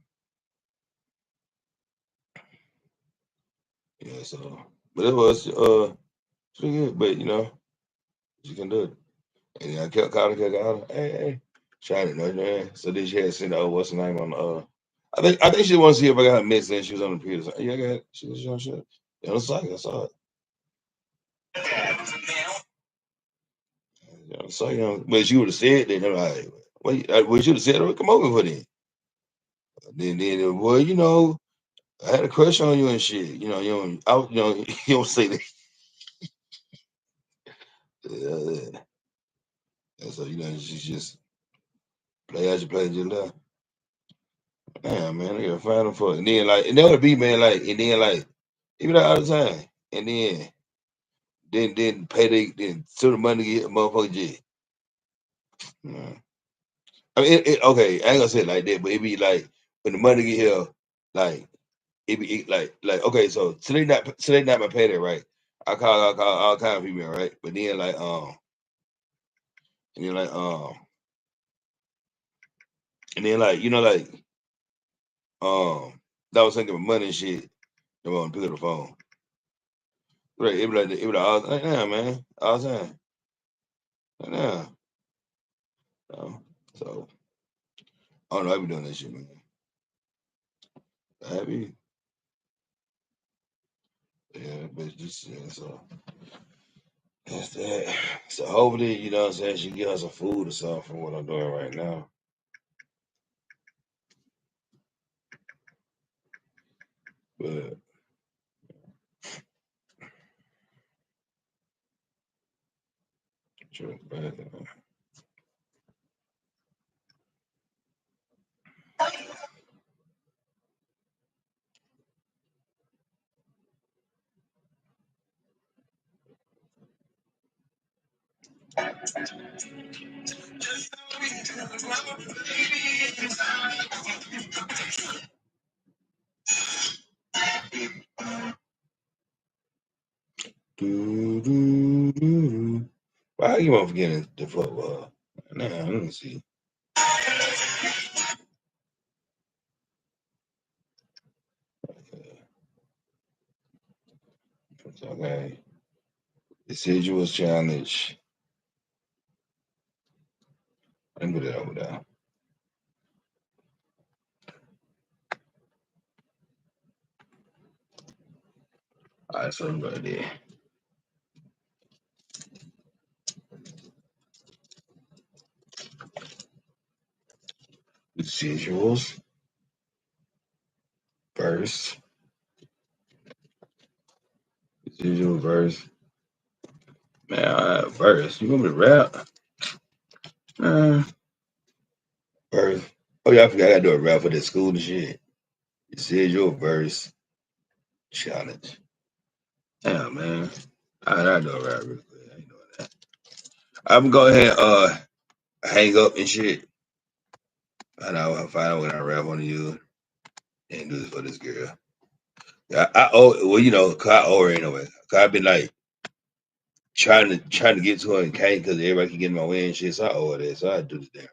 Yeah, so but it was pretty good, but you can do it. And I kept calling, hey, trying to know, man. So then she had sent what's the name on I think she wanted to see if I got her missed and she was on the computer. So, yeah, I got it. She was on shit. Yeah, on the site, I saw it. Yeah, so but she would have said that. I'm like, well, should have said, come over for then. Then, well, I had a crush on you and shit. You don't say that. Yeah. And so, she's just play as you play just left. Damn, man, I gotta find them for it. And then and that would be, man, and then even all the time. And then pay then send the money to get a motherfucker jet. I mean, okay, I ain't gonna say it like that, but it be like when the money get here, like it be like okay, so today not my payday, right? I call all kind of people, right? But then and then and then that was thinking of money and shit. They want to pick up the phone. Right, it be like all man, all the time. Yeah. So I don't know. I be doing that shit, man. Happy. Yeah, but just yeah, so that's that. So hopefully, you know what I'm saying, she get us some food or something from what I'm doing right now. But sure, but, why you want forgetting the football? Nah, let me see. Okay. Deciduous challenge. Let me put it over there. All right, so I'm right there. Deciduals. Verse. Decidual verse. Man, verse. You want me to rap? Verse. Oh yeah, I forgot I gotta do a rap for that school and shit. Decidual verse challenge. Damn, man. I do a rap real quick. I ain't doing that. I'm gonna go ahead hang up and shit. And I'll find out when I rap on you and do this for this girl. I owe, well, you know, 'cause I owe her anyway. 'Cause I've been like trying to get to her and can't because everybody can get in my way and shit. So I owe her that. So I do this damn.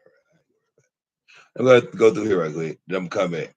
I'm gonna go through here right quick. Then I'm gonna come back.